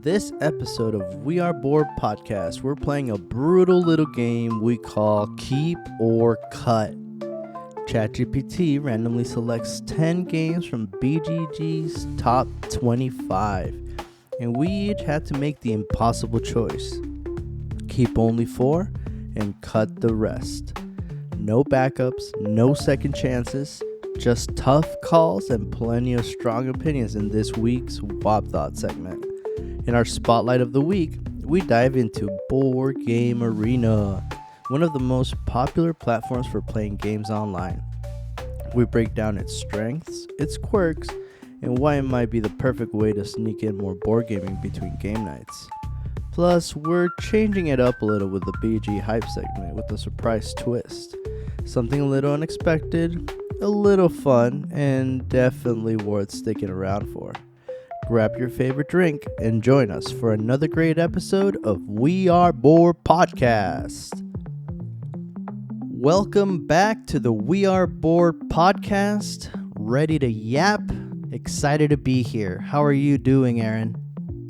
this episode of WeAreBoard Podcast, we're playing a brutal little game we call Keep or Cut. ChatGPT randomly selects 10 games from BGG's top 25, and we each had to make the impossible choice. Keep only 4 and cut the rest. No backups, no second chances, just tough calls and plenty of strong opinions in this week's WAB Thoughts segment. In our Spotlight of the Week, we dive into Board Game Arena, one of the most popular platforms for playing games online. We break down its strengths, its quirks, and why it might be the perfect way to sneak in more board gaming between game nights. Plus, we're changing it up a little with the BG Hype segment with a surprise twist. Something a little unexpected, a little fun, and definitely worth sticking around for. Grab your favorite drink and join us for another great episode of WeAreBoard Podcast. Welcome back to the WeAreBoard Podcast. Ready to yap? Excited to be here. How are you doing, Aaron?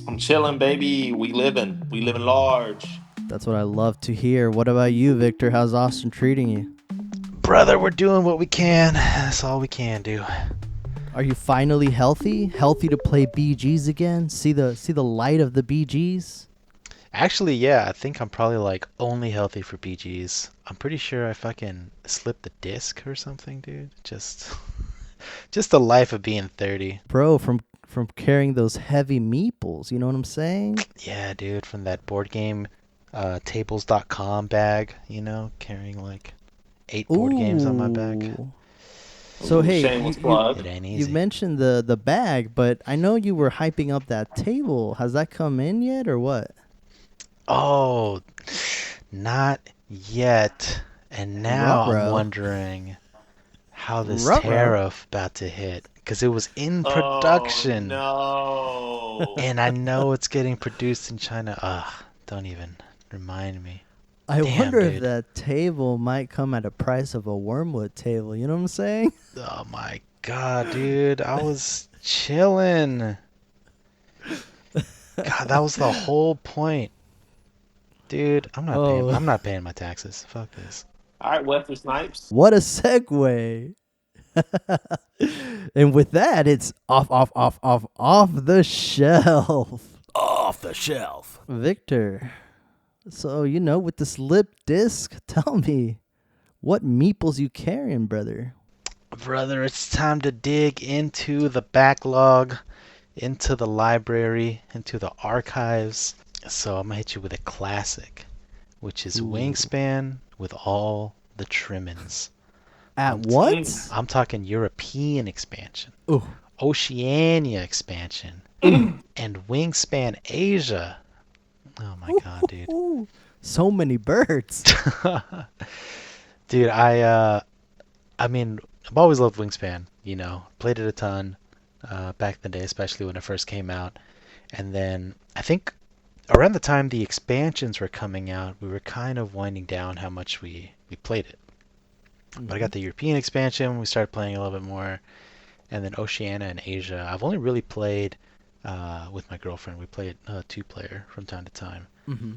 I'm chilling, baby. We living large. That's what I love to hear. What about you, Victor? How's Austin treating you? Brother, we're doing what we can. That's all we can do. Are you finally healthy? Healthy to play BGs again? See the light of the BGs? Actually, yeah, I think I'm probably like only healthy for BGs. I'm pretty sure I fucking slipped the disc or something, dude. Just the life of being 30. Bro, from carrying those heavy meeples, you know what I'm saying? Yeah, dude, from that board game tables.com bag, carrying like 8 board games on my back. So hey, It ain't easy. you mentioned the bag, but I know you were hyping up that table. Has that come in yet or what? Oh, not yet. And now Ruh-roh. I'm wondering how this Ruh-roh. tariff about to hit. Because it was in production. Oh, no. And I know it's getting produced in China. Ugh, don't even remind me. I Damn, wonder if dude. that table might come at a price of a wormwood table. You know what I'm saying? Oh my god, dude. I was chilling. God, that was the whole point. Dude, I'm not paying my taxes. Fuck this. All right, Wesley Snipes. What a segue. And with that, it's off the shelf. Off the shelf. Victor, so, with this lip disc, tell me, what meeples you carrying, brother? Brother, it's time to dig into the backlog, into the library, into the archives. So I'm going to hit you with a classic, which is Wingspan with all the trimmings. At what? I'm talking European expansion, Ooh. Oceania expansion, and Wingspan Asia. Oh my god, dude. Ooh, so many birds. Dude, I mean, I've always loved Wingspan, played it a ton back in the day, especially when it first came out. And then I think around the time the expansions were coming out, we were kind of winding down how much we played it. Mm-hmm. But I got the European expansion, we started playing a little bit more. And then Oceania and Asia, I've only really played with my girlfriend. We played 2-player from time to time. Mm-hmm.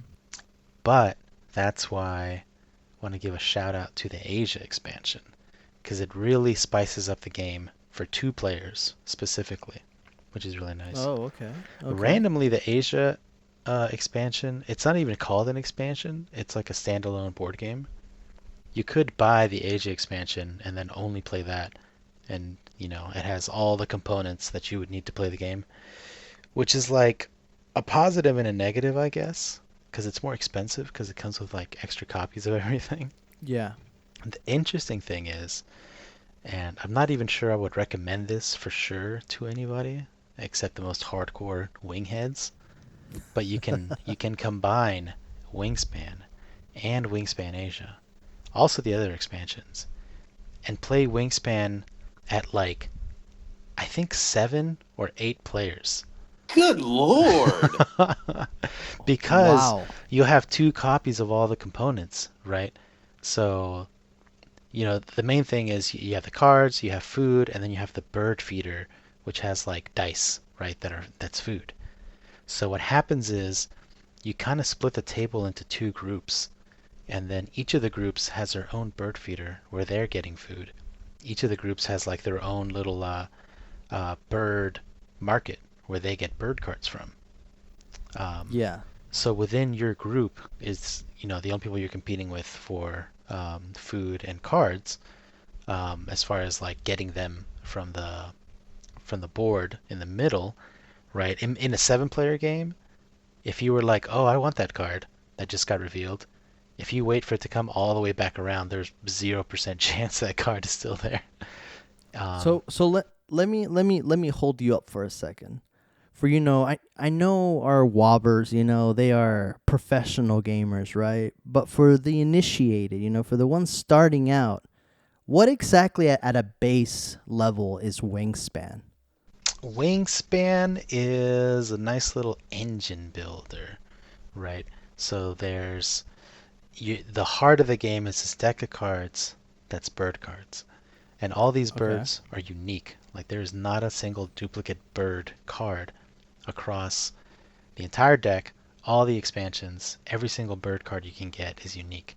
But that's why I want to give a shout out to the Asia expansion, because it really spices up the game for 2 players specifically, which is really nice. Oh, okay. Randomly, the Asia expansion, it's not even called an expansion. It's like a standalone board game. You could buy the Asia expansion and then only play that. And, it has all the components that you would need to play the game, which is like a positive and a negative, I guess, because it's more expensive because it comes with like extra copies of everything. Yeah. And the interesting thing is, and I'm not even sure I would recommend this for sure to anybody except the most hardcore wingheads, but you can combine Wingspan and Wingspan Asia, also the other expansions, and play Wingspan at like I think 7 or 8 players. Good lord. Because you have 2 copies of all the components, right? So, the main thing is you have the cards, you have food, and then you have the bird feeder, which has like dice, right? That's food. So what happens is you kind of split the table into two groups, and then each of the groups has their own bird feeder where they're getting food. Each of the groups has like their own little bird market where they get bird cards from. Yeah. So within your group is, the only people you're competing with for food and cards, as far as like getting them from the board in the middle, right? In a 7-player game, if you were like, oh, I want that card that just got revealed, if you wait for it to come all the way back around, there's 0% chance that card is still there. Let me hold you up for a second. For I know our wobbers, they are professional gamers, right? But for the initiated, for the ones starting out, what exactly at a base level is Wingspan? Wingspan is a nice little engine builder, right? So there's the heart of the game is this deck of cards that's bird cards. And all these birds are unique. Like there is not a single duplicate bird card across the entire deck, all the expansions. Every single bird card you can get is unique.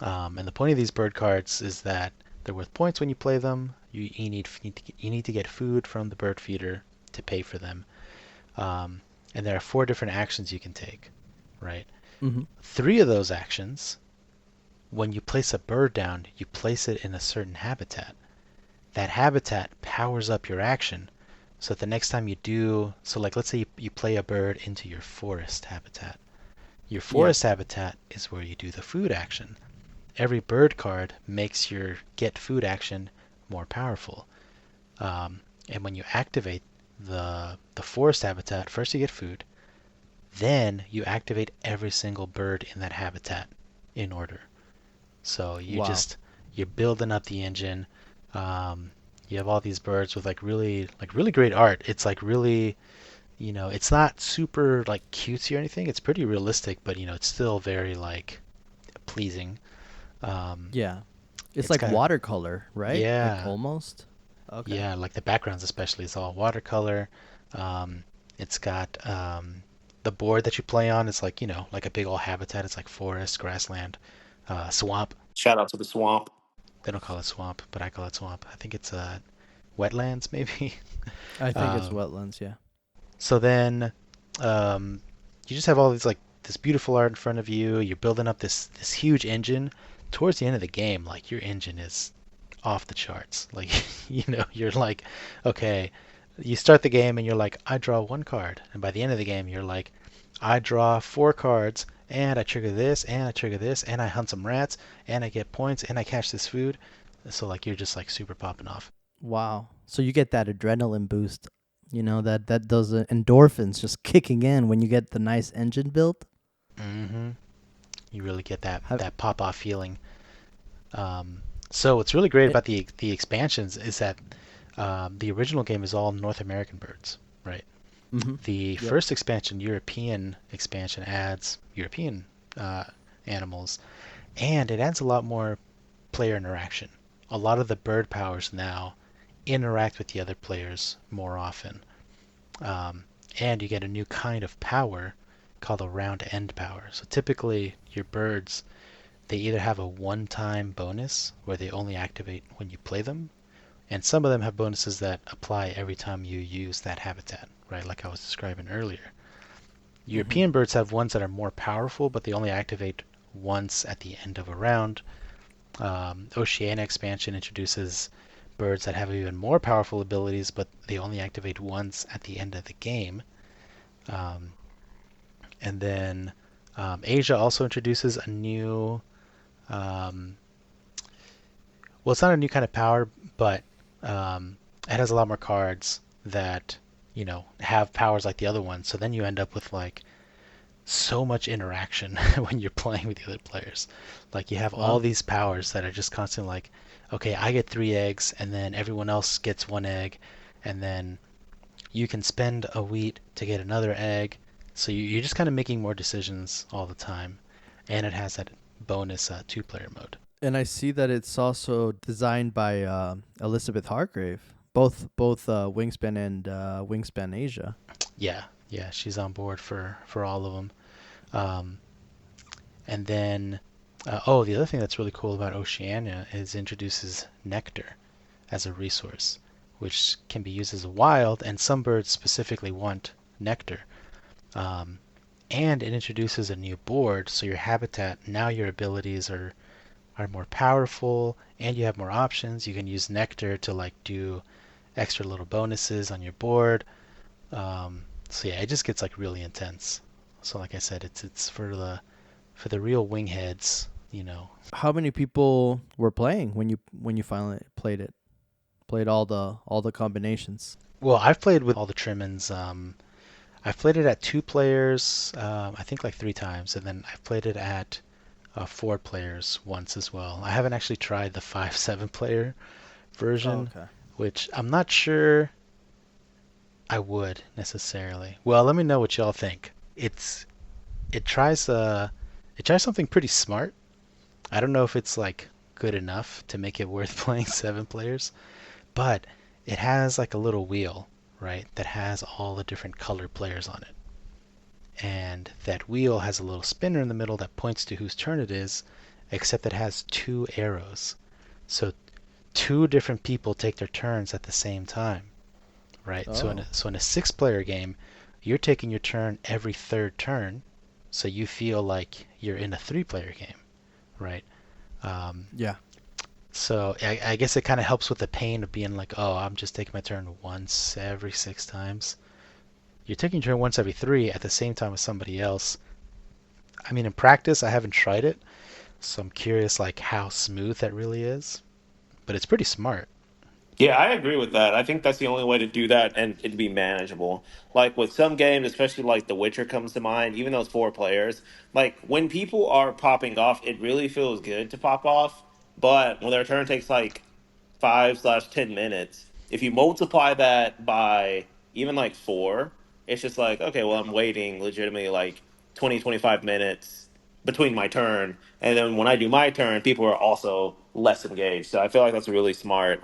And the point of these bird cards is that they're worth points when you play them. You need to get food from the bird feeder to pay for them. And there are 4 different actions you can take, right? Mm-hmm. 3 of those actions, when you place a bird down, you place it in a certain habitat. That habitat powers up your action. So the next time you do, so like let's say you play a bird into your forest habitat. Your forest habitat is where you do the food action. Every bird card makes your get food action more powerful. And when you activate the forest habitat, first you get food, then you activate every single bird in that habitat in order. So you're building up the engine. You have all these birds with like really great art. It's like really, it's not super like cutesy or anything. It's pretty realistic, but it's still very like pleasing. Yeah. It's like watercolor, right? Yeah. Like almost. Okay. Yeah, like the backgrounds especially, it's all watercolor. It's got the board that you play on is like, like a big old habitat. It's like forest, grassland, swamp. Shout out to the swamp. They don't call it swamp, but I call it swamp. I think it's wetlands, maybe. I think it's wetlands, yeah. So then you just have all these like this beautiful art in front of you. You're building up this huge engine. Towards the end of the game, like your engine is off the charts. Like, you're like, okay, you start the game and you're like, I draw 1 card. And by the end of the game, you're like, I draw 4 cards and I trigger this and I trigger this and I hunt some rats and I get points and I catch this food. So like you're just like super popping off. Wow. So you get that adrenaline boost, that those endorphins just kicking in when you get the nice engine built. Mm-hmm. You really get that pop off feeling. So what's really great about the expansions is that the original game is all North American birds, right? Mm-hmm. The first expansion, European expansion, adds European animals, and it adds a lot more player interaction. A lot of the bird powers now interact with the other players more often. And you get a new kind of power called a round end power. So typically your birds, they either have a one-time bonus where they only activate when you play them, and some of them have bonuses that apply every time you use that habitat, right? Like I was describing earlier. European birds have ones that are more powerful, but they only activate once at the end of a round. Oceania expansion introduces birds that have even more powerful abilities, but they only activate once at the end of the game. And then Asia also introduces a new, well, it's not a new kind of power, but it has a lot more cards that, have powers like the other ones. So then you end up with like so much interaction when you're playing with the other players. Like you have all these powers that are just constantly like, okay, I get 3 eggs, and then everyone else gets 1 egg, and then you can spend a wheat to get another egg. So you're just kind of making more decisions all the time, and it has that bonus 2-player mode. And I see that it's also designed by Elizabeth Hargrave, both Wingspan and Wingspan Asia. Yeah, Yeah, she's on board for all of them. Um, and then, the other thing that's really cool about Oceania is introduces nectar as a resource, which can be used as a wild, and some birds specifically want nectar. Um, and it introduces a new board, so your habitat, now your abilities are more powerful, and you have more options. You can use nectar to like do extra little bonuses on your board. So yeah, it just gets like really intense. So like I said, it's for the real wingheads, you know. How many people were playing when you finally played it? Played all the combinations. Well, I've played with all the Trimmins. I've played it at 2 players, I think like 3 times, and then I've played it at 4 players once as well. I haven't actually tried the 5-7 player version, Okay. which I'm not sure I would necessarily. Well, let me know what y'all think. It tries it tries something pretty smart. I don't know if it's like good enough to make it worth playing 7 players, but it has like a little wheel, right, that has all the different colored players on it. And that wheel has a little spinner in the middle that points to whose turn it is, except it has 2 arrows. So 2 different people take their turns at the same time, right? Oh. So in a 6-player game, you're taking your turn every third turn, so you feel like you're in a 3-player game, right? Yeah. So I guess it kind of helps with the pain of being like, oh, I'm just taking my turn once every 6 times. You're taking your turn once every 3 at the same time as somebody else. I mean, in practice, I haven't tried it, so I'm curious like how smooth that really is. But it's pretty smart. Yeah, I agree with that. I think that's the only way to do that and it'd be manageable. Like with some games, especially like The Witcher comes to mind, even those 4 players, like when people are popping off, it really feels good to pop off. But when their turn takes like 5/10 minutes, if you multiply that by even like 4, it's just like, okay, well, I'm waiting legitimately like 20-25 minutes between my turn. And then when I do my turn, people are also less engaged. So I feel like that's a really smart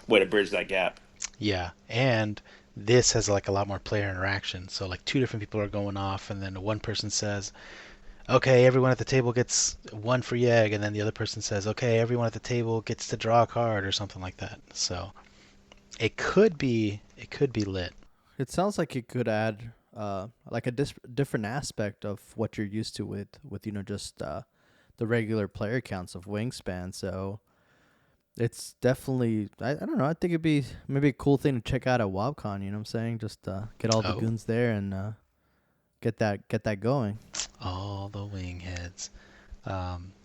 way to bridge that gap. Yeah, and this has like a lot more player interaction. So like 2 different people are going off, and then one person says, "Okay, everyone at the table gets 1 free egg," and then the other person says, "Okay, everyone at the table gets to draw a card," or something like that. So it could be lit. It sounds like it could add like a different aspect of what you're used to with just the regular player counts of Wingspan. So it's definitely I don't know. I think it'd be maybe a cool thing to check out at WobCon. You know what I'm saying? Just get all the Oh, goons there and get that going. all the wing heads.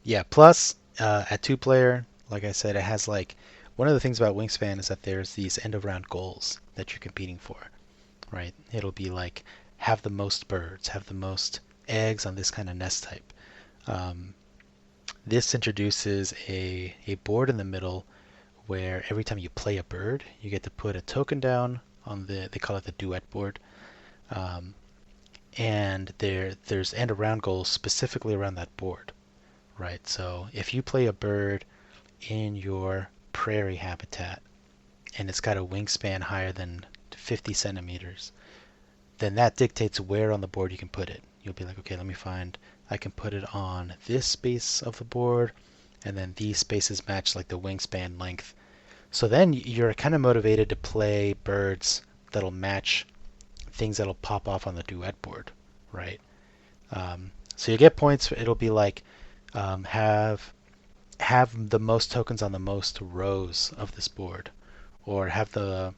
Yeah. Plus, at 2 player, like I said, it has like one of the things about Wingspan is that there's these end of round goals that you're competing for, right? It'll be like have the most birds, have the most eggs on this kind of nest type. Um, this introduces a board in the middle where every time you play a bird, you get to put a token down on they call it the duet board. Um, and there's end around goals specifically around that board, right? So if you play a bird in your prairie habitat and it's got a wingspan higher than 50 centimeters, then that dictates where on the board you can put it. You'll be like, okay, let me find, I can put it on this space of the board, and then these spaces match like the wingspan length. So then you're kind of motivated to play birds that'll match things that'll pop off on the duet board, right? So you get points. It'll be like have the most tokens on the most rows of this board, or have the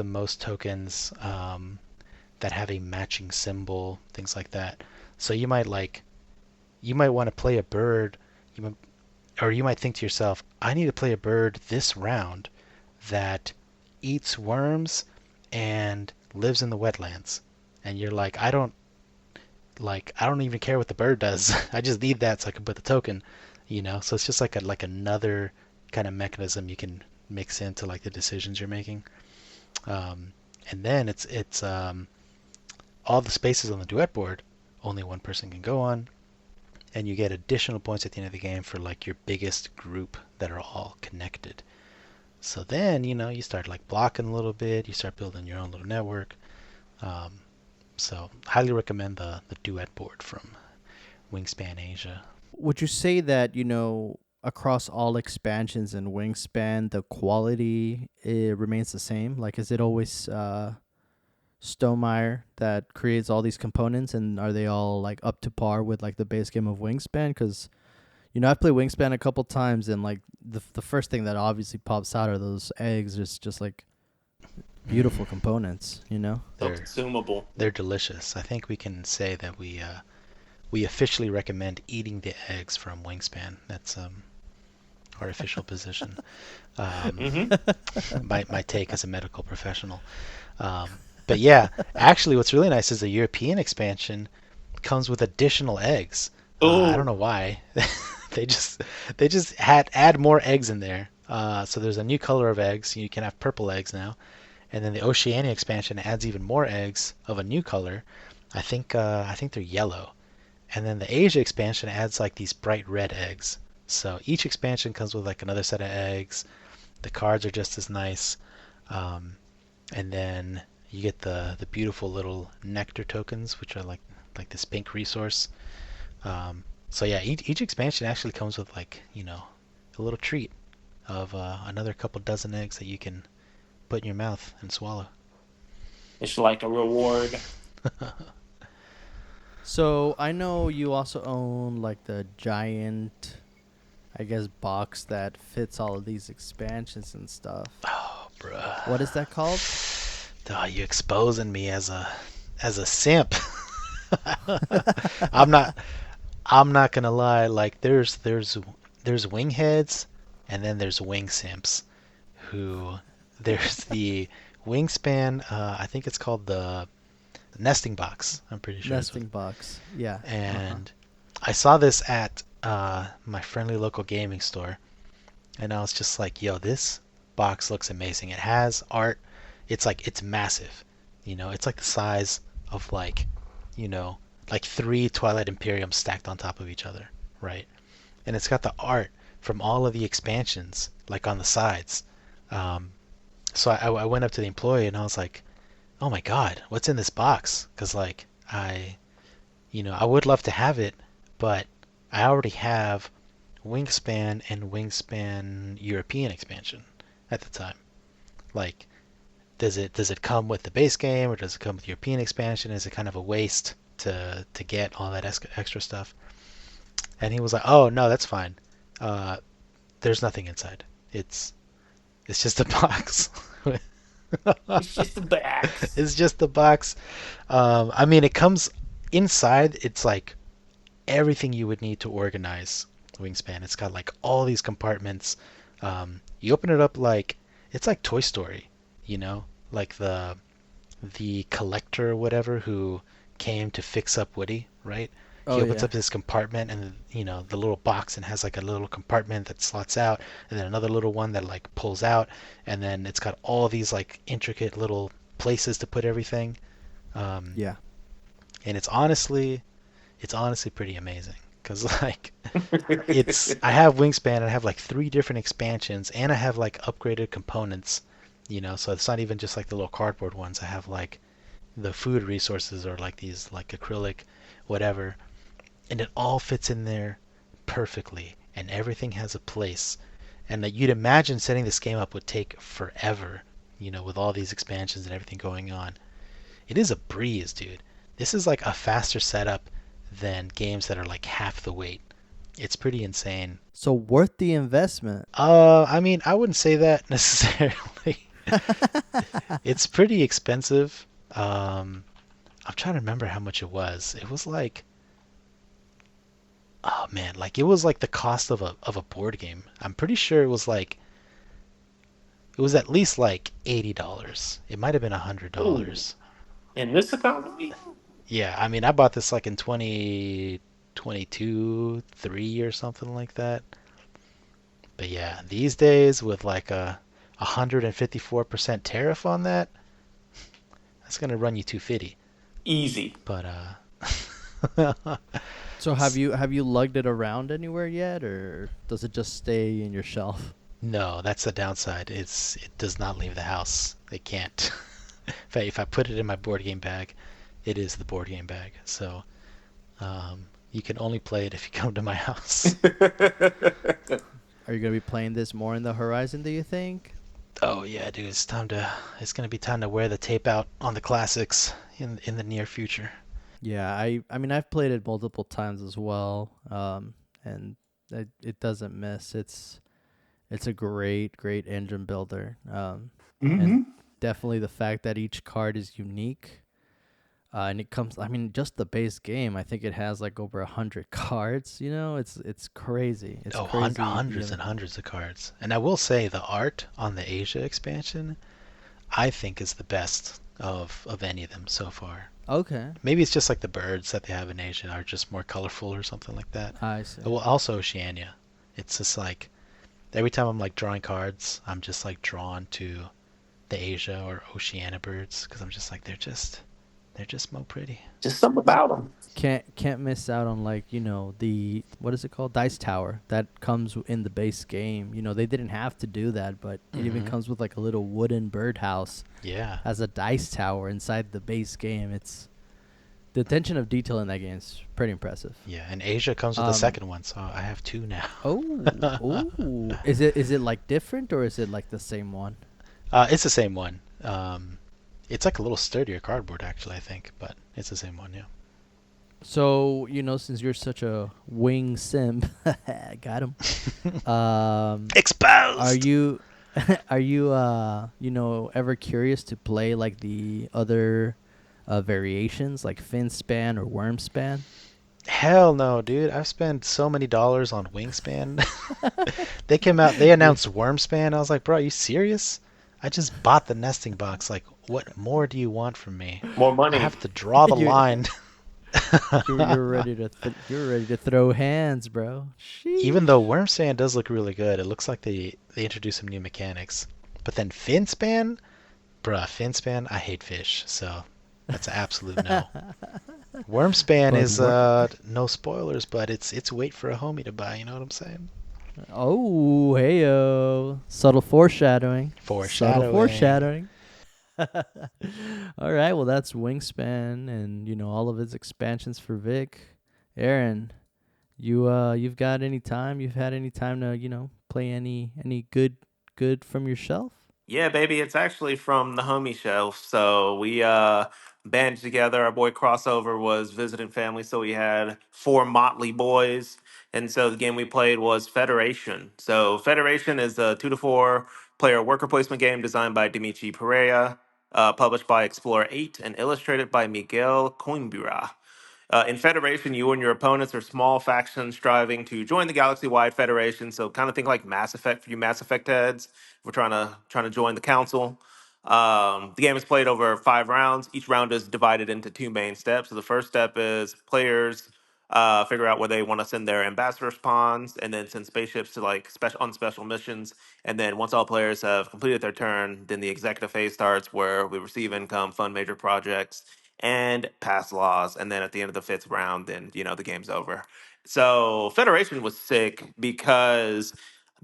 most tokens that have a matching symbol, things like that. So you might want to play a bird, or you might think to yourself, I need to play a bird this round that eats worms and lives in the wetlands. And you're like, I don't even care what the bird does. I just need that so I can put the token, you know. So it's just like another kind of mechanism you can mix into like the decisions you're making. And then it's all the spaces on the duet board only one person can go on, and you get additional points at the end of the game for like your biggest group that are all connected. So then, you know, you start like blocking a little bit, you start building your own little network. So highly recommend the duet board from Wingspan Asia. Would you say that, across all expansions in Wingspan, the quality remains the same? Like, is it always Stonemaier that creates all these components, and are they all like up to par with like the base game of Wingspan? Because I've played Wingspan a couple times, and like the first thing that obviously pops out are those eggs. It's just like beautiful components. So They're consumable. they're delicious. I think we can say that we officially recommend eating the eggs from Wingspan. That's our official position. My take as a medical professional. But yeah, actually, what's really nice is the European expansion comes with additional eggs. I don't know why. they just add more eggs in there. So there's a new color of eggs. You can have purple eggs now, and then the Oceania expansion adds even more eggs of a new color. I think they're yellow, and then the Asia expansion adds like these bright red eggs. So each expansion comes with like another set of eggs. The cards are just as nice, and then you get the beautiful little nectar tokens, which are like this pink resource. So yeah, each expansion actually comes with like a little treat of another couple dozen eggs that you can put in your mouth and swallow. It's like a reward. So I know you also own like the giant, I guess, box that fits all of these expansions and stuff. Oh, bruh. What is that called? Oh, you exposing me as a simp. I'm not gonna lie. Like there's wing heads, and then there's wing simps. There's the Wingspan. I think it's called the nesting box. I'm pretty sure. Nesting box. Yeah. And I saw this at my friendly local gaming store, and I was just like, "Yo, this box looks amazing. It has art. It's massive. It's like the size of like 3 Twilight Imperiums stacked on top of each other, right? And it's got the art from all of the expansions like on the sides. So I went up to the employee and I was like, "Oh my God, what's in this box?" Because like I would love to have it, but I already have Wingspan and Wingspan European expansion at the time. Like, does it come with the base game, or does it come with European expansion? Is it kind of a waste to get all that extra stuff? And he was like, "Oh no, that's fine. There's nothing inside. It's just a box." It's just a box. It's just a box. I mean, it comes inside. It's like everything you would need to organize Wingspan. It's got like all these compartments. You open it up like it's like Toy Story, like the collector or whatever who came to fix up Woody, right? He opens up this compartment, and the little box, and has like a little compartment that slots out, and then another little one that like pulls out, and then it's got all these like intricate little places to put everything. Yeah. And it's honestly pretty amazing, because like I have Wingspan, and I have like 3 different expansions, and I have like upgraded components, so it's not even just like the little cardboard ones. I have like the food resources, or like these like acrylic whatever, and it all fits in there perfectly, and everything has a place. And that you'd imagine setting this game up would take forever, with all these expansions and everything going on. It is a breeze, dude. This is like a faster setup than games that are like half the weight. It's pretty insane. So worth the investment. I mean, I wouldn't say that necessarily. It's pretty expensive. I'm trying to remember how much it was. It was like, oh man, like it was like the cost of a board game. I'm pretty sure it was at least like $80. It might have been $100. In this economy? Yeah, I mean, I bought this like in 2022, 3 or something like that. But yeah, these days with like a 154% tariff on that, that's gonna run you 250. Easy. But So have you lugged it around anywhere yet, or does it just stay in your shelf? no, that's the downside. It does not leave the house. It can't. If I put it in my board game bag, it is the board game bag. So you can only play it if you come to my house. Are you gonna be playing this more in the horizon? Do you think? Oh yeah, dude, it's gonna be time to wear the tape out on the classics in the near future. Yeah, I mean I've played it multiple times as well, and it doesn't miss. It's a great engine builder, and definitely the fact that each card is unique. And it comes. I mean, just the base game. I think it has like over 100 cards. You know, it's crazy. It's Oh, crazy. hundreds and hundreds of cards. And I will say the art on the Asia expansion, I think is the best of any of them so far. Okay, Maybe it's just like the birds that they have in Asia are just more colorful or something like that. I see. Well, also Oceania. It's just like every time I'm like drawing cards, I'm just like drawn to the Asia or Oceania birds because I'm just like they're just more pretty. Just something about them. Can't miss out on like the what is it called, dice tower that comes in the base game. They didn't have to do that, but it even comes with like a little wooden birdhouse Yeah. as a dice tower inside the base game. It's the attention of detail in that game is pretty impressive. Yeah, and Asia comes with the second one, so I have two now. Ooh. Is it like different or is it like the same one? It's the same one. It's like a little sturdier cardboard, actually, I think, but it's the same one, yeah. So, since you're such a wing simp, got him. Exposed! Are you, are you, ever curious to play like the other variations, like fin span or worm span? Hell no, dude. I've spent so many dollars on Wingspan. They announced Wormspan. I was like, bro, are you serious? I just bought the nesting box. Like, what more do you want from me? More I money. have to draw the You- line. You're ready to you're ready to throw hands, bro. Sheesh. Even though Wormspan does look really good, it looks like they introduced some new mechanics. But then Finspan? Bruh, Finspan, I hate fish, so that's an absolute no. Wormspan But is no spoilers, but it's wait for a homie to buy, you know what I'm saying? Oh, heyo. Subtle foreshadowing. Subtle Foreshadowing. foreshadowing. All right, well that's Wingspan and all of its expansions for Vic. Aaron, you've got any time? You've had any time to play any good from your shelf? Yeah, baby, it's actually from the homie shelf. So we banded together. Our boy Crossover was visiting family, so we had four motley boys. And so the game we played was Federation. So Federation is a 2 to 4 player worker placement game designed by Dimitri Pereira, published by Explorer 8, and illustrated by Miguel Coimbra. In Federation, you and your opponents are small factions striving to join the galaxy-wide Federation. So kind of think like Mass Effect for you Mass Effect heads. We're trying to join the Council. The game is played over 5 rounds. Each round is divided into two main steps. So the first step is players figure out where they want to send their ambassador spawns, and then send spaceships to like special missions. And then once all players have completed their turn, then the executive phase starts, where we receive income, fund major projects, and pass laws. And then at the end of the fifth round, then the game's over. So Federation was sick because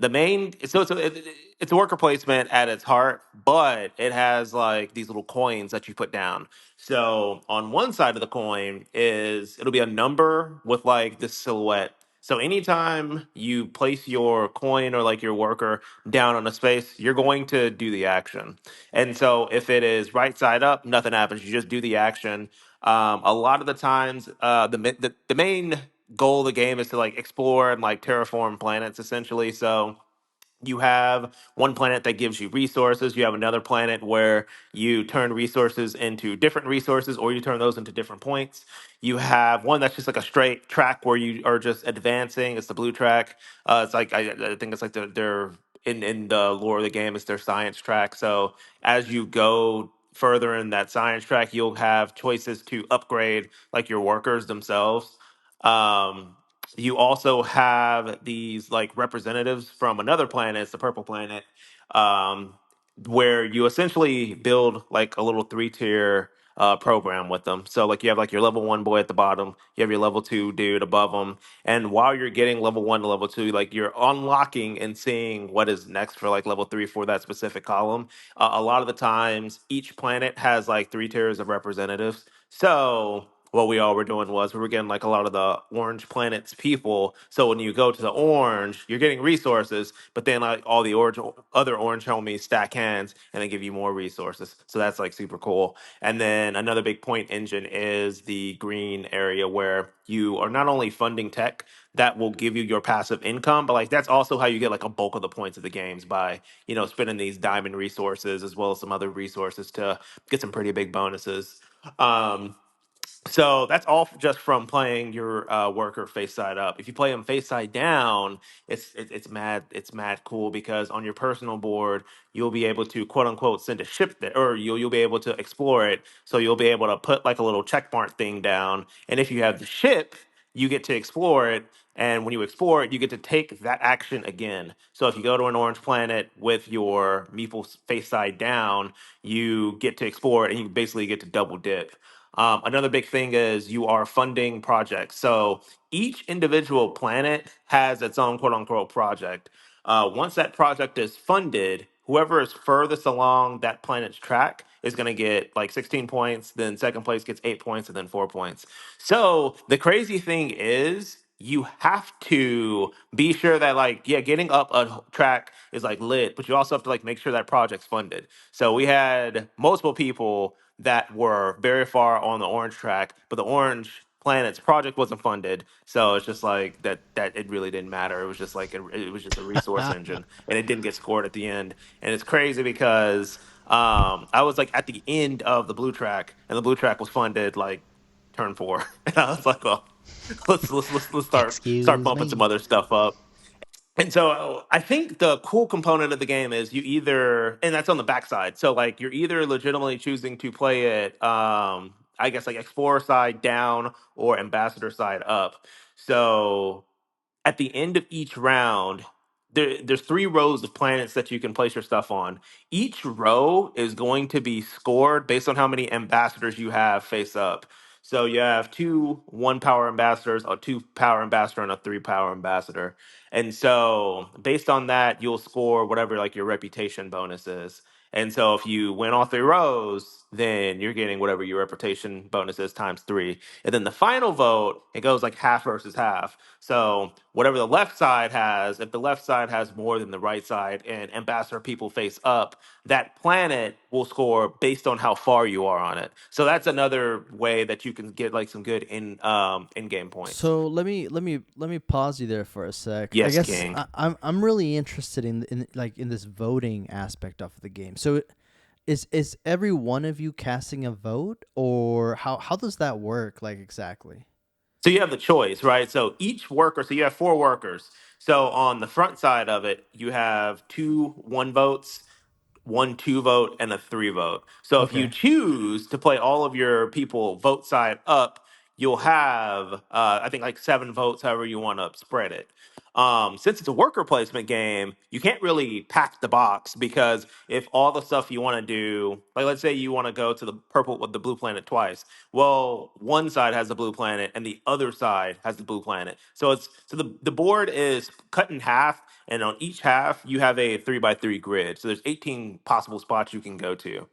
it's a worker placement at its heart, but it has like these little coins that you put down. So on one side of the coin it'll be a number with like this silhouette. So anytime you place your coin or like your worker down on a space, you're going to do the action. And so if it is right side up, nothing happens. You just do the action. A lot of the times, the main goal of the game is to like explore and like terraform planets essentially. So you have one planet that gives you resources. You have another planet where you turn resources into different resources, or you turn those into different points. You have one that's just like a straight track where you are just advancing. It's the blue track. It's like I think it's like they're in the lore of the game, it's their science track. So as you go further in that science track, you'll have choices to upgrade like your workers themselves. Um, you also have these like representatives from another planet, it's the purple planet, um, where you essentially build like a little 3 tier program with them. So like you have like your level 1 boy at the bottom, you have your level 2 dude above them, and while you're getting level 1 to level 2, like you're unlocking and seeing what is next for like level 3 for that specific column. A lot of the times, each planet has like 3 tiers of representatives. So what we all were doing was we were getting like a lot of the orange planets people. So when you go to the orange, you're getting resources, but then like all the orange other orange homies stack hands and they give you more resources. So that's like super cool. And then another big point engine is the green area where you are not only funding tech that will give you your passive income, but like that's also how you get like a bulk of the points of the games by, spending these diamond resources as well as some other resources to get some pretty big bonuses. Um, so that's all just from playing your worker face side up. If you play them face side down, it's mad cool because on your personal board you'll be able to quote unquote send a ship there, or you'll be able to explore it. So you'll be able to put like a little check mark thing down, and if you have the ship, you get to explore it. And when you explore it, you get to take that action again. So if you go to an orange planet with your meeple face side down, you get to explore it, and you basically get to double dip. Another big thing is you are funding projects. So each individual planet has its own quote unquote project. Once that project is funded, whoever is furthest along that planet's track is going to get like 16 points. Then second place gets 8 points, and then 4 points. So the crazy thing is, you have to be sure that like yeah, getting up a track is like lit, but you also have to like make sure that project's funded. So we had multiple people that were very far on the orange track, but the orange planet's project wasn't funded. So it's just like that it really didn't matter. It was just like it was just a resource engine, and it didn't get scored at the end. And it's crazy because I was like at the end of the blue track, and the blue track was funded like turn four, and I was like, well, let's start Excuse bumping some me. other stuff up. And so I think the cool component of the game is you either, and that's on the backside. So like you're either legitimately choosing to play it, I guess like Explorer side down or Ambassador side up. So at the end of each round, there's 3 rows of planets that you can place your stuff on. Each row is going to be scored based on how many ambassadors you have face up. So you have 2 1 power ambassadors, a 2 power ambassador, and a 3 power ambassador. And so based on that, you'll score whatever like your reputation bonus is. And so if you win all 3 rows, then you're getting whatever your reputation bonus is times 3. And then the final vote, it goes like half versus half. So whatever the left side has, if the left side has more than the right side and ambassador people face up, that planet will score based on how far you are on it. So that's another way that you can get like some good in game points. So let me pause you there for a sec. I Yes, guess King. I'm really interested in like in this voting aspect of the game. So is every one of you casting a vote, or how does that work like exactly? So you have the choice, right? So each worker, so you have 4 workers. So on the front side of it, you have 2 1 votes, 1 2 vote, and a 3 vote. So if you Okay. choose to play all of your people vote side up, you'll have I think like 7 votes, however you want to spread it. Since it's a worker placement game, you can't really pack the box because if all the stuff you want to do, like let's say you want to go to the purple with the blue planet twice, well, one side has the blue planet and the other side has the blue planet. So the board is cut in half, and on each half you have a 3 by 3 grid. So there's 18 possible spots you can go to.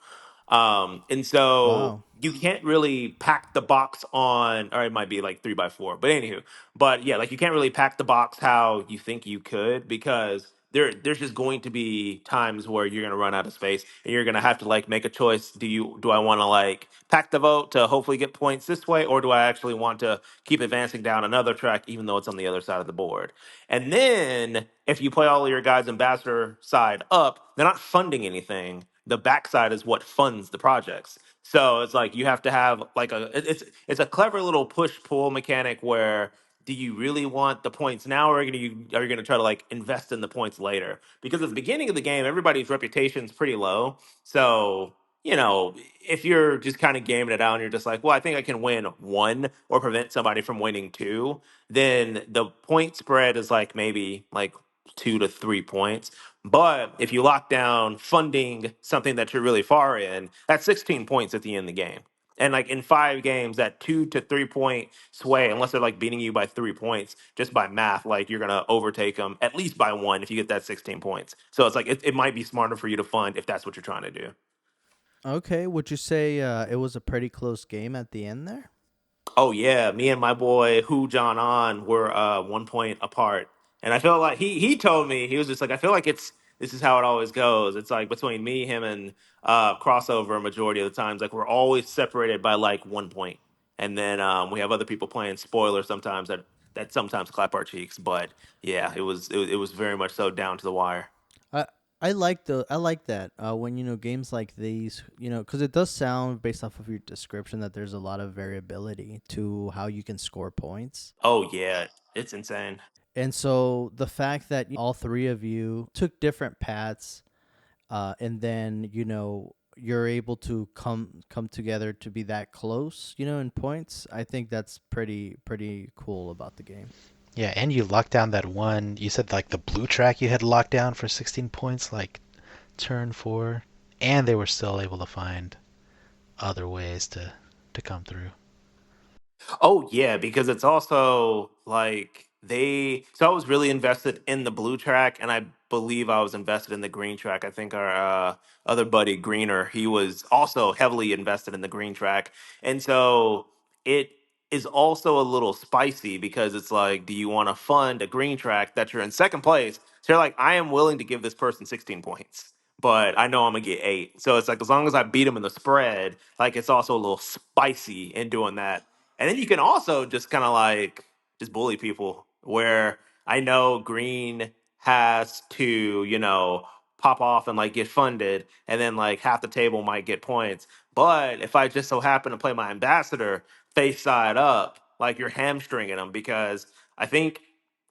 And so Wow. you can't really pack the box on, or it might be like 3 by 4. But anywho, but yeah, like you can't really pack the box how you think you could because there's just going to be times where you're gonna run out of space and you're gonna have to like make a choice. Do I want to like pack the vote to hopefully get points this way, or do I actually want to keep advancing down another track even though it's on the other side of the board? And then if you play all of your guys ambassador side up, they're not funding anything. The backside is what funds the projects. So it's like you have to have like it's a clever little push pull mechanic where do you really want the points now, or are you gonna try to like invest in the points later? Because at the beginning of the game, everybody's reputation's pretty low. So if you're just kind of gaming it out and you're just like, well, I think I can win 1 or prevent somebody from winning 2, then the point spread is like maybe like 2 to 3 points. But if you lock down funding something that you're really far in, that's 16 points at the end of the game. And like in 5 games, that 2 to 3 point sway, unless they're like beating you by 3 points, just by math, like you're gonna overtake them at least by 1 if you get that 16 points. So it's like it might be smarter for you to fund if that's what you're trying to do. Okay, would you say it was a pretty close game at the end there? Oh yeah, me and my boy Hu John On were 1 point apart, and I feel like he told me he was just like I feel like it's this is how it always goes. It's like between me, him, and crossover a majority of the times. Like we're always separated by like 1 point, and then we have other people playing spoiler sometimes that sometimes clap our cheeks. But yeah, it was very much so down to the wire. I I like that when games like these, because it does sound based off of your description that there's a lot of variability to how you can score points. Oh yeah, it's insane. And so the fact that all three of you took different paths, and then you're able to come together to be that close, in points. I think that's pretty cool about the game. Yeah, and you locked down that one. You said like the blue track you had locked down for 16 points, like turn four, and they were still able to find other ways to come through. Oh yeah, because it's also like they. So I was really invested in the blue track, and I believe I was invested in the green track. I think our other buddy Greener, he was also heavily invested in the green track, and so it is also a little spicy because it's like, do you want to fund a green track that you're in second place? So you're like, I am willing to give this person 16 points. But I know I'm gonna get 8. So it's like as long as I beat him in the spread, like it's also a little spicy in doing that. And then you can also just kind of like just bully people where I know Green has to, pop off and like get funded and then like half the table might get points. But if I just so happen to play my ambassador face side up, like you're hamstringing them because I think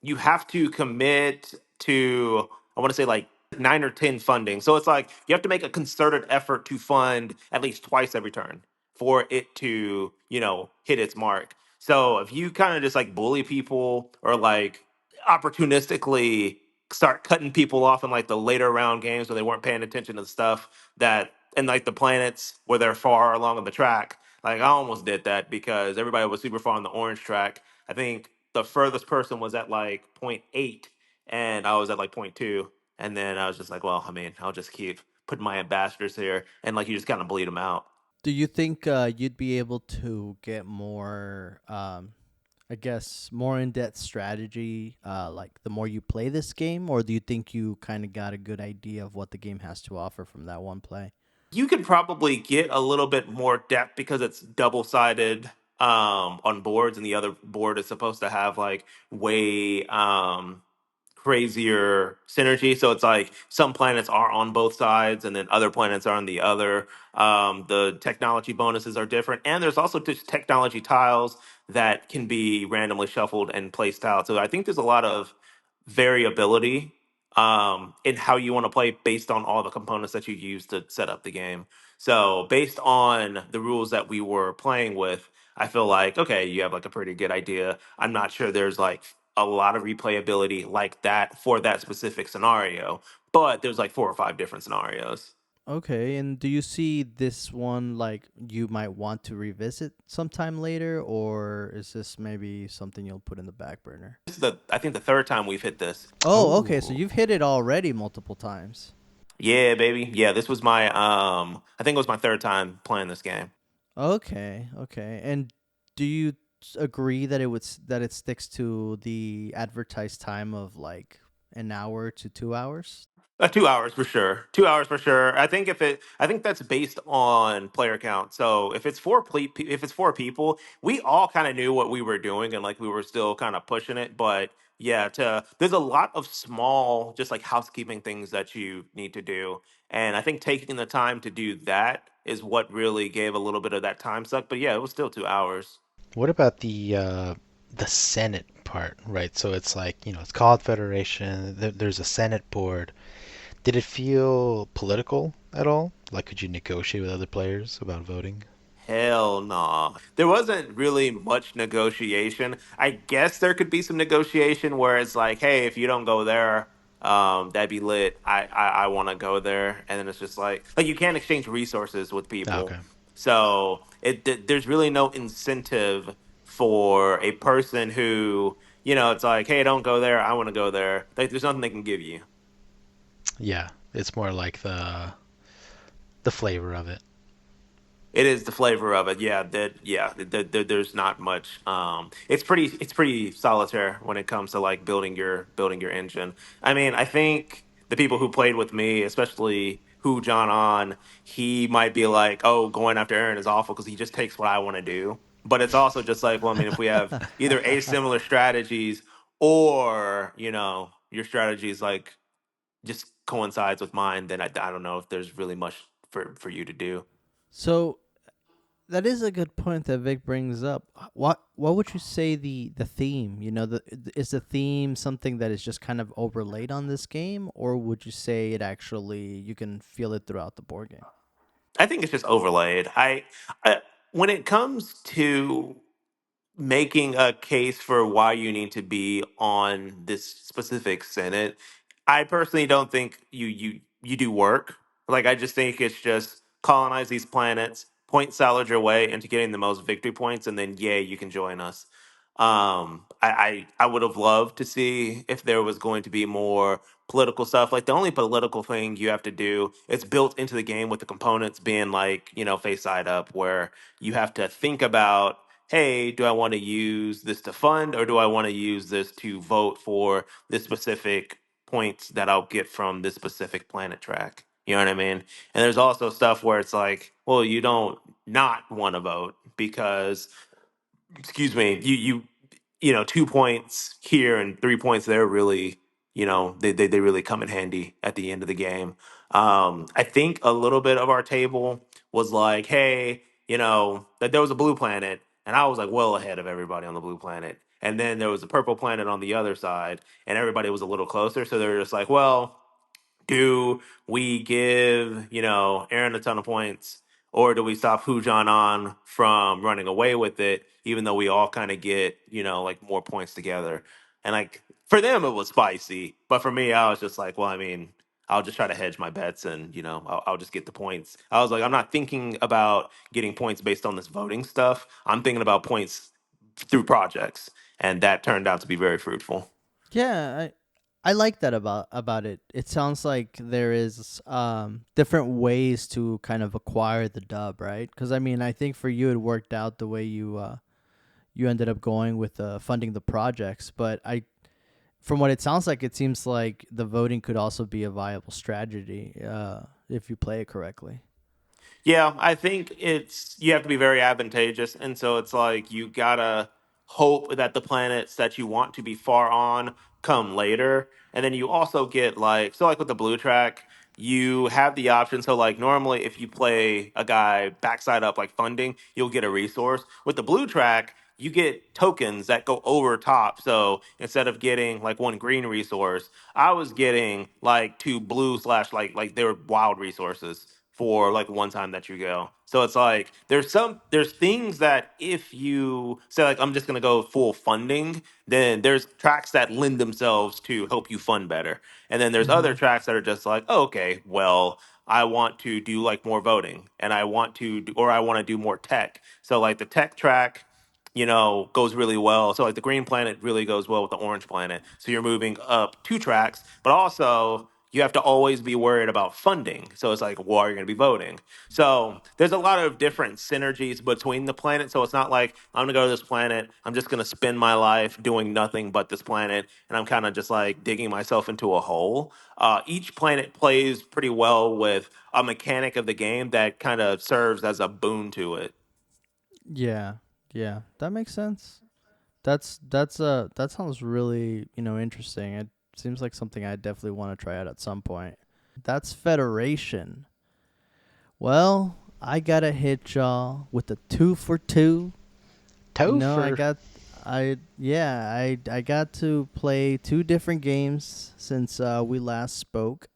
you have to commit to I want to say like 9 or 10 funding. So it's like you have to make a concerted effort to fund at least twice every turn for it to, hit its mark. So if you kind of just like bully people or like opportunistically start cutting people off in like the later round games where they weren't paying attention to the stuff that and like the planets where they're far along on the track, like I almost did that because everybody was super far on the orange track. I think the furthest person was at like point 0.8 and I was at like point 0.2. And then I was just like, well, I mean, I'll just keep putting my ambassadors here. And like, you just kind of bleed them out. Do you think you'd be able to get more, I guess, more in depth strategy, like the more you play this game, or do you think you kind of got a good idea of what the game has to offer from that one play? You could probably get a little bit more depth because it's double sided on boards, and the other board is supposed to have like way crazier synergy. So it's like some planets are on both sides, and then other planets are on the other. The technology bonuses are different, and there's also just technology tiles that can be randomly shuffled and placed out. So I think there's a lot of variability in how you want to play based on all the components that you use to set up the game. So based on the rules that we were playing with, I feel like okay, you have like a pretty good idea. I'm not sure there's like a lot of replayability like that for that specific scenario, but there's like 4 or 5 different scenarios. Okay, and do you see this one like you might want to revisit sometime later, or is this maybe something you'll put in the back burner? This is the I think the third time we've hit this. Oh, okay, so Oh, you've hit it already multiple times. Yeah, baby. Yeah, this was my I think it was my third time playing this game. Okay, okay. And do you agree that that it sticks to the advertised time of like an hour to 2 hours? 2 hours for sure. 2 hours for sure. I think that's based on player count. So if it's 4 people, we all kind of knew what we were doing and like we were still kind of pushing it. But yeah, there's a lot of small, just like housekeeping things that you need to do. And I think taking the time to do that is what really gave a little bit of that time suck. But yeah, it was still 2 hours. what about the Senate part, right? So it's like, it's called Federation. There's a Senate board. Did it feel political at all? Like, could you negotiate with other players about voting? Hell no. There wasn't really much negotiation. I guess there could be some negotiation where it's like, hey, if you don't go there, that'd be lit. I want to go there. And then it's just like you can't exchange resources with Ah, people. okay. So there's really no incentive for a person who, it's like, hey, don't go there. I want to go there. Like, there's nothing they can give you. Yeah, it's more like the flavor of it. It is the flavor of it. There's not much. It's pretty solitaire when it comes to like building your engine. I mean, I think the people who played with me, especially who John on, he might be like, "Oh, going after Aaron is awful because he just takes what I want to do." But it's also just like, well, I mean, if we have either asimilar strategies or your strategies like just coincides with mine, then I don't know if there's really much for you to do. So that is a good point that Vic brings up. What would you say the theme? Is the theme something that is just kind of overlaid on this game, or would you say it actually you can feel it throughout the board game? I think it's just overlaid. I when it comes to making a case for why you need to be on this specific Senate, I personally don't think you do work. Like I just think it's just colonize these planets, point salad your way into getting the most victory points, and then yay, you can join us. I would have loved to see if there was going to be more political stuff. Like the only political thing you have to do, it's built into the game with the components being like face side up, where you have to think about, hey, do I want to use this to fund or do I want to use this to vote for this specific points that I'll get from this specific planet track? You know what I mean? And there's also stuff where it's like, well, you don't not want to vote because, excuse me, you 2 points here and 3 points there really, they really come in handy at the end of the game. I think a little bit of our table was like, hey, that there was a blue planet, and I was like well ahead of everybody on the blue planet. And then there was a purple planet on the other side, and everybody was a little closer. So they were just like, well, do we give, Aaron a ton of points, or do we stop Hujan on from running away with it, even though we all kind of get, like more points together? And like for them, it was spicy, but for me, I was just like, well, I mean, I'll just try to hedge my bets, and I'll just get the points. I was like, I'm not thinking about getting points based on this voting stuff. I'm thinking about points through projects, and that turned out to be very fruitful. Yeah, I like that about it. It sounds like there is different ways to kind of acquire the dub, right? Because I mean, I think for you it worked out the way you ended up going with funding the projects, but from what it sounds like, it seems like the voting could also be a viable strategy if you play it correctly. Yeah, I think you have to be very advantageous, and so it's like you gotta hope that the planets that you want to be far on come later, and then you also get like with the blue track, you have the option. So like normally, if you play a guy backside up like funding, you'll get a resource. With the blue track, you get tokens that go over top. So instead of getting like one green resource, I was getting like two blue slash like they were wild resources for like one time that you go. So it's like there's things that if you say like I'm just gonna go full funding, then there's tracks that lend themselves to help you fund better. And then there's Mm-hmm. other tracks that are just like, oh, okay, well, I want to do like more voting and I want to do more tech. So like the tech track goes really well. So like the green planet really goes well with the orange planet. So you're moving up two tracks, but also you have to always be worried about funding. So it's like, well, are you going to be voting? So there's a lot of different synergies between the planets. So it's not like I'm going to go to this planet. I'm just going to spend my life doing nothing but this planet. And I'm kind of just like digging myself into a hole. Each planet plays pretty well with a mechanic of the game that kind of serves as a boon to it. Yeah, yeah, that makes sense. That sounds really interesting. It seems like something I definitely want to try out at some point. That's Federation. Well, I gotta hit y'all with the 2 for 2. Topher. I got to play two different games since we last spoke,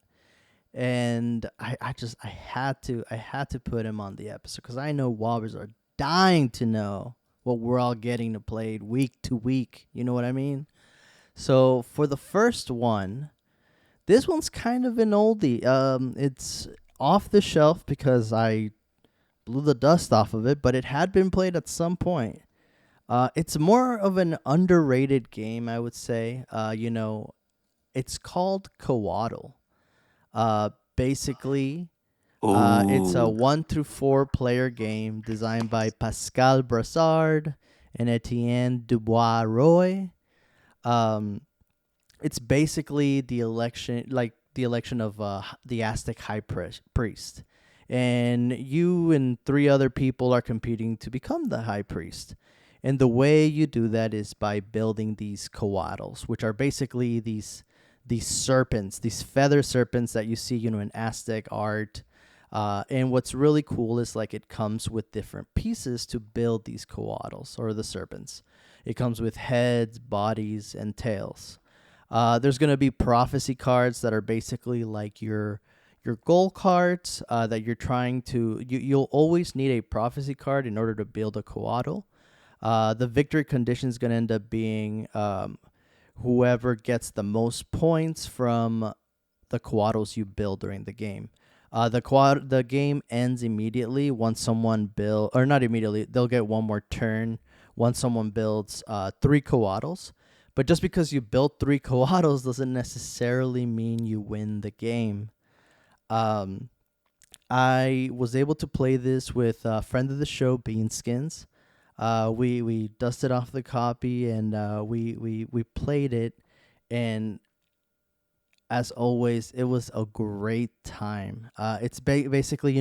and I had to put him on the episode because I know Wobbers are dying to know what we're all getting to play week to week. You know what I mean? So for the first one, this one's kind of an oldie. It's off the shelf because I blew the dust off of it, but it had been played at some point. It's more of an underrated game, I would say. It's called Coatl. Basically, It's a Ooh. 1 through 4 player game designed by Pascal Brassard and Etienne Dubois-Roy. Um, it's basically the election of the Aztec high priest, and you and 3 other people are competing to become the high priest. And the way you do that is by building these coatls, which are basically these serpents, these feather serpents that you see, in Aztec art. And what's really cool is like it comes with different pieces to build these coatls or the serpents. It comes with heads, bodies, and tails. There's going to be prophecy cards that are basically like your goal cards that you're trying to. You'll always need a prophecy card in order to build a coatl. The victory condition is going to end up being whoever gets the most points from the coatls you build during the game. The game ends immediately once someone build, or not immediately. They'll get one more turn once someone builds 3 coatls. But just because you built 3 coatls doesn't necessarily mean you win the game. Um, I was able to play this with a friend of the show, Beanskins. We dusted off the copy and we played it, and as always, it was a great time. It's basically,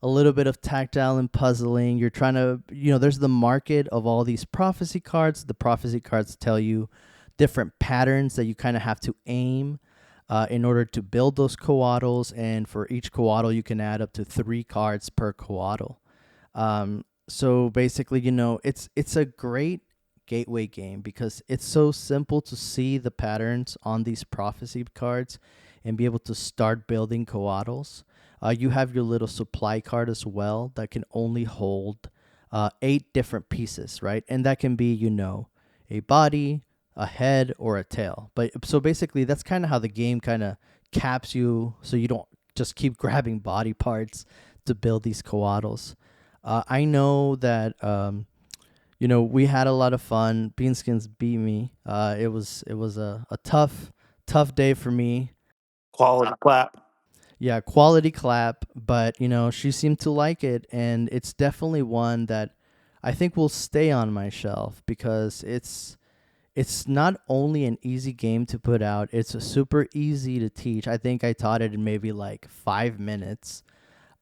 a little bit of tactile and puzzling. You're trying to, there's the market of all these prophecy cards. The prophecy cards tell you different patterns that you kind of have to aim in order to build those coatls. And for each coatl, you can add up to 3 cards per coatl. So basically, it's a great gateway game because it's so simple to see the patterns on these prophecy cards and be able to start building coatls. You have your little supply card as well that can only hold 8 different pieces, right? And that can be, a body, a head, or a tail. But so basically, that's kind of how the game kind of caps you, so you don't just keep grabbing body parts to build these coatls. I know that we had a lot of fun. Beanskins beat me. It was a tough day for me. Quality clap. Yeah, quality clap, but she seemed to like it, and it's definitely one that I think will stay on my shelf because it's not only an easy game to put out, it's a super easy to teach. I think I taught it in maybe like 5 minutes.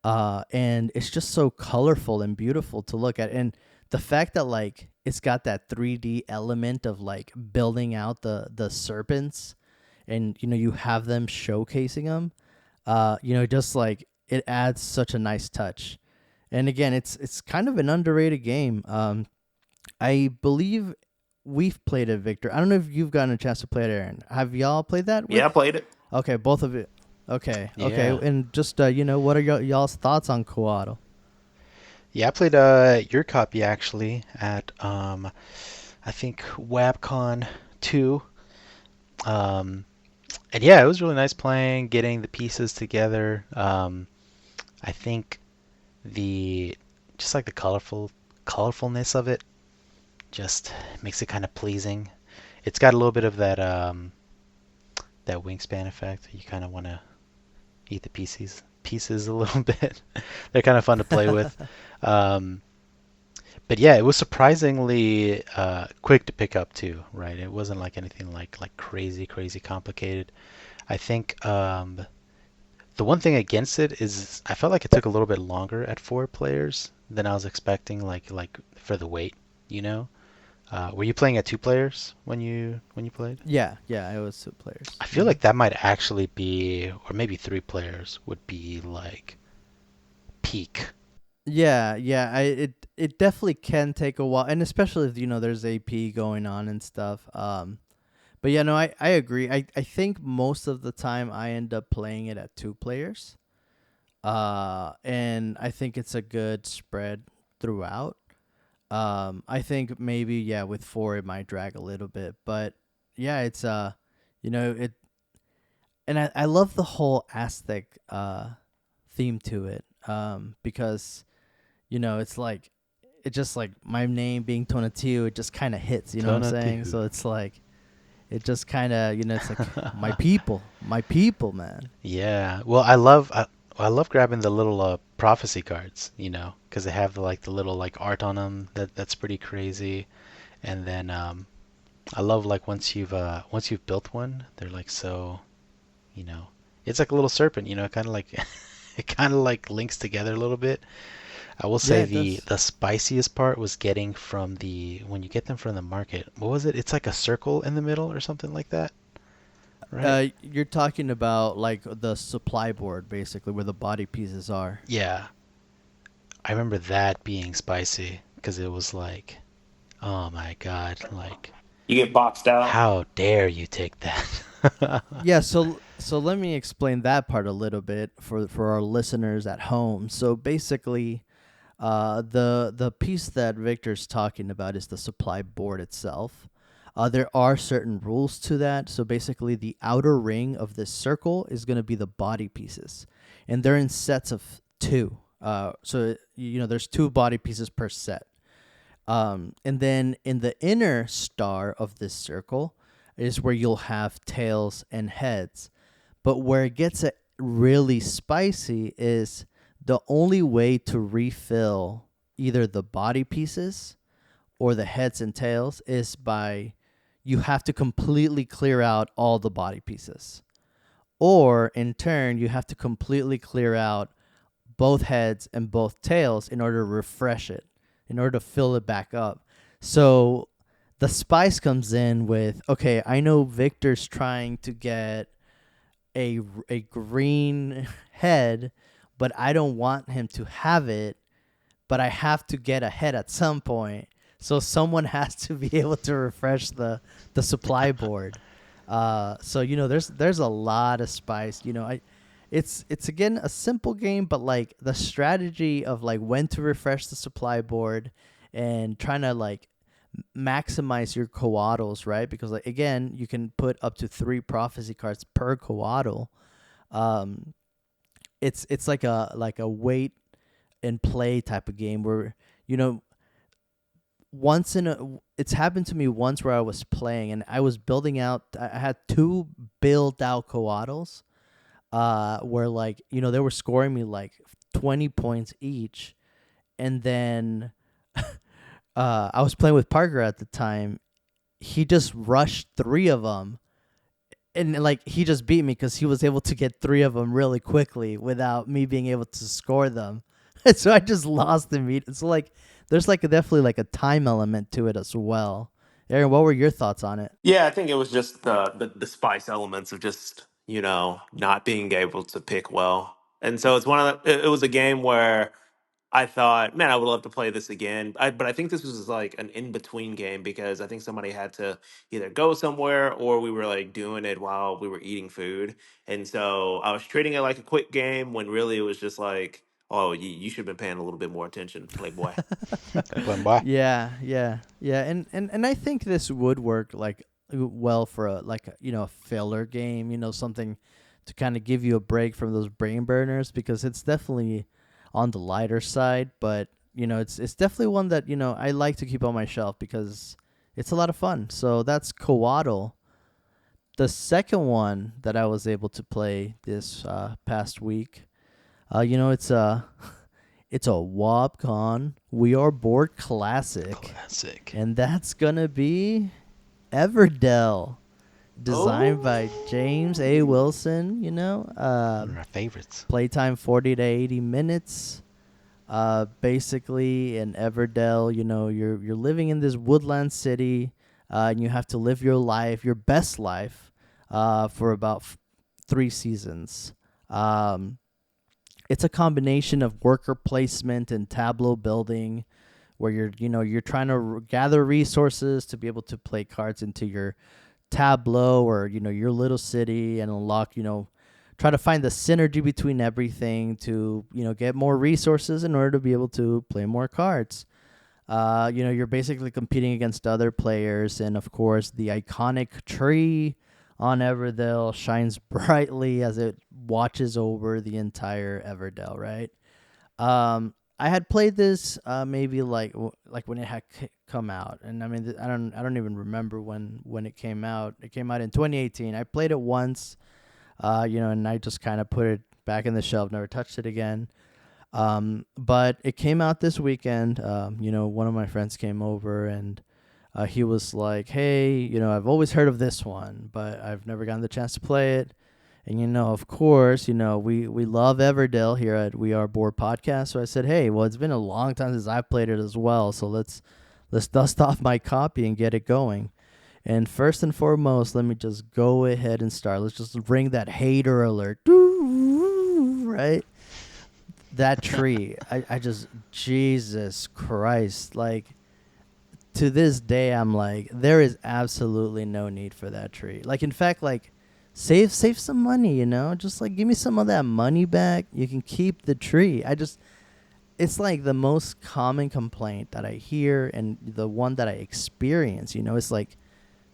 And it's just so colorful and beautiful to look at. And the fact that like it's got that 3D element of like building out the serpents, and you have them showcasing them, just like it adds such a nice touch. And again, it's kind of an underrated game. I believe we've played it, Victor. I don't know if you've gotten a chance to play it, Aaron. Have y'all played that? Yeah, I played it. Okay, both of it. Okay, Yeah. okay. And just, what are y'all's thoughts on coatl? Yeah, I played your copy actually at I think WabCon 2. And yeah, it was really nice playing, getting the pieces together. I think just like the colorfulness of it just makes it kind of pleasing. It's got a little bit of that wingspan effect. You kind of want to eat the pieces a little bit. They're kind of fun to play with. But yeah, it was surprisingly quick to pick up too, right? It wasn't like anything like crazy complicated. I think the one thing against it is I felt like it took a little bit longer at 4 players than I was expecting, like for the weight, Were you playing at 2 players when you played? Yeah, it was 2 players. I feel like that might actually be, or maybe 3 players would be like peak. Yeah. It definitely can take a while, and especially if there's AP going on and stuff. But yeah, no, I agree. I think most of the time I end up playing it at 2 players. And I think it's a good spread throughout. I think maybe with 4 it might drag a little bit, but yeah, it's it, and I love the whole Aztec theme to it. Because it's like it just like my name being Tonatiuh, it just kind of hits, you know what I'm saying? So it's like it just kind of it's like my people, man. Yeah. Well, I love Well, I love grabbing the little prophecy cards, you know, because they have the little like art on them that's pretty crazy. And then I love like once you've built one, they're like so, you know, it's like a little serpent, you know, kind of like it kind of like links together a little bit. I will Yeah, say it does. the spiciest part was getting from the when you get them from the market. What was it? It's like a circle in the middle or something like that, right? You're talking about like the supply board, basically, where the body pieces are. Yeah, I remember that being spicy because it was like, oh my God, like You get boxed out. how dare you take that? Yeah, so let me explain that part a little bit for our listeners at home. So basically, the piece that Victor's talking about is the supply board itself. There are certain rules to that. So basically, the outer ring of this circle is going to be the body pieces, and they're in sets of two. So you know, there's two body pieces per set. And then in the inner star of this circle is where you'll have tails and heads. But where it gets really spicy is the only way to refill either the body pieces or the heads and tails is by you have to completely clear out all the body pieces. Or in turn, you have to completely clear out both heads and both tails in order to refresh it, in order to fill it back up. So the spice comes in with, okay, I know Victor's trying to get a green head, but I don't want him to have it, but I have to get a head at some point. So someone has to be able to refresh the supply board. So you know, there's a lot of spice. You know, it's again a simple game, but like the strategy of like when to refresh the supply board and trying to like maximize your coatls, right? Because like again, you can put up to 3 prophecy cards per coatl. Um, it's like a wait and play type of game where you know it's happened to me once where I was playing and I was building out. I had 2 built out coatls where like you know they were scoring me like 20 points each, and then I was playing with Parker at the time. He just rushed 3 of them, and like he just beat me because he was able to get 3 of them really quickly without me being able to score them. So I just lost immediately. So like there's like definitely like a time element to it as well. Aaron, what were your thoughts on it? Yeah, I think it was just the spice elements of just not being able to pick well, and so it's one of it was a game where I thought, man, I would love to play this again. But I think this was like an in between game because I think somebody had to either go somewhere or we were like doing it while we were eating food. And so I was treating it like a quick game when really it was just like, oh, you should have been paying a little bit more attention, Playboy. Went by. Yeah, and I think this would work like well for a like you know a filler game, you know, something to kind of give you a break from those brain burners because it's definitely on the lighter side, but you know it's definitely one that you know I like to keep on my shelf because it's a lot of fun. So that's Coatl. The second one that I was able to play this past week, you know, it's a WABCon We Are Board Classic, Classic. and that's gonna be Everdell, designed by James A. Wilson. You know, One of my favorites. playtime 40 to 80 minutes. Basically in Everdell, you know, you're living in this woodland city, and you have to live your life, your best life, for about 3 seasons. It's a combination of worker placement and tableau building, where you're trying to gather resources to be able to play cards into your tableau or your little city and unlock try to find the synergy between everything to get more resources in order to be able to play more cards. You're basically competing against other players, and of course the iconic tree on Everdell shines brightly as it watches over the entire Everdell, right? I had played this maybe like when it had come out, and I mean I don't even remember when it came out. It came out in 2018. I played it once, and I just kind of put back in the shelf, never touched it again. But it came out this weekend. One of my friends came over and he was like, "Hey, I've always heard of this one, but I've never gotten the chance to play it." And of course, we love Everdell here at WeAreBoard Podcast. So I said, "Hey, well, it's been a long time since I played it as well, so let's dust off my copy and get it going." And first and foremost, let me just go ahead and start. Let's just ring that hater alert, right? That tree, I just, Jesus Christ, like, to this day, I'm like, there is absolutely no need for that tree. Like, in fact, like, save some money, just like give me some of that money back. You can keep the tree. It's like the most common complaint that I hear and the one that I experience, it's like,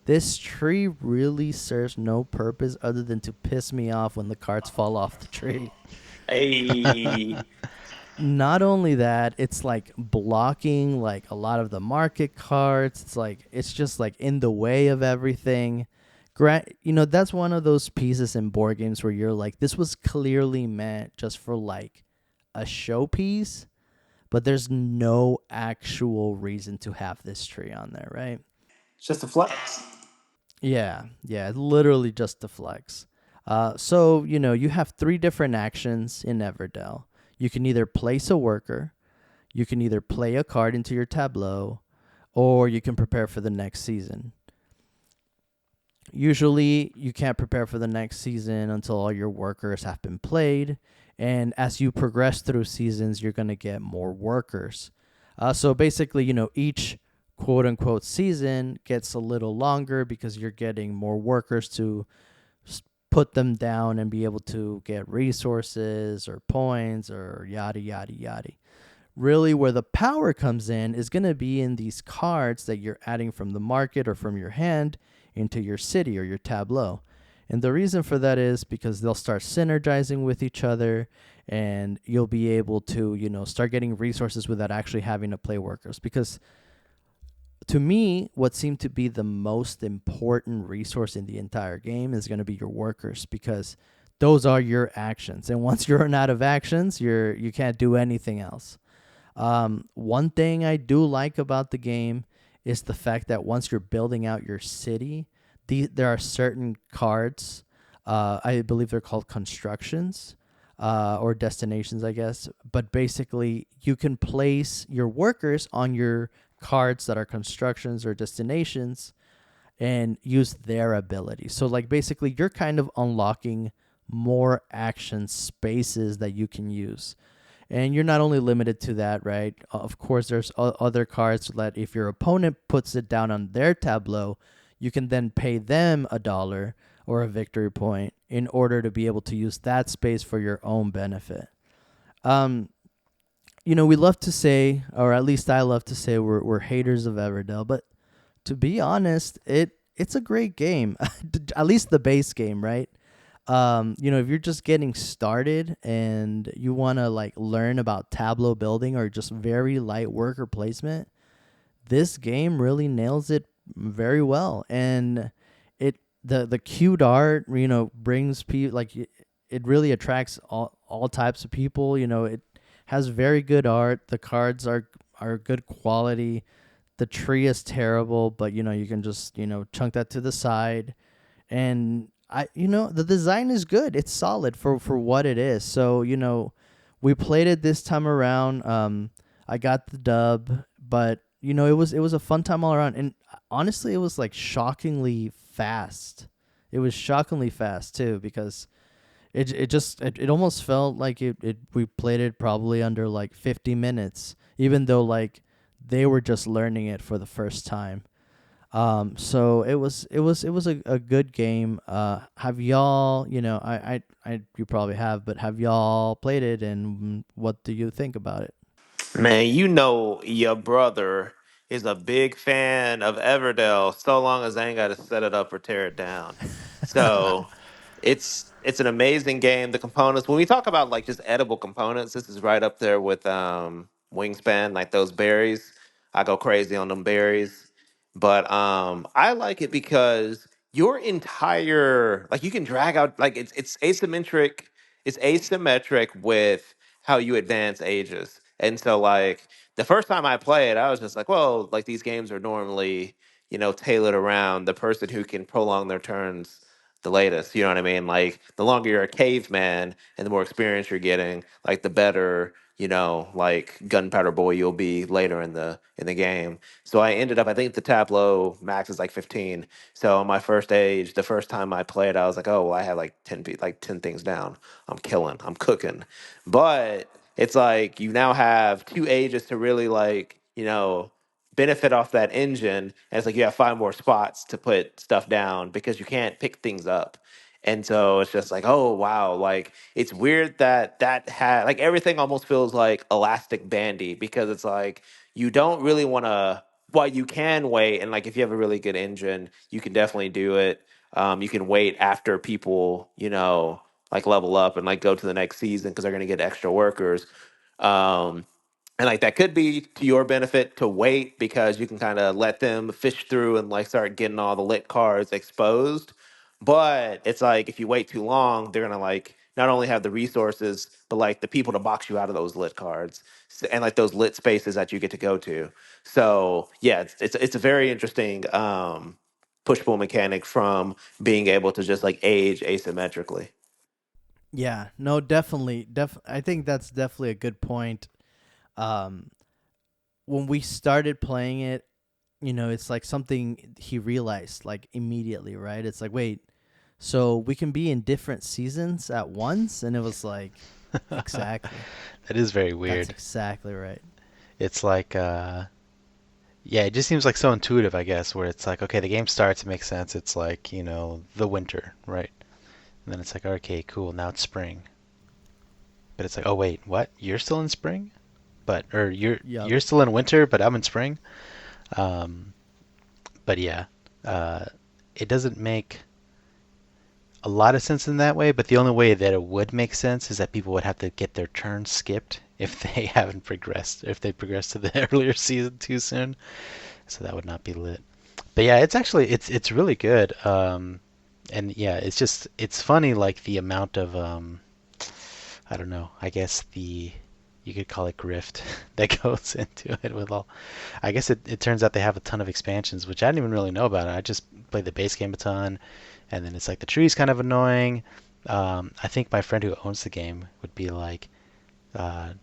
this tree really serves no purpose other than to piss me off when the cards fall off the tree. Hey, Not only that, it's like blocking like a lot of the market cards. It's just like in the way of everything. That's one of those pieces in board games where you're like, this was clearly meant just for like a showpiece, but there's no actual reason to have this tree on there, right? it's just a flex. Yeah, literally just a flex. So you have 3 different actions in Everdell. You can either place a worker, you can either play a card into your tableau, or you can prepare for the next season. Usually, you can't prepare for the next season until all your workers have been played, and as you progress through seasons, you're going to get more workers. So basically, each quote-unquote season gets a little longer because you're getting more workers to put them down and be able to get resources or points or yada, yada, yada. Really, where the power comes in is going to be in these cards that you're adding from the market or from your hand into your city or your tableau. And the reason for that is because they'll start synergizing with each other and you'll be able to, start getting resources without actually having to play workers. Because to me, what seemed to be the most important resource in the entire game is going to be your workers, because those are your actions. And once you run out of actions, you can't do anything else. One thing I do like about the game is the fact that once you're building out your city, there are certain cards, I believe they're called constructions, or destinations, I guess. But basically, you can place your workers on your cards that are constructions or destinations and use their ability. So like basically you're kind of unlocking more action spaces that you can use. And you're not only limited to that, right? Of course, there's other cards that if your opponent puts it down on their tableau, you can then pay them $1 or a victory point in order to be able to use that space for your own benefit. We love to say, or at least I love to say, we're haters of Everdell, but to be honest, it's a great game, at least the base game, right? If you're just getting started and you want to like learn about tableau building or just very light worker placement, this game really nails it very well. And the cute art, brings people, like it really attracts all types of people. It has very good art. The cards are good quality. The tree is terrible, but you can just chunk that to the side, and the design is good. It's solid for what it is. So we played it this time around. I got the dub, but it was a fun time all around, and honestly, it was like shockingly fast. It was shockingly fast too, because it almost felt like we played it probably under like 50 minutes, even though like they were just learning it for the first time. So it was a good game. Have y'all, you probably have, but have y'all played it, and what do you think about it? Man, your brother is a big fan of Everdell so long as I ain't got to set it up or tear it down. So it's an amazing game. The components, when we talk about like just edible components, this is right up there with Wingspan, like those berries. I go crazy on them berries. But I like it because your entire, like, you can drag out, like, it's asymmetric it's asymmetric with how you advance ages. And so like the first time I played, I was just like, well, like these games are normally, tailored around the person who can prolong their turns the latest. You know what I mean? Like the longer you're a caveman and the more experience you're getting, like the better, like gunpowder boy you'll be later in the game. So I ended up, I think the tableau max is like 15. So on my first age, the first time I played, I was like, oh, well, I have like 10 like 10 things down. I'm killing, I'm cooking. But it's like you now have 2 ages to really like, benefit off that engine. And it's like you have 5 more spots to put stuff down because you can't pick things up. And so it's just like, oh wow, like it's weird that had like everything almost feels like elastic bandy because it's like you don't really want to. Well, you can wait, and like if you have a really good engine, you can definitely do it. You can wait after people, like level up and like go to the next season because they're going to get extra workers. Um, and like that could be to your benefit to wait because you can kind of let them fish through and like start getting all the lit cards exposed. But it's like if you wait too long, they're gonna like not only have the resources, but like the people to box you out of those lit cards and like those lit spaces that you get to go to. So yeah, it's a very interesting push pull mechanic from being able to just like age asymmetrically. Yeah, no, definitely. I think that's definitely a good point. Um, when we started playing it, it's like something he realized like immediately, right? It's like, wait, so we can be in different seasons at once? And it was like, exactly. That is very That's weird. exactly right. It's like, yeah, it just seems like so intuitive, I guess, where it's like, okay, the game starts, it makes sense. It's like, the winter, right? And then it's like, okay, cool, now it's spring. But it's like, oh wait, what? You're still in spring? But or you're Yep. you're still in winter, but I'm in spring. Um, but yeah, uh, it doesn't make a lot of sense in that way. But the only way that it would make sense is that people would have to get their turn skipped if they haven't progressed, if they progressed to the earlier season too soon. So that would not be lit. But yeah, it's really good. And yeah, it's funny like the amount of I don't know. I guess you could call it grift that goes into it with all. I guess it turns out they have a ton of expansions, which I didn't even really know about. I just played the base game a ton, and then it's like the tree's kind of annoying. I think my friend who owns the game would be like, uh,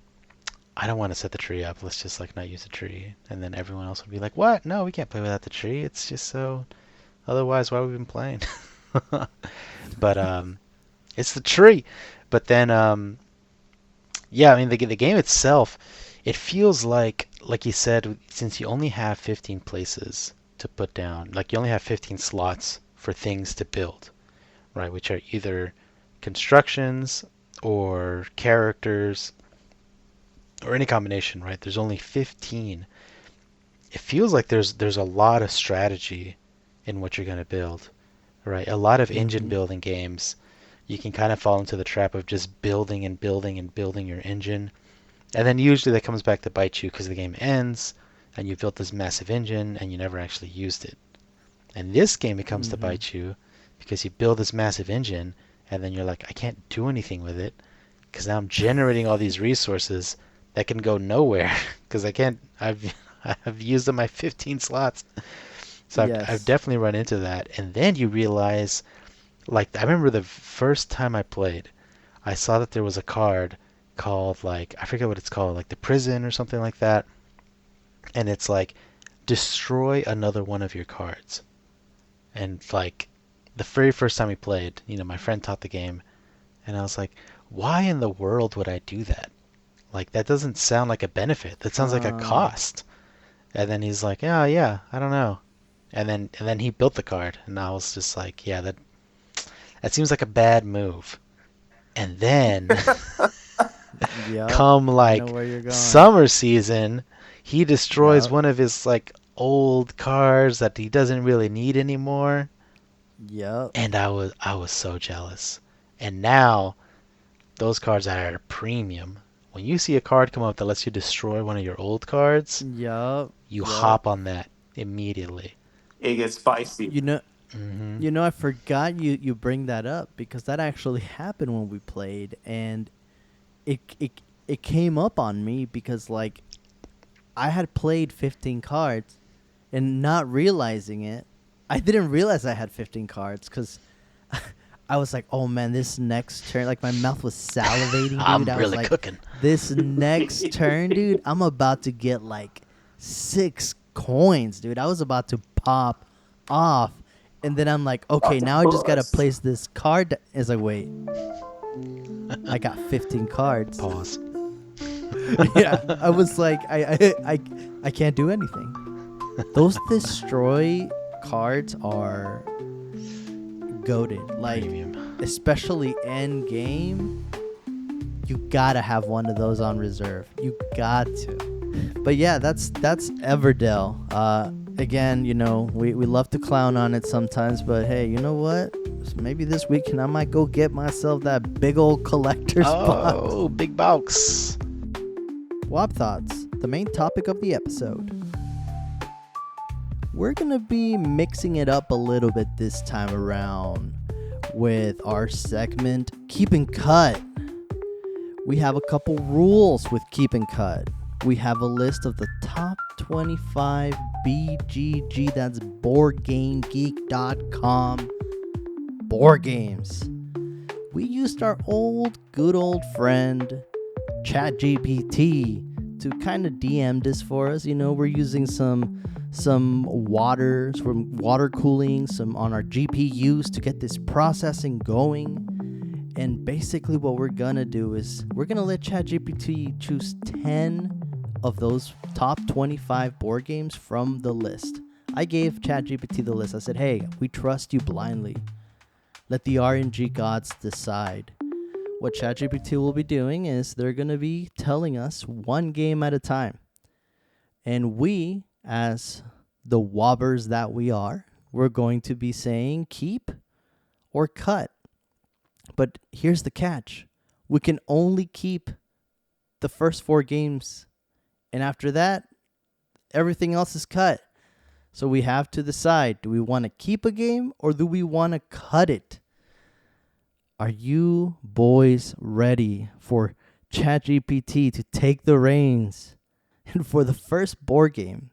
I don't want to set the tree up. Let's just like not use the tree. And then everyone else would be like, what? No, we can't play without the tree. It's just so. Otherwise, why would we been playing? But it's the tree. But then yeah, I mean the game itself, it feels like you said, since you only have 15 places to put down, like you only have 15 slots for things to build, right? Which are either constructions or characters or any combination, right? There's only 15. It feels like there's a lot of strategy in what you're going to build, right? A lot of engine Mm-hmm. building games, you can kind of fall into the trap of just building and building and building your engine. And then usually that comes back to bite you because the game ends and you built this massive engine and you never actually used it. And this game it comes to Mm-hmm. bite you because you build this massive engine and then you're like, I can't do anything with it because now I'm generating all these resources that can go nowhere because I can't. I've used up my 15 slots, so I've Yes. definitely run into that. And then you realize, like I remember the first time I played, I saw that there was a card called like I forget what it's called, like the prison or something like that, and it's like destroy another one of your cards. And like the very first time we played, my friend taught the game, and I was like, why in the world would I do that? Like that doesn't sound like a benefit. That sounds like a Uh, cost. And then he's like, yeah, yeah, I don't know. And then he built the card, and I was just like, yeah, that seems like a bad move. And then yep. come I know like where you're going. summer season, he destroys Yep. one of his like old cars that he doesn't really need anymore. Yep. And I was so jealous. And now those cards are at a premium. When you see a card come up that lets you destroy one of your old cards, Yep. you Yep. hop on that immediately. It gets spicy. You know. Mm-hmm. You know, I forgot you bring that up because that actually happened when we played, and it came up on me because like I had played 15 cards and not realizing it. I didn't realize I had 15 cards because I was like, oh man, this next turn, like my mouth was salivating, dude. I'm I was really like, cooking. this next turn, dude, I'm about to get like 6 coins, dude. I was about to pop off. And then I'm like, okay, now I just got to place this card. It's like, wait, I got 15 cards. Pause. Yeah, I was like, I can't do anything. Those destroy cards are goated. Like, Premium. especially end game, you gotta have one of those on reserve. You got to. But yeah, that's Everdell. Again, you know, we love to clown on it sometimes, but hey, you know what? Maybe this weekend I might go get myself that big old collector spot. Oh, big box. WAB Thoughts, the main topic of the episode. We're going to be mixing it up a little bit this time around with our segment Keep and Cut. We have a couple rules with Keep and Cut. We have a list of the top 25 BGG, that's BoardGameGeek.com, board games. We used our good old friend ChatGPT to kind of DM this for us. You know, we're using some water cooling some on our GPUs to get this processing going. And basically what we're gonna do is we're gonna let ChatGPT choose 10 of those top 25 board games from the list. I gave ChatGPT the list. I said, hey, we trust you blindly. Let the RNG gods decide. What ChatGPT will be doing is they're going to be telling us one game at a time. And we, as the wobbers that we are, we're going to be saying keep or cut. But here's the catch. We can only keep the first 4 games. And after that, everything else is cut. So we have to decide, do we want to keep a game or do we want to cut it? Are you boys ready for ChatGPT to take the reins? And for the first board game,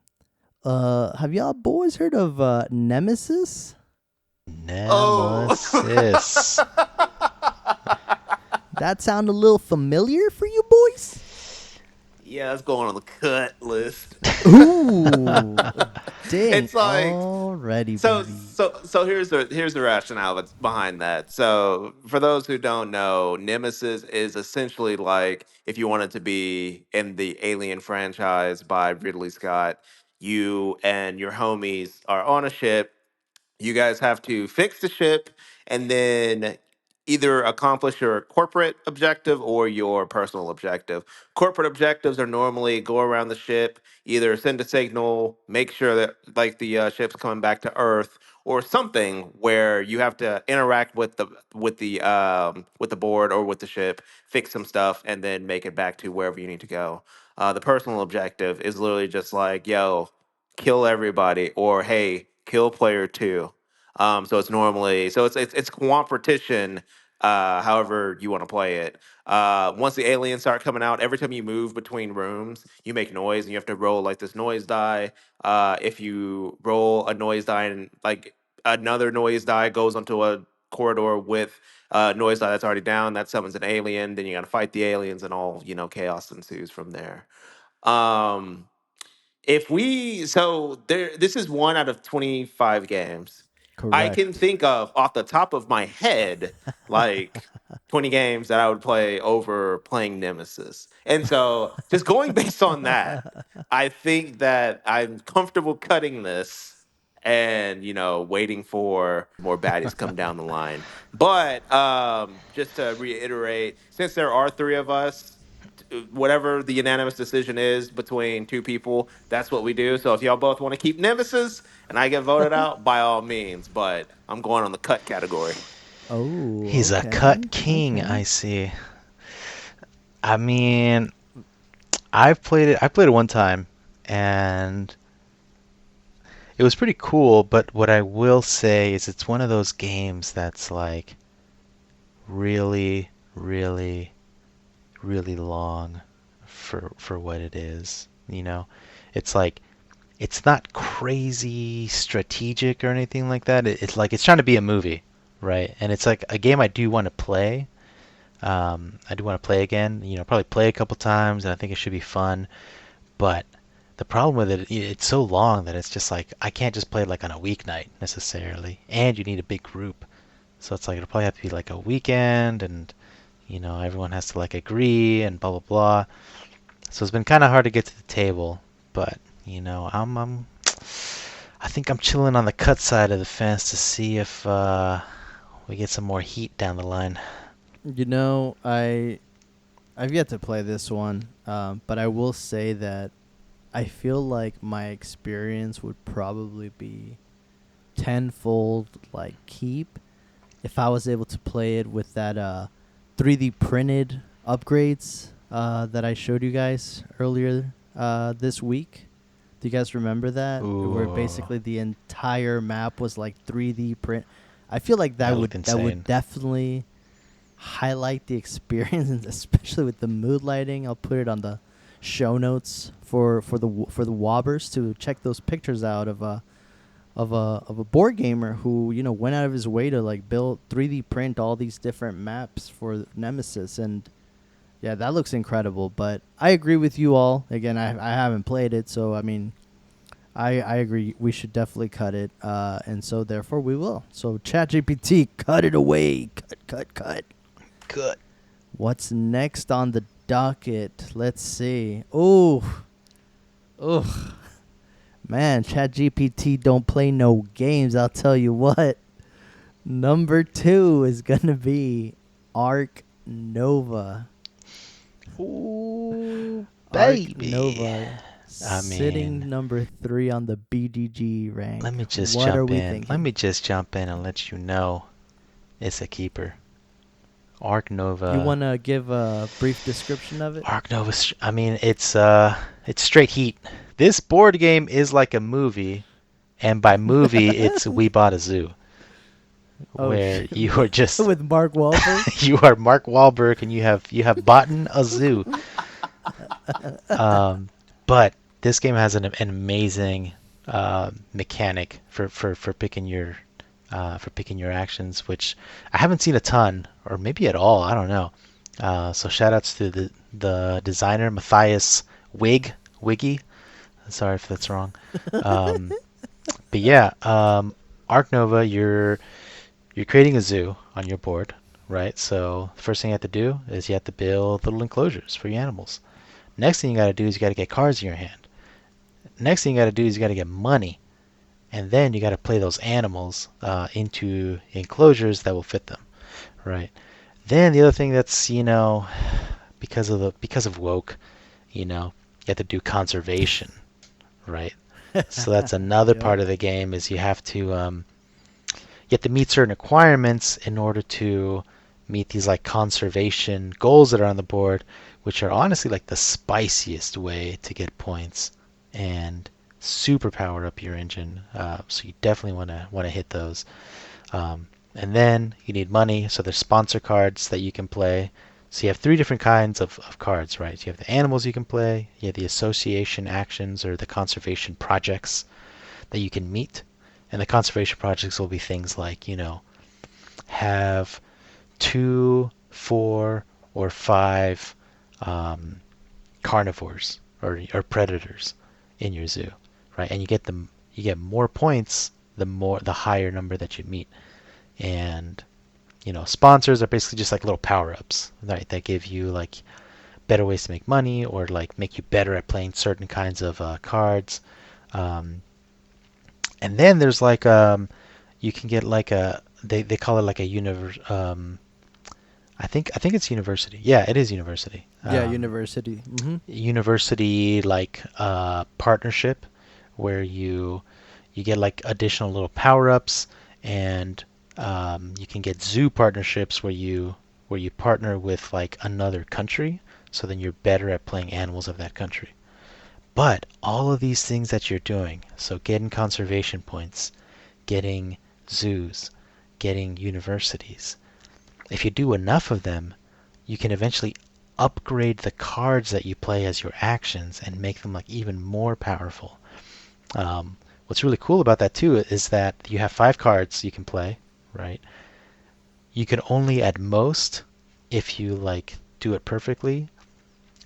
have y'all boys heard of Nemesis? Nemesis. That sound a little familiar for you boys? Yeah, it's going on the cut list. Ooh, dang! It's like Already, so baby. so here's the rationale that's behind that. So for those who don't know, Nemesis is essentially like if you wanted to be in the Alien franchise by Ridley Scott, you and your homies are on a ship. You guys have to fix the ship and then either accomplish your corporate objective or your personal objective. Corporate objectives are normally go around the ship, either send a signal, make sure that like the ship's coming back to Earth, or something where you have to interact with the board or with the ship, fix some stuff, and then make it back to wherever you need to go. The personal objective is literally just like, yo, kill everybody, or hey, kill player two. So it's normally it's competition. However you want to play it. Once the aliens start coming out, every time you move between rooms, you make noise, and you have to roll like this noise die. If you roll a noise die and like another noise die goes onto a corridor with noise die that's already down, that summons an alien. Then you got to fight the aliens, and all chaos ensues from there. Um, if we so there this is one out of 25 games I can Correct. think of off the top of my head, like 20 games that I would play over playing Nemesis. And so just going based on that, I think that I'm comfortable cutting this and waiting for more baddies come down the line. But just to reiterate, since there are 3 of us, whatever the unanimous decision is between 2 people, that's what we do. So if y'all both want to keep Nemesis and I get voted out, by all means. But I'm going on the cut category. Oh, He's a okay. cut king, Okay. I see. I mean, I played it one time, and it was pretty cool, but what I will say is it's one of those games that's like really, really, really long for what it is. You know, it's like it's not crazy strategic or anything like that. It's like it's trying to be a movie, right? And it's like a game I do want to play. I do want to play again. You know, probably play a couple times, and I think it should be fun. But the problem with it, it's so long that it's just like I can't just play it like on a weeknight necessarily, and you need a big group. So it's like it'll probably have to be like a weekend, and you know everyone has to like agree and blah blah blah. So it's been kind of hard to get to the table, but you know I think I'm chilling on the cut side of the fence to see if we get some more heat down the line. You know, I've yet to play this one, but I will say that I feel like my experience would probably be tenfold like Keep if I was able to play it with that 3D printed upgrades that I showed you guys earlier this week. Do you guys remember that? Where Ooh. basically the entire map was like 3D print. I feel like that would insane. definitely highlight the experience, and especially with the mood lighting. I'll put it on the show notes for the wobbers to check those pictures out of a board gamer who, you know, went out of his way to like build 3D print all these different maps for Nemesis. And yeah, that looks incredible. But I agree with you all. Again, I haven't played it, so I mean, I agree we should definitely cut it, and so therefore we will. So ChatGPT, cut it away. Cut. Good. What's next on the docket? Let's see. Oh, man, ChatGPT don't play no games. I'll tell you what. Number 2 is gonna be Arc Nova. Ooh, Arc baby. Nova. I Sitting mean, number 3 on the BGG rank. let me just What are jump we in. thinking? Let me just jump in and let you know it's a keeper. Arc Nova. You want to give a brief description of it? Arc Nova. I mean, it's straight heat. This board game is like a movie, and by movie, it's We Bought a Zoo, Oh, where shit. you are just With Mark Wahlberg? you are Mark Wahlberg, and you have bought a zoo. But this game has an amazing mechanic for picking your actions, which I haven't seen a ton, or maybe at all. I don't know. So shout outs to the designer Matthias Wiggy. Sorry if that's wrong. But yeah, Arc Nova, you're creating a zoo on your board, right? So the first thing you have to do is you have to build little enclosures for your animals. Next thing you got to do is you got to get cards in your hand. Next thing you got to do is you got to get money, and then you got to play those animals into enclosures that will fit them, right? Then the other thing that's, you know, because of woke, you know, you have to do conservation, right? So that's another Yep. part of the game is you have to meet certain requirements in order to meet these like conservation goals that are on the board, which are honestly like the spiciest way to get points and super power up your engine. So you definitely want to hit those. And then you need money, so there's sponsor cards that you can play. So you have 3 different kinds of cards, right? You have the animals you can play, you have the association actions or the conservation projects that you can meet. And the conservation projects will be things like, you know, have 2, 4, or 5 carnivores or predators in your zoo, right? And you get more points the higher number that you meet. And you know, sponsors are basically just like little power-ups, right? That give you like better ways to make money or like make you better at playing certain kinds of cards. And then there's like you can get like they call it like a universe. I think it's university. Yeah, it is university. Yeah, university. Mm-hmm. University like partnership where you get like additional little power-ups, and you can get zoo partnerships where you partner with like another country, so then you're better at playing animals of that country. But all of these things that you're doing, so getting conservation points, getting zoos, getting universities, if you do enough of them, you can eventually upgrade the cards that you play as your actions and make them like even more powerful. What's really cool about that too is that you have 5 cards you can play, right? You can only at most, if you like do it perfectly,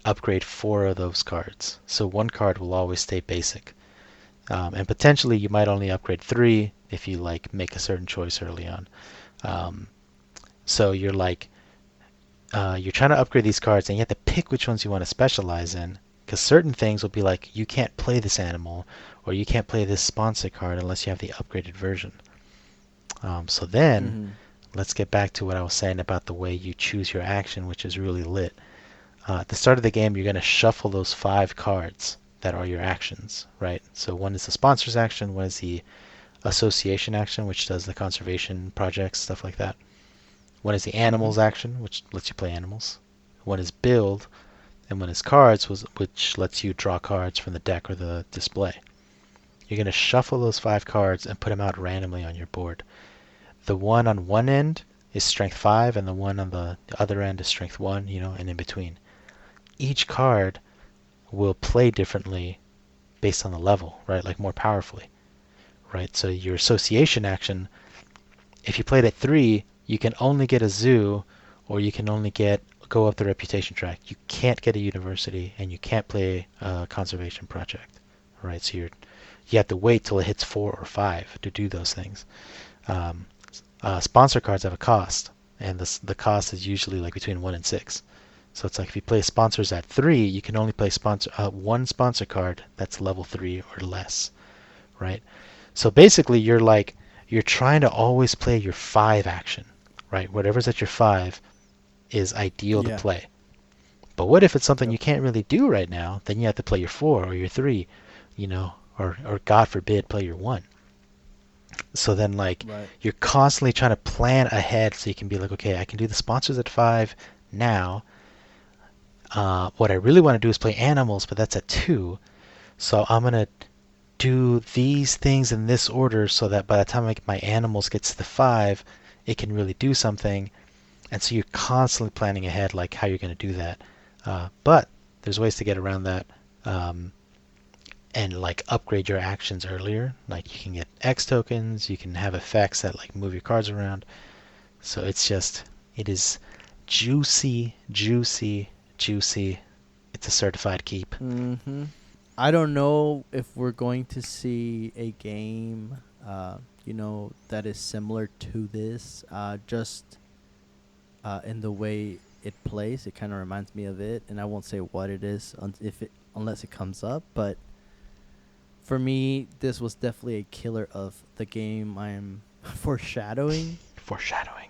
upgrade 4 of those cards. So 1 card will always stay basic. And potentially you might only upgrade 3 if you like make a certain choice early on. So you're like, you're trying to upgrade these cards and you have to pick which ones you want to specialize in, because certain things will be like, you can't play this animal or you can't play this sponsor card unless you have the upgraded version. So then let's get back to what I was saying about the way you choose your action, which is really lit. At the start of the game, you're going to shuffle those 5 cards that are your actions, right? So one is the sponsor's action, one is the association action, which does the conservation projects, stuff like that. One is the animals action, which lets you play animals. One is build, and one is cards, which lets you draw cards from the deck or the display. You're going to shuffle those 5 cards and put them out randomly on your board. The one on one end is strength 5, and the one on the other end is strength 1, and in between. Each card will play differently based on the level, right? Like more powerfully, right? So your association action, if you played at 3, you can only get a zoo, or you can only go up the reputation track. You can't get a university, and you can't play a conservation project, right? So you have to wait till it hits 4 or 5 to do those things. Sponsor cards have a cost, and the cost is usually like between 1 and 6. So it's like if you play sponsors at 3, you can only play one sponsor card that's level 3 or less, right? So basically, you're trying to always play your 5 action, right? Whatever's at your 5 is ideal to play. But what if it's something you can't really do right now? Then you have to play your 4 or your 3, or God forbid, play your 1. So then, you're constantly trying to plan ahead so you can be like, okay, I can do the sponsors at 5 now. What I really want to do is play animals, but that's at 2. So I'm going to do these things in this order so that by the time my animals gets to the 5, it can really do something. And so you're constantly planning ahead, like how you're going to do that. But there's ways to get around that and upgrade your actions earlier. Like you can get X tokens, you can have effects that move your cards around. So it is juicy, juicy, juicy. It's a certified keep. I don't know if we're going to see a game, that is similar to this. Just in the way it plays, it kind of reminds me of it, and I won't say what it is unless it comes up. But for me, this was definitely a killer of the game I am foreshadowing.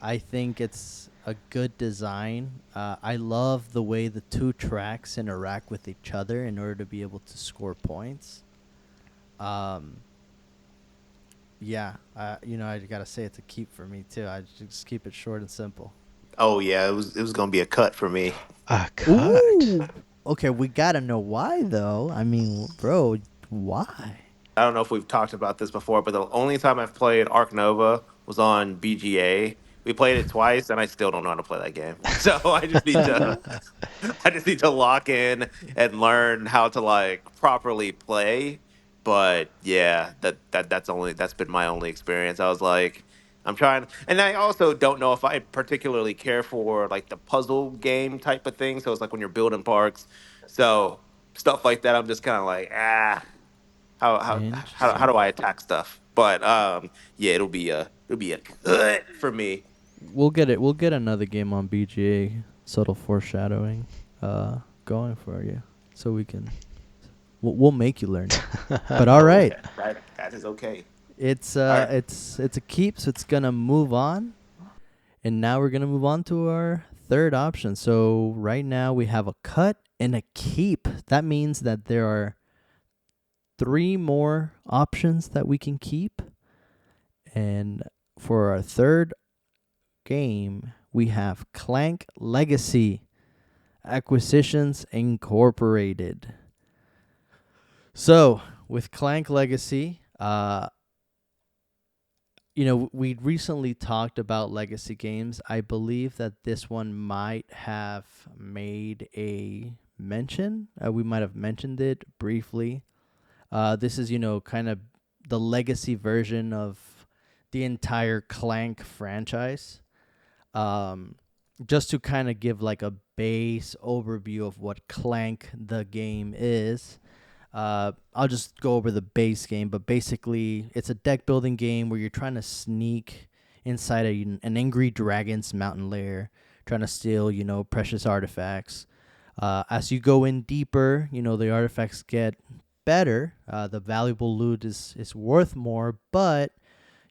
I think it's a good design. I love the way the 2 tracks interact with each other in order to be able to score points. I gotta say it's a keep for me too. I just keep it short and simple. Oh yeah, it was gonna be a cut for me. A cut. Ooh. Okay, we gotta know why though. I mean, bro, why? I don't know if we've talked about this before, but the only time I've played Arc Nova was on BGA. We played it twice, and I still don't know how to play that game. So I just need to lock in and learn how to properly play. But yeah, that's been my only experience. I was like, I'm trying, and I also don't know if I particularly care for the puzzle game type of thing. So it's like when you're building parks, so stuff like that. I'm just kind of like how do Interesting. I attack stuff? But yeah, it'll be a cut for me. We'll get it. We'll get another game on BGA. Subtle foreshadowing, going for you, so we can. We'll make you learn. But all right, That is okay. it's All right. it's a keep, so it's gonna move on, and now we're gonna move on to our third option. So right now we have a cut and a keep. That means that there are 3 more options that we can keep, and for our third game, we have Clank Legacy Acquisitions Incorporated. So with Clank Legacy, we recently talked about legacy games. I believe that this one might have made a mention. We might have mentioned it briefly. This is, kind of the legacy version of the entire Clank franchise. Um, just to kind of give like a base overview of what Clank the game is. I'll just go over the base game, but basically, it's a deck building game where you're trying to sneak inside an angry dragon's mountain lair, trying to steal, precious artifacts. As you go in deeper, the artifacts get better. The valuable loot is worth more, but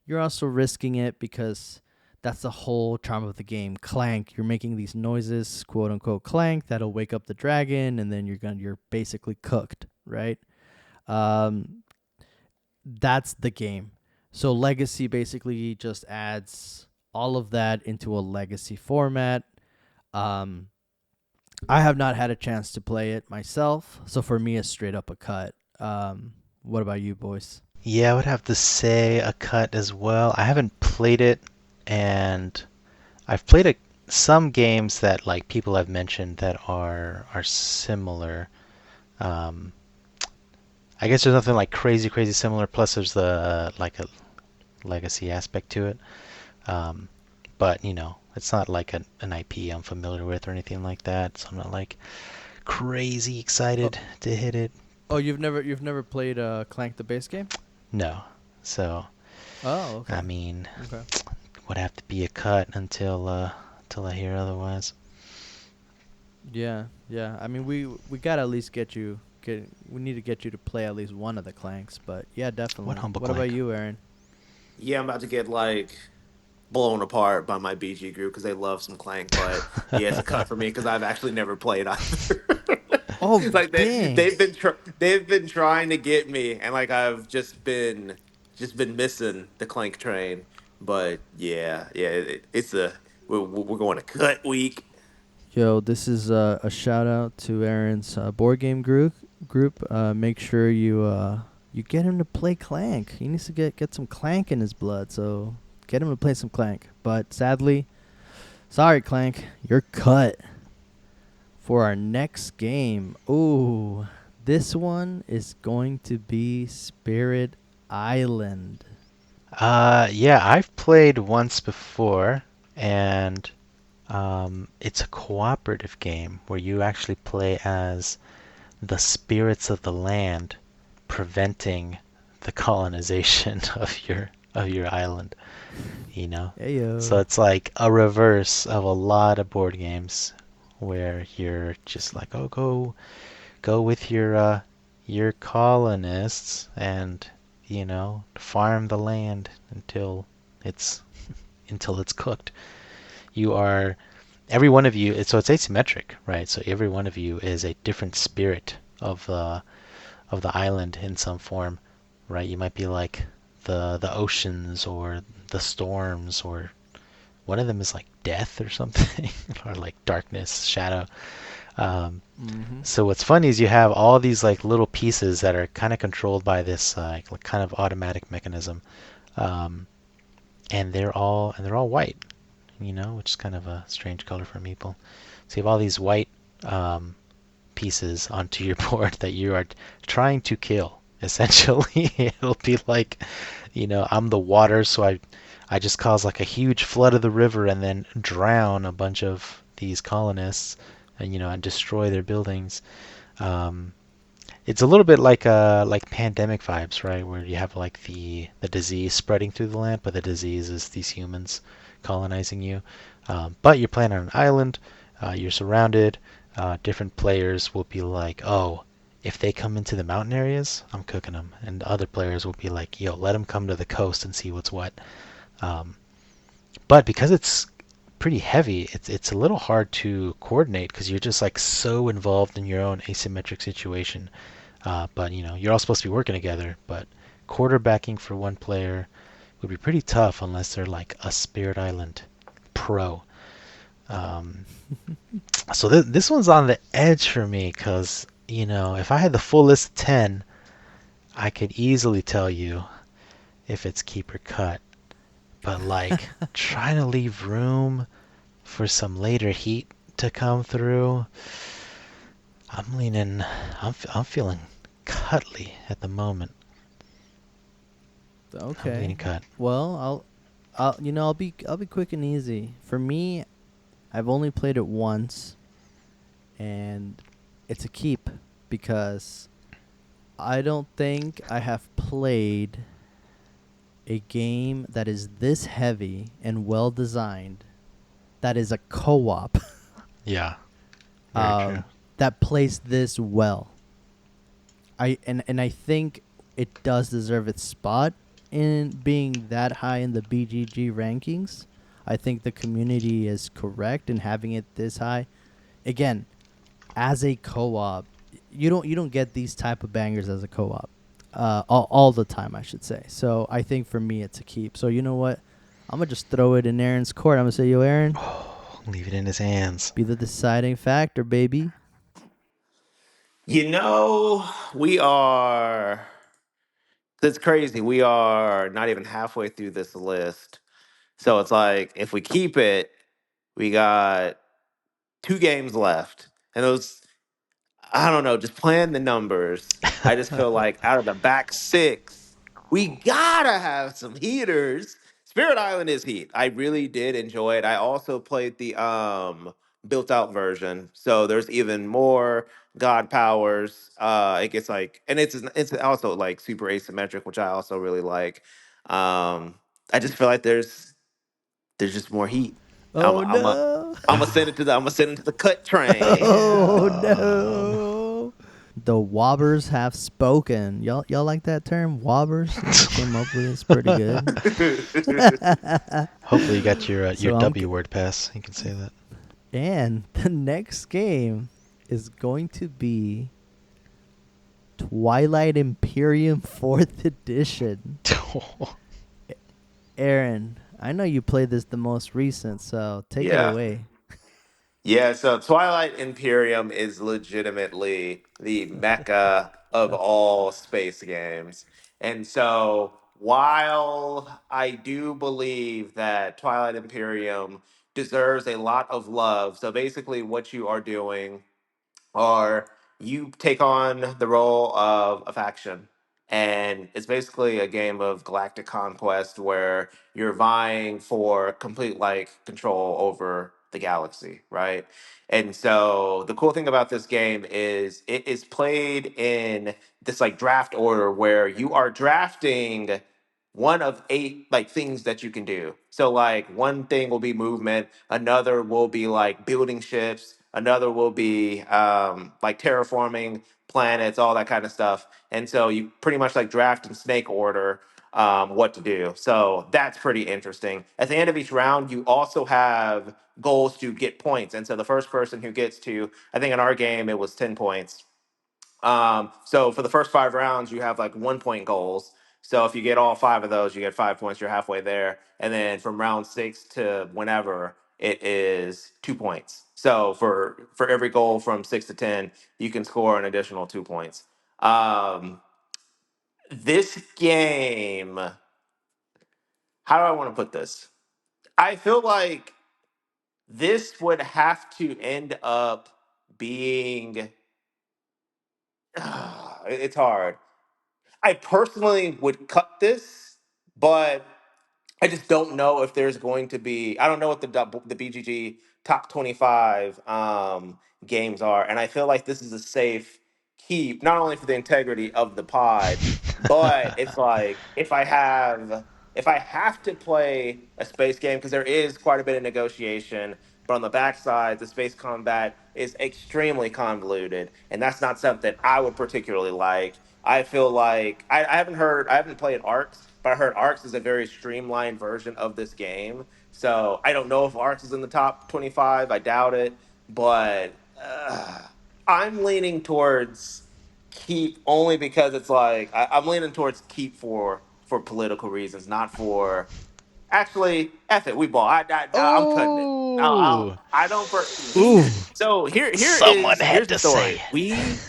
you're also risking it because that's the whole charm of the game. Clank, you're making these noises, quote unquote clank, that'll wake up the dragon, and then you're basically cooked, right? Um, that's the game. So Legacy basically just adds all of that into a legacy format. Um, I have not had a chance to play it myself, so for me, it's straight up a cut. What about you, boys? Yeah, I would have to say a cut as well. I haven't played it, and I've played some games that like people have mentioned that are similar. Um, I guess there's nothing like crazy similar. Plus, there's the like a legacy aspect to it. Um, but it's not like an IP I'm familiar with or anything like that. So I'm not like crazy Oh, excited to hit it. oh, you've never played Clank the base game? No. So Oh, I okay, mean, okay. would have to be a cut until I hear otherwise. Yeah, yeah. I mean, we gotta at least get. We need to get you to play at least one of the Clanks. But yeah, What definitely. humble What about clank? you, Aaron? Yeah, I'm about to get like blown apart by my BG group because they love some Clank, but yeah, it's a cut for me because I've actually never played either. Oh, Like dang. they've been trying to get me, and like I've just been missing the Clank train. But yeah, we're going to cut week. Yo, this is a shout out to Aaron's board game Group. Make sure you get him to play Clank. He needs to get some Clank in his blood. So get him to play some Clank. But sadly, sorry, Clank, you're cut for our next game. Ooh, this one is going to be Spirit Island. Yeah, I've played once before, and it's a cooperative game where you actually play as the spirits of the land, preventing the colonization of your island. You know, so Heyo. it's like a reverse of a lot of board games where you're just like, oh, go with your colonists and farm the land it's until it's cooked. You are every one of you. So it's asymmetric, right? So every one of you is a different spirit of the island in some form, right? You might be like the oceans or the storms, or one of them is like death or something, or like darkness, shadow. Um, Mm-hmm. so what's funny is you have all these like little pieces that are kind of controlled by this like kind of automatic mechanism, um, and they're all white, which is kind of a strange color for meeple. So you have all these white um, pieces onto your board that you are trying to kill. Essentially, it'll be like, I'm the water, so I just cause like a huge flood of the river and then drown a bunch of these colonists, and destroy their buildings. Um, it's a little bit like pandemic vibes, right? Where you have like the disease spreading through the land, but the disease is these humans colonizing you. But you're playing on an island. You're surrounded. Different players will be like, oh, if they come into the mountain areas, I'm cooking them. And other players will be like, yo, let them come to the coast and see what's what. Um, but because it's pretty heavy, it's a little hard to coordinate because you're just like so involved in your own asymmetric situation. But you're all supposed to be working together. But quarterbacking for one player would be pretty tough unless they're like a Spirit Island pro. Um, so this one's on the edge for me because if I had the full list of 10, I could easily tell you if it's keep or cut, but like trying to leave room for some later heat to come through, I'm leaning. I'm feeling cutly at the moment. I'm Okay. leaning cut. Well, I'll be quick and easy. For me, I've only played it once, and it's a keep because I don't think I have played a game that is this heavy and well designed that is a co-op Yeah, very true. that plays this well. I think it does deserve its spot in being that high in the BGG rankings. I think the community is correct in having it this high. Again, as a co-op, you don't get these type of bangers as a co-op, all the time, I should say. So I think for me it's a keep. So you know what? I'm gonna just throw it in Aaron's court. I'm gonna say, yo, Aaron, Leave it in his hands. be the deciding factor, baby. You know, we are. That's crazy. We are not even halfway through this list. So it's like if we keep it, we got two games left. And those, I don't know, just playing the numbers, I just feel like out of the back six, we gotta have some heaters. Spirit Island is heat. I really did enjoy it. I also played the built out version. So there's even more god powers. It gets like, and it's also like super asymmetric, which I also really like. Um I just feel like there's just more heat. I'm Oh I'm a no! I'm gonna send it to the cut train. Oh no! The wobbers have spoken. Y'all like that term, wobbers? I came up with it. It's pretty good. Hopefully you got your So W word pass. You can say that. and the next game is going to be Twilight Imperium 4th Edition. Aaron, I know you played this the most recent, so take it Yeah. away. Yeah, so Twilight Imperium is legitimately the mecca of all space games. And so while I do believe that Twilight Imperium deserves a lot of love, so basically what you are doing or you take on the role of a faction. And it's basically a game of galactic conquest where you're vying for complete like control over the galaxy, right? And so the cool thing about this game is it is played in this like draft order where you are drafting one of eight like things that you can do. So like one thing will be movement, another will be like building ships, another will be like terraforming planets, all that kind of stuff. And so you pretty much like draft in snake order what to do. So that's pretty interesting. At the end of each round, you also have goals to get points. And so the first person who gets to, I think in our game it was 10 points. So for the first 5 rounds, you have like 1 point goals. So if you get all five of those, you get 5 points. You're halfway there. And then from round six to whenever, it is 2 points. So for every goal from 6 to 10, you can score an additional 2 points. This game, how do I want to put this? I feel like this would have to end up being. It's hard. I personally would cut this, but I just don't know if there's going to be. I don't know what the BGG top 25 games are, and I feel like this is a safe keep, not only for the integrity of the pod, but it's like if I have to play a space game because there is quite a bit of negotiation. But on the backside, the space combat is extremely convoluted, and that's not something I would particularly like. I feel like I haven't played Arcs, but I heard Arcs is a very streamlined version of this game. So I don't know if Arcs is in the top 25. I doubt it, but I'm leaning towards keep only because it's like I'm leaning towards keep for political reasons, not for actually. F it, we ball. I'm cutting it. Oh, I don't. Ooh. So here someone had here's the to say story. it. We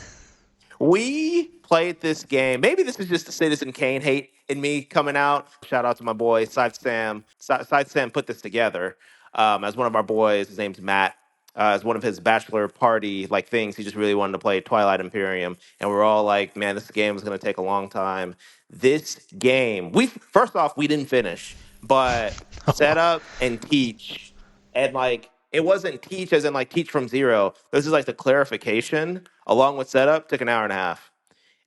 We played this game. Maybe this is just the Citizen Kane hate in me coming out. Shout out to my boy Side Sam. Side Sam put this together as one of our boys. His name's Matt. As one of his bachelor party like things, he just really wanted to play Twilight Imperium, and we're all like, "Man, this game is going to take a long time." This game, we first off, we didn't finish, but setup and teach, and like it wasn't teach as in like teach from zero. This is like the clarification along with setup took an hour and a half.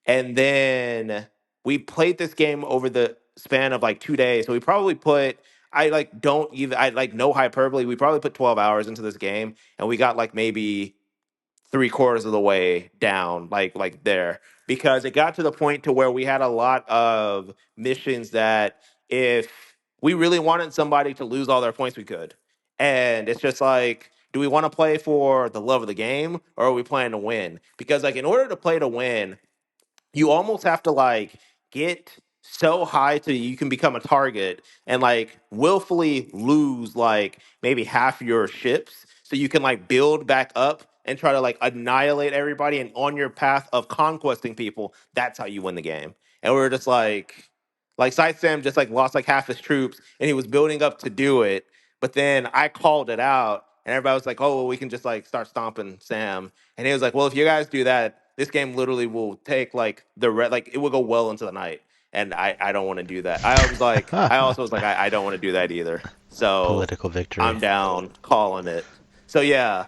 And then we played this game over the span of like 2 days. So we probably put I like don't even I like no hyperbole. We probably put 12 hours into this game and we got like maybe three-quarters of the way down, like there. Because it got to the point to where we had a lot of missions that if we really wanted somebody to lose all their points, we could. And it's just like, do we want to play for the love of the game or are we playing to win? Because like in order to play to win, you almost have to like get so high to you can become a target and like willfully lose like maybe half your ships so you can like build back up and try to like annihilate everybody and on your path of conquesting people, that's how you win the game. And we're just like Side Sam just like lost like half his troops and he was building up to do it, but then I called it out and everybody was like, oh well, we can just like start stomping Sam. And he was like, well, if you guys do that, this game literally will take like like it will go well into the night. And I don't want to do that. I also was like, I don't want to do that either. So Political victory. I'm down calling it. So yeah,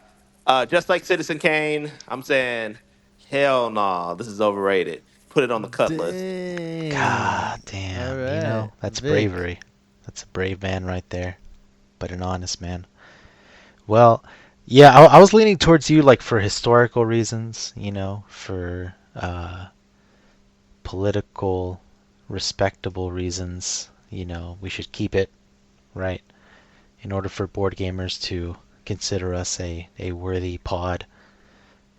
just like Citizen Kane, I'm saying, hell no, this is overrated. Put it on the cut list. Dang. God All damn, right, that's Vic. bravery. That's a brave man right there, but an honest man. Well, yeah, I was leaning towards you like for historical reasons, for political, respectable reasons. We should keep it, right? In order for board gamers to consider us a worthy pod.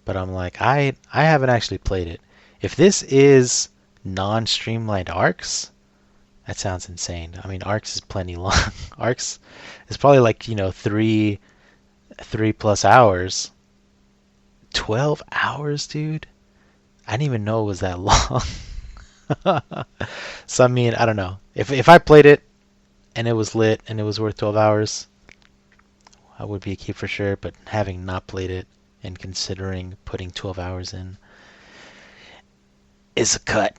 But I'm like, I haven't actually played it. If this is non-streamlined arcs, that sounds insane. I mean, arcs is plenty long. Arcs is probably like, 3+ hours. 12 hours, dude? I didn't even know it was that long. So, I mean, I don't know. If I played it and it was lit and it was worth 12 hours, I would be a keep for sure. But having not played it and considering putting 12 hours in is a cut.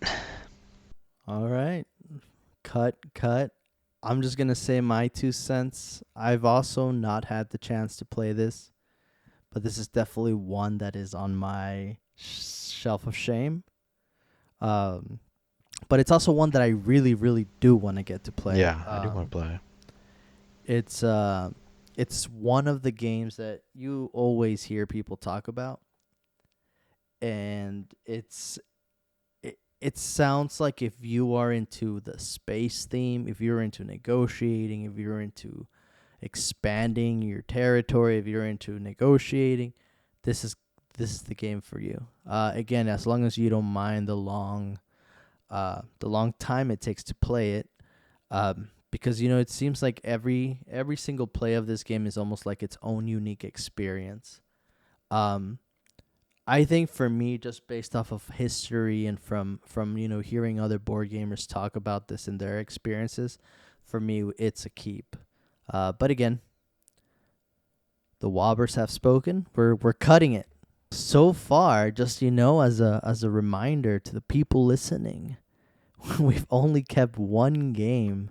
All right. Cut. I'm just going to say my 2 cents. I've also not had the chance to play this, but this is definitely one that is on my shelf of shame. But it's also one that I really, really do want to get to play. Yeah, I do want to play. It's one of the games that you always hear people talk about, and it sounds like if you are into the space theme, if you're into negotiating, if you're into expanding your territory, if you're into negotiating, this is the game for you. Again, as long as you don't mind the long time it takes to play it, because it seems like every single play of this game is almost like its own unique experience. I think for me, just based off of history and from hearing other board gamers talk about this and their experiences, for me it's a keep. But again, the Wobbers have spoken. We're cutting it. So far, just as a reminder to the people listening, we've only kept one game,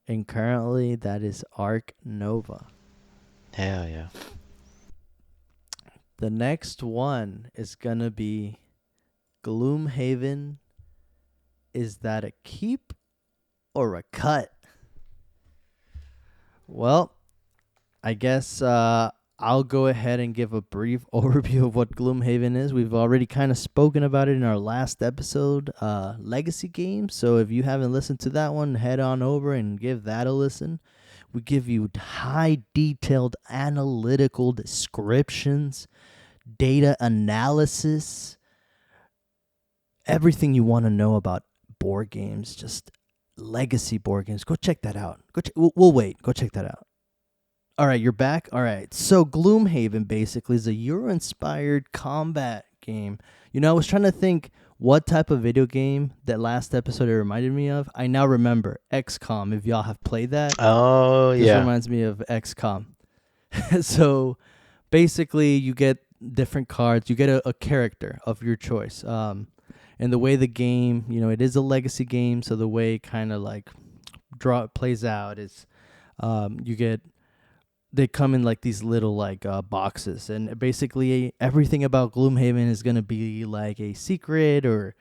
and currently that is Ark Nova. Hell yeah. The next one is gonna be Gloomhaven. Is that a keep or a cut? Well, I guess I'll go ahead and give a brief overview of what Gloomhaven is. We've already kind of spoken about it in our last episode, Legacy Games. So if you haven't listened to that one, head on over and give that a listen. We give you high detailed analytical descriptions, data analysis, everything you want to know about board games, just legacy board games. Go check that out. We'll wait. Go check that out. All right, you're back? All right. So Gloomhaven basically is a Euro-inspired combat game. I was trying to think what type of video game that last episode it reminded me of. I now remember XCOM. If y'all have played that, Oh this yeah. reminds me of XCOM. So basically, you get different cards. You get a character of your choice. And the way the game, it is a legacy game. So the way it kind of like plays out is, they come in like these little like boxes, and basically everything about Gloomhaven is gonna be like a secret or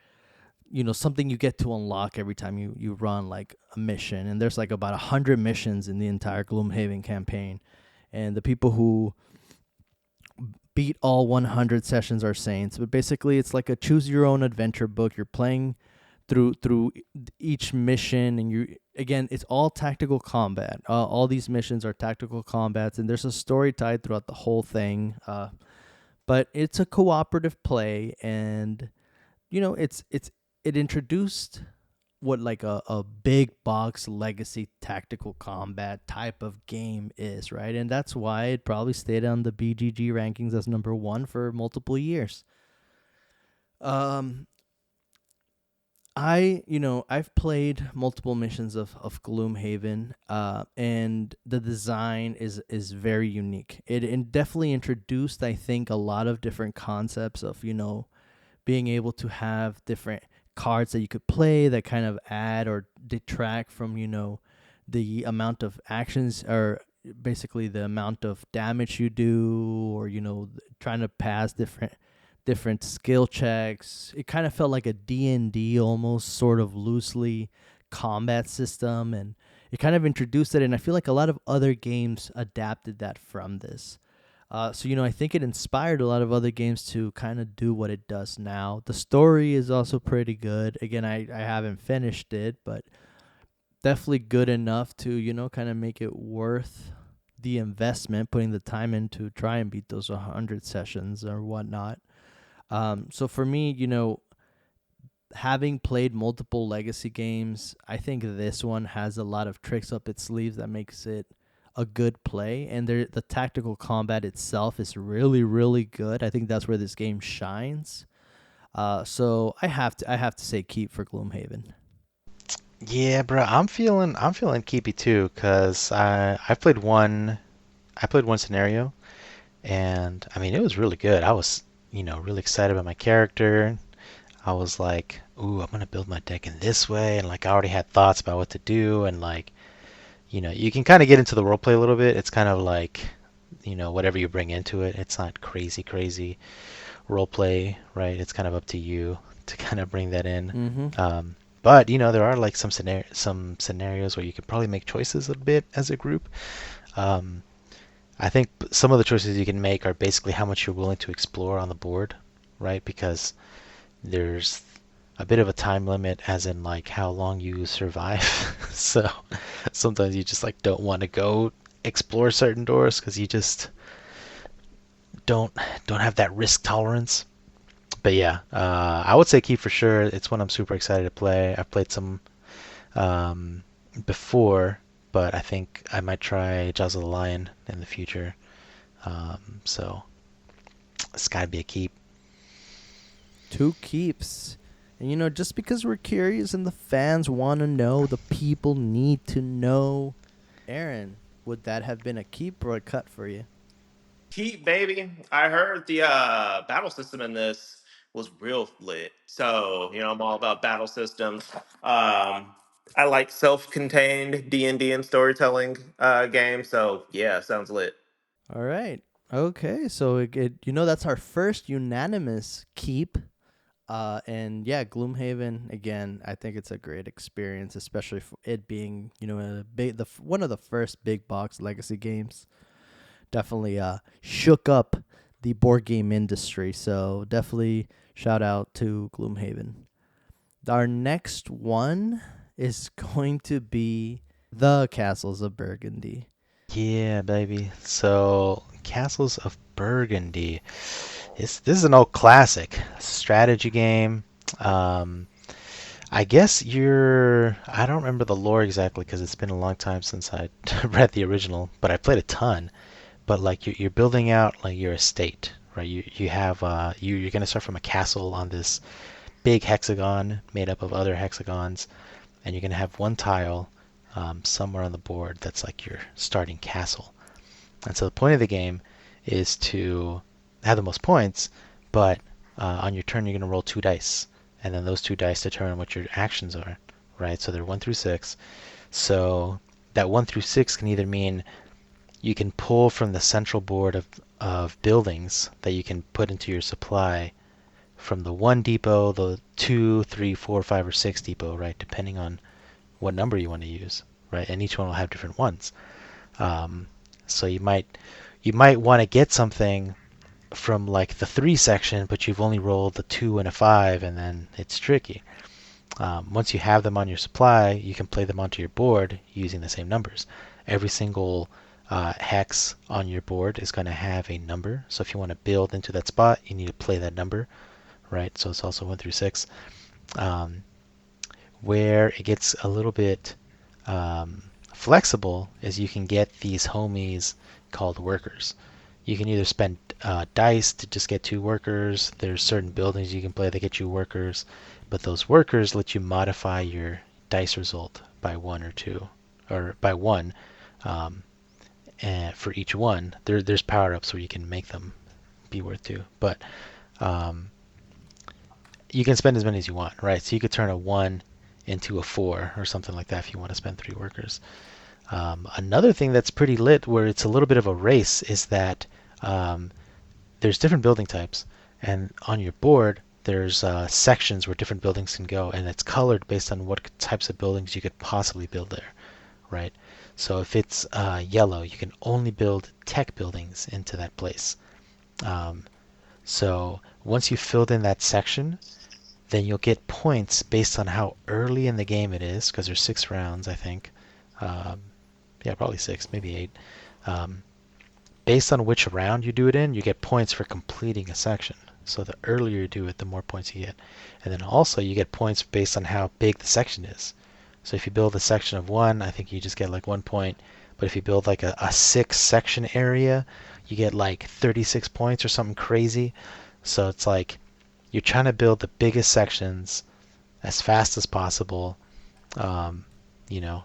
something you get to unlock every time you run like a mission. And there's like about 100 missions in the entire Gloomhaven campaign, and the people who beat all 100 sessions are saints. But basically it's like a choose your own adventure book. You're playing through each mission, and again, it's all tactical combat. All these missions are tactical combats, and there's a story tied throughout the whole thing. But it's a cooperative play, and it introduced what like a big box legacy tactical combat type of game is, right? And that's why it probably stayed on the BGG rankings as number 1 for multiple years. I've played multiple missions of Gloomhaven, and the design is very unique. It definitely introduced, I think, a lot of different concepts of, being able to have different cards that you could play that kind of add or detract from, the amount of actions, or basically the amount of damage you do, or, trying to pass different skill checks. It kind of felt like a D&D almost, sort of loosely combat system, and it kind of introduced it, and I feel like a lot of other games adapted that from this. So I think it inspired a lot of other games to kind of do what it does now. The story is also pretty good. Again, I haven't finished it, but definitely good enough to, kind of make it worth the investment, putting the time in to try and beat those 100 sessions or whatnot. So for me, having played multiple legacy games, I think this one has a lot of tricks up its sleeves that makes it a good play. And the tactical combat itself is really, really good. I think that's where this game shines. So I have to say keep for Gloomhaven. Yeah, bro. I'm feeling keepy too, cause I played one scenario, and I mean it was really good. I was really excited about my character. I was like, ooh, I'm gonna build my deck in this way, and like I already had thoughts about what to do, and like, you can kind of get into the roleplay a little bit. It's kind of like, whatever you bring into it. It's not crazy roleplay, right? It's kind of up to you to kind of bring that in. Mm-hmm. But there are like some scenarios where you can probably make choices a bit as a group. I think some of the choices you can make are basically how much you're willing to explore on the board, right? Because there's a bit of a time limit, as in like how long you survive. So sometimes you just like don't want to go explore certain doors because you just don't have that risk tolerance. But yeah, I would say keep for sure. It's one I'm super excited to play. I've played some before, but I think I might try Jaws of the Lion in the future. So it's got to be a keep. 2 keeps. And just because we're curious and the fans want to know, the people need to know. Aaron, would that have been a keep or a cut for you? Keep, baby. I heard the battle system in this was real lit. So, I'm all about battle systems. I like self-contained D&D and storytelling games. So, yeah, sounds lit. All right. Okay. So that's our first unanimous keep. And yeah, Gloomhaven again. I think it's a great experience, especially for it being one of the first big box legacy games. Definitely shook up the board game industry. So definitely shout out to Gloomhaven. Our next one is going to be the Castles of Burgundy. Yeah, baby. So Castles of Burgundy. This is an old classic strategy game. I guess I don't remember the lore exactly because it's been a long time since I read the original, but I played a ton. But like you're building out like your estate, right? You have you're going to start from a castle on this big hexagon made up of other hexagons, and you're going to have one tile somewhere on the board that's like your starting castle. And so the point of the game is to have the most points, but on your turn you're going to roll 2 dice, and then those 2 dice determine what your actions are, right? So they're 1 through 6. So that 1 through 6 can either mean you can pull from the central board of buildings that you can put into your supply from the 1 depot, the 2, 3, 4, 5, or 6 depot, right? Depending on what number you want to use, right? And each one will have different ones. So you might want to get something from like the 3 section, but you've only rolled the 2 and a 5, and then it's tricky. Once you have them on your supply, you can play them onto your board using the same numbers. Every single hex on your board is going to have a number. So if you want to build into that spot, you need to play that number, right? So it's also 1 through 6. Where it gets a little bit flexible is you can get these homies called workers. You can either spend dice to just get 2 workers. There's certain buildings you can play that get you workers, but those workers let you modify your dice result by 1 or 2, or by 1. And for each one, there's power-ups where you can make them be worth 2. But you can spend as many as you want, right? So you could turn a 1 into a 4 or something like that if you want to spend 3 workers. Another thing that's pretty lit, where it's a little bit of a race, is that there's different building types, and on your board there's sections where different buildings can go, and it's colored based on what types of buildings you could possibly build there, right? So if it's yellow, you can only build tech buildings into that place. So once you've filled in that section, then you'll get points based on how early in the game it is, because there's 6 rounds, I think. Yeah, probably 6, maybe 8. Based on which round you do it in, you get points for completing a section. So the earlier you do it, the more points you get. And then also you get points based on how big the section is. So if you build a section of 1, I think you just get like 1 point. But if you build like a 6 section area, you get like 36 points or something crazy. So it's like you're trying to build the biggest sections as fast as possible, and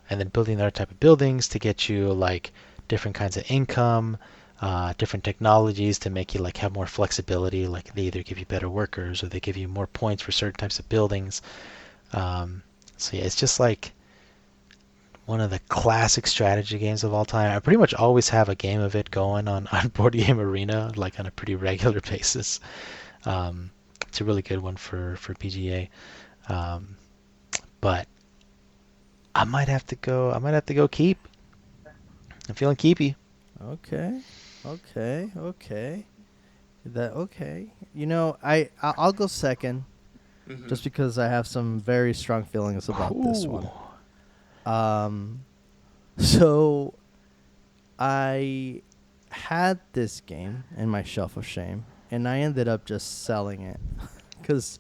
then building other type of buildings to get you like different kinds of income, different technologies to make you like have more flexibility. Like they either give you better workers or they give you more points for certain types of buildings. So yeah, it's just like one of the classic strategy games of all time. I pretty much always have a game of it going on Board Game Arena, like on a pretty regular basis. It's a really good one for PGA. But I might have to go keep. I'm feeling keepy. Okay. Okay. I'll go second, just because I have some very strong feelings about this one. So I had this game in my shelf of shame, and I ended up just selling it because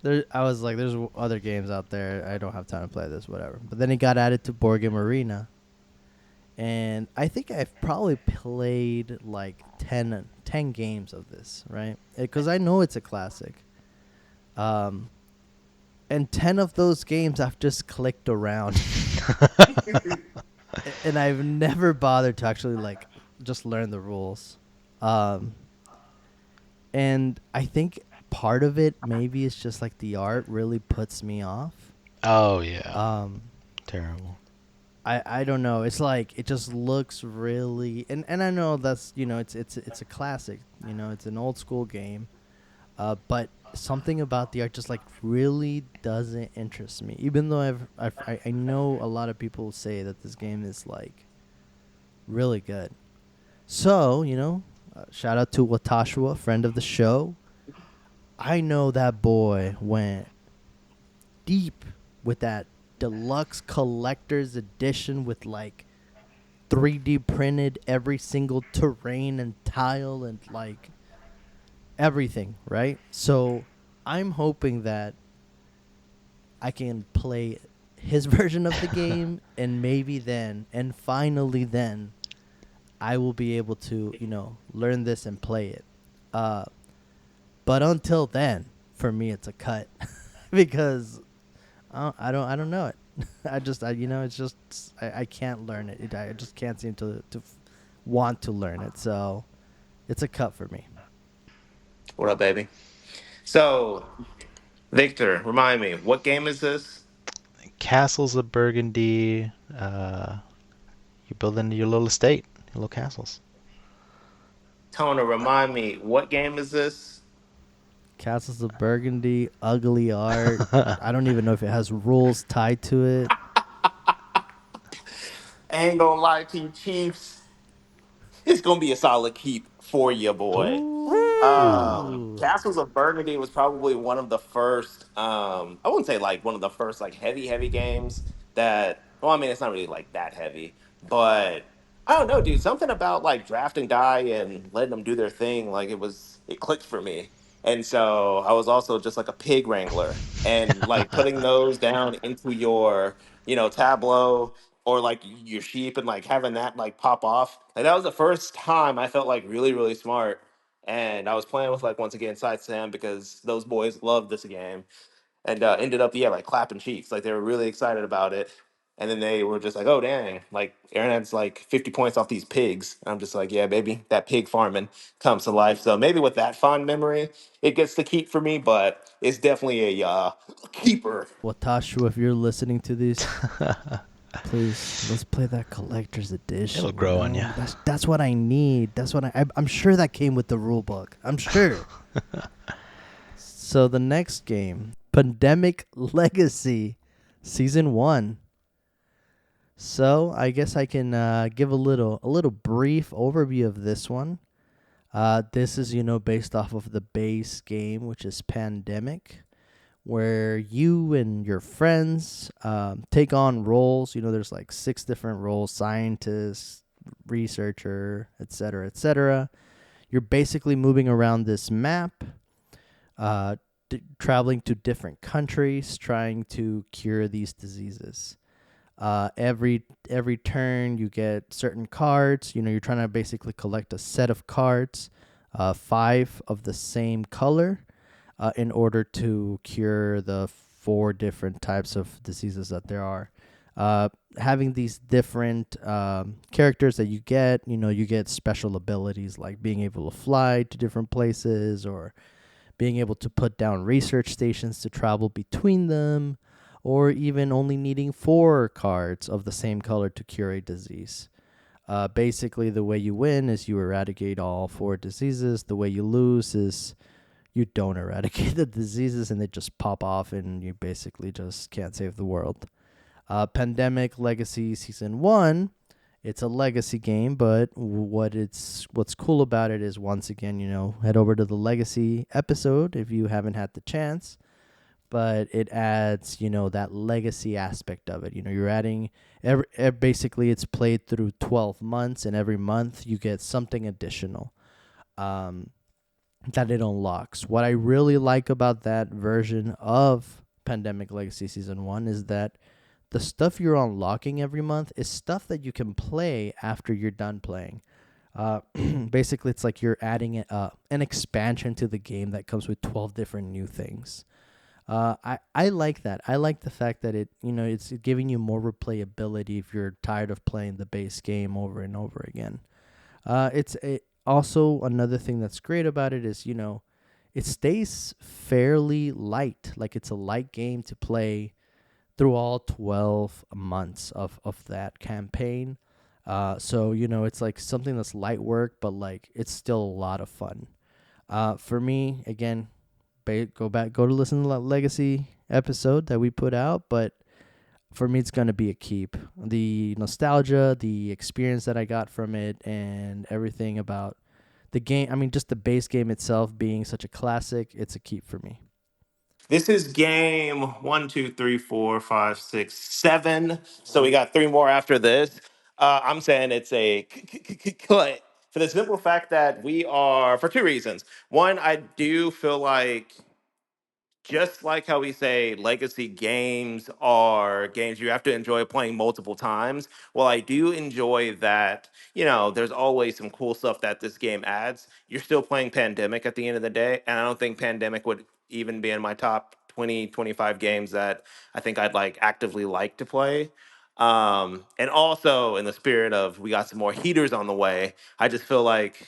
I was like, there's other games out there. I don't have time to play this, whatever. But then it got added to Board Game Arena, and I think I've probably played like 10 games of this, right? Because I know it's a classic. And 10 of those games I've just clicked around. And I've never bothered to actually like just learn the rules. And I think part of it maybe is just like the art really puts me off. Oh yeah. Terrible. I don't know. It's like it just looks really and I know that's it's a classic. It's an old school game. But something about the art just like really doesn't interest me. Even though I know a lot of people say that this game is like really good. So shout out to Watashua, friend of the show. I know that boy went deep with that deluxe collector's edition with like 3D printed every single terrain and tile and like everything, right? So I'm hoping that I can play his version of the game and maybe then and finally then I will be able to learn this and play it. Uh, but until then, for me, it's a cut because I don't know it. It's just I can't learn it. I just can't seem to want to learn it. So it's a cut for me. What up, baby? So, Victor, remind me, what game is this? Castles of Burgundy. You're building your little estate, your little castles. Tona, remind me, what game is this? Castles of Burgundy, ugly art. I don't even know if it has rules tied to it. I ain't gonna lie to you, Chiefs. It's gonna be a solid keep for you, boy. Ooh. Castles of Burgundy was probably one of the first. I wouldn't say like one of the first like heavy games that. Well, I mean, it's not really like that heavy, but I don't know, dude. Something about like drafting die and letting them do their thing, like it clicked for me. And so I was also just like a pig wrangler, and like putting those down into your, tableau or like your sheep and like having that like pop off. Like that was the first time I felt like really smart. And I was playing with like once again Side Sam because those boys loved this game and ended up like clapping cheeks. Like they were really excited about it. And then they were just like, "Oh dang! Like Aaron has like 50 points off these pigs." And I'm just like, "Yeah, baby, that pig farming comes to life." So maybe with that fond memory, it gets to keep for me. But it's definitely a keeper. Watashu, if you're listening to this, please let's play that collector's edition. It'll grow on you. That's what I need. That's what I'm sure that came with the rule book. I'm sure. So the next game, Pandemic Legacy, Season 1. So I guess I can give a little brief overview of this one. This is based off of the base game, which is Pandemic, where you and your friends take on roles. There's like 6 different roles: scientist, researcher, etc., etc. You're basically moving around this map, traveling to different countries, trying to cure these diseases. Every turn you get certain cards. You're trying to basically collect a set of cards, 5 of the same color, in order to cure the 4 different types of diseases that there are. Having these different characters that you get special abilities like being able to fly to different places or being able to put down research stations to travel between them, or even only needing 4 cards of the same color to cure a disease. Basically, the way you win is you eradicate all 4 diseases. The way you lose is you don't eradicate the diseases and they just pop off and you basically just can't save the world. Pandemic Legacy Season 1, it's a legacy game, but what's cool about it is, once again, head over to the legacy episode if you haven't had the chance. But it adds, that legacy aspect of it. You're adding basically it's played through 12 months, and every month you get something additional that it unlocks. What I really like about that version of Pandemic Legacy Season 1 is that the stuff you're unlocking every month is stuff that you can play after you're done playing. Basically, it's like you're adding an expansion to the game that comes with 12 different new things. I like that. I like the fact that it's giving you more replayability if you're tired of playing the base game over and over again. Also another thing that's great about it is it stays fairly light. Like, it's a light game to play through all 12 months of that campaign. So it's like something that's light work, but like it's still a lot of fun. For me, again, go to listen to the legacy episode that we put out, but for me it's going to be a keep. The nostalgia, the experience that I got from it, and everything about the game, I mean just the base game itself being such a classic, it's a keep for me. This is game one, two, three, four, five, six, 7. So we got 3 more after this. I'm saying it's a cut for the simple fact that we are, for 2 reasons. One, I do feel like just like how we say legacy games are games you have to enjoy playing multiple times. Well, I do enjoy that, there's always some cool stuff that this game adds. You're still playing Pandemic at the end of the day, and I don't think Pandemic would even be in my top 20, 25 games that I think I'd actively like to play. And also in the spirit of we got some more heaters on the way, I just feel like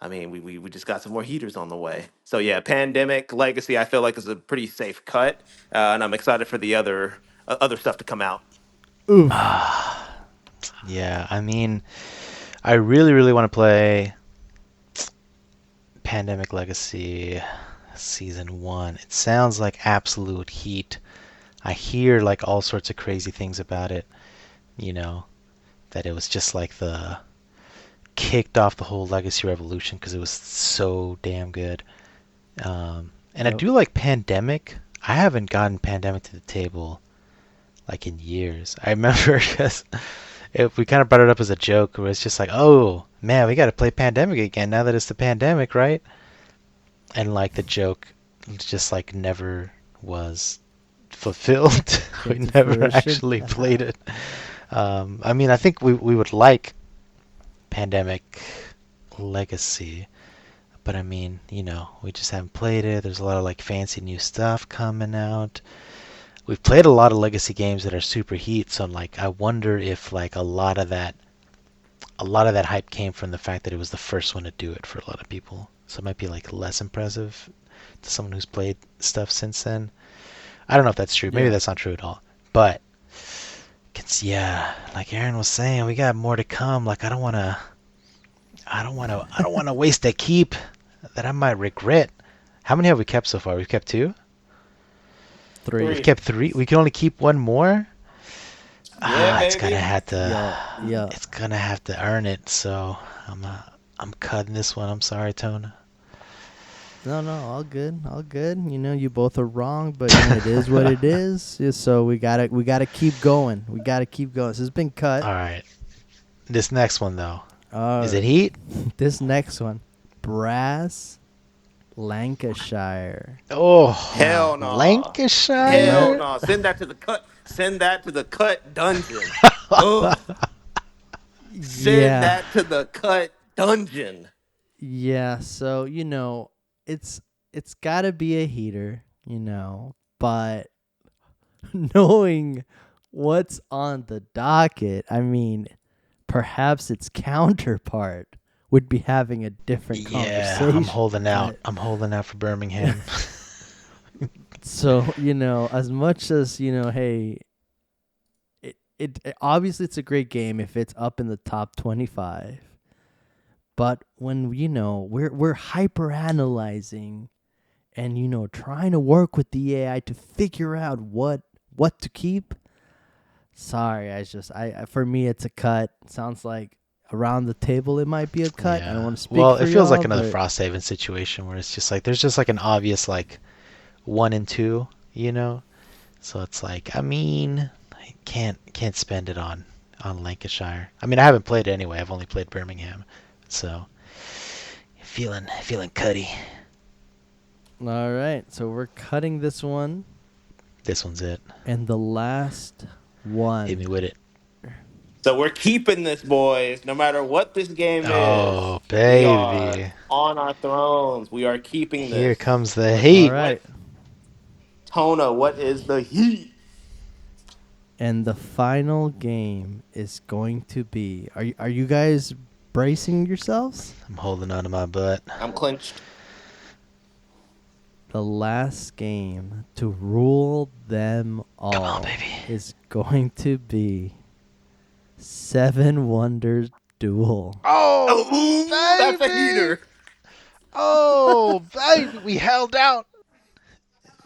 we just got some more heaters on the way. So yeah, Pandemic Legacy, I feel like is a pretty safe cut, and I'm excited for the other stuff to come out. Oof. Yeah, I mean, I really, really want to play Pandemic Legacy Season 1. It sounds like absolute heat. I hear like all sorts of crazy things about it, you know, that it was just like the kicked off the whole Legacy revolution because it was so damn good. And I Yep. do like Pandemic. I haven't gotten Pandemic to the table like in years. I remember because we kind of brought it up as a joke. Where it's just like, oh man, we got to play Pandemic again now that it's the pandemic, right? And like the joke just like never was fulfilled. We Came to never fruition. actually played it. I mean, I think we would like Pandemic Legacy, but I mean, we just haven't played it. There's a lot of like fancy new stuff coming out. We've played a lot of legacy games that are super heat, so like I wonder if like a lot of that hype came from the fact that it was the first one to do it for a lot of people. So it might be like less impressive to someone who's played stuff since then. I don't know if that's true. Maybe Yeah. that's not true at all. But yeah, like Aaron was saying, we got more to come. Like I don't want to waste a keep that I might regret. How many have we kept so far? We've kept 2. 3. We've 3. kept 3. We can only keep 1 more. Yeah, It's gonna baby. have to. Yeah. Yeah. It's gonna have to earn it. So I'm cutting this one. I'm sorry, Tona. No, all good, all good. You both are wrong, but it is what it is. Yeah, so we gotta keep going. We gotta keep going. This has been cut. All right. This next one though, is it Right. heat? This next one, Brass, Lancashire. Oh, Hell no. Hell Lancashire. no. Send that to the cut. Send that to the cut dungeon. Ugh. Send Yeah, that to the cut dungeon. yeah. So it's gotta be a heater. But knowing what's on the docket, perhaps its counterpart would be having a different Yeah, conversation. I'm holding out. But- I'm holding out for Birmingham. So as much as hey, obviously it's a great game if it's up in the top 25. But when we're hyper analyzing and trying to work with the AI to figure out what to keep. Sorry, for me it's a cut. Sounds like around the table it might be a cut. I don't want to speak Well, for it feels like y'all, another but Frosthaven situation where it's just like there's just like an obvious like 1 and 2, So it's like I can't spend it on Lancashire. I mean, I haven't played it anyway. I've only played Birmingham, so feeling cutty. all right. So we're cutting this one, This one's it. and the last one. Hit me with it. So we're keeping this, boys. No matter what this game is, Oh, we are baby. on our thrones. We are keeping Here this. comes the All heat. right. What, Tona? What is the heat? And the final game is going to be. Are you guys bracing yourselves? I'm holding on to my butt. I'm clenched. The last game to rule them all Come on, baby. is going to be Seven Wonders Duel. Oh, Oh, that's a baby. heater. Oh, baby. We held out.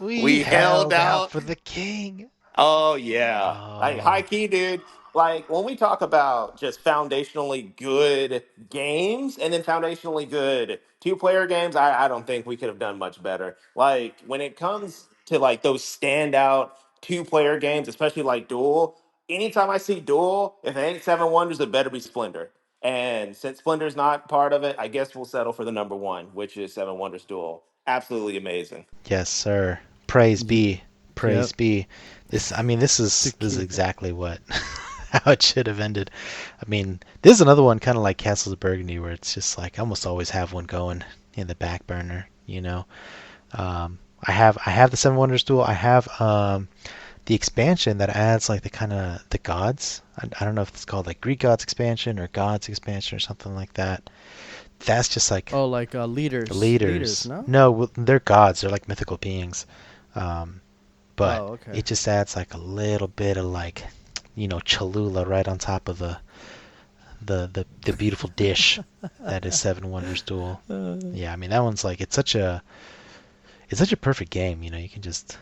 We We held held out out. for the king. Oh yeah, like high Oh, key, dude. Like when we talk about just foundationally good games and then foundationally good two-player games, I don't think we could have done much better. Like when it comes to like those standout two-player games, especially like Duel. Anytime I see Duel, if it ain't Seven Wonders, it better be Splendor. And since Splendor's not part of it, I guess we'll settle for the number one, which is Seven Wonders Duel. Absolutely amazing. yes, sir. praise be, praise Yep. be. This is exactly what how it should have ended. I mean, this is another one kind of like Castles of Burgundy, where it's just like I almost always have one going in the back burner. I have the Seven Wonders Duel. I have the expansion that adds like the gods. I don't know if it's called like Greek gods expansion or gods expansion or something like that. That's just like Oh, like leaders. Leaders, leaders. no? No, they're gods. They're like mythical beings. Um, but Oh, okay. it just adds like a little bit of like, Cholula right on top of the beautiful dish that is Seven Wonders Duel. Yeah, I mean that one's like it's such a perfect game. You can just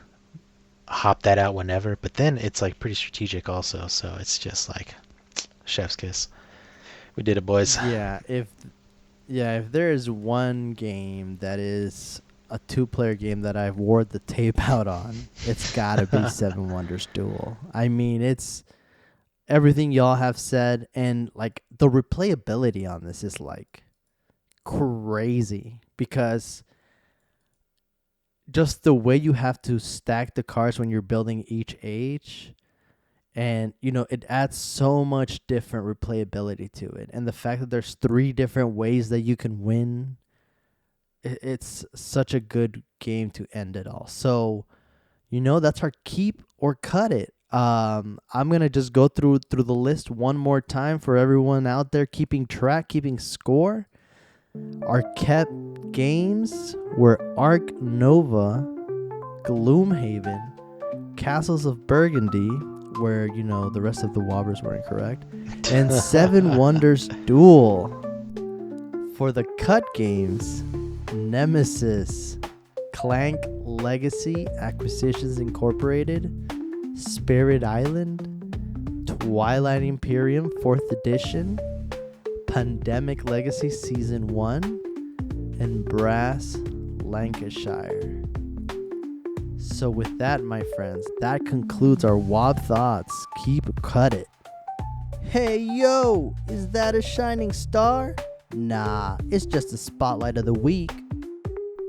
hop that out whenever. But then it's like pretty strategic also. So it's just like chef's kiss. We did it, boys. If there is one game that is a two-player game that I've wore the tape out on, it's gotta be Seven Wonders Duel. I mean, it's everything y'all have said, and like the replayability on this is like crazy because just the way you have to stack the cards when you're building each age, and it adds so much different replayability to it, and the fact that there's 3 different ways that you can win, it's such a good game to end it all. So that's our keep or cut it. I'm gonna just go through the list one more time for everyone out there keeping track, keeping score. Our kept games were Ark Nova, Gloomhaven, Castles of Burgundy, where the rest of the Wobbers were incorrect, and Seven Wonders Duel. For the cut games, Nemesis, Clank Legacy Acquisitions Incorporated, Spirit Island, Twilight Imperium 4th Edition, Pandemic Legacy Season 1, and Brass Lancashire. So with that, my friends, that concludes our WAB Thoughts. Keep cut it. Hey yo, is that a shining star? Nah, it's just the spotlight of the week.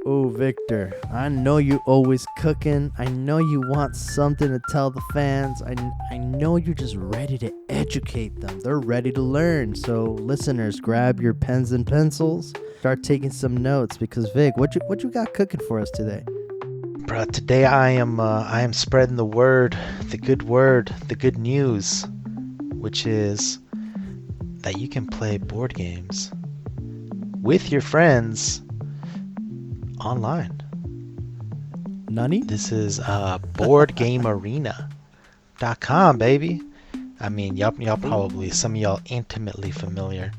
Oh, Victor, I know you always cooking. I know you want something to tell the fans. I know you're just ready to educate them. They're ready to learn. So, listeners, grab your pens and pencils. Start taking some notes because, Vic, what you got cooking for us today? Bro, today I am spreading the word, the good news, which is that you can play board games with your friends online. Nani? This is boardgamearena.com, baby. I mean, y'all probably, some of y'all intimately familiar.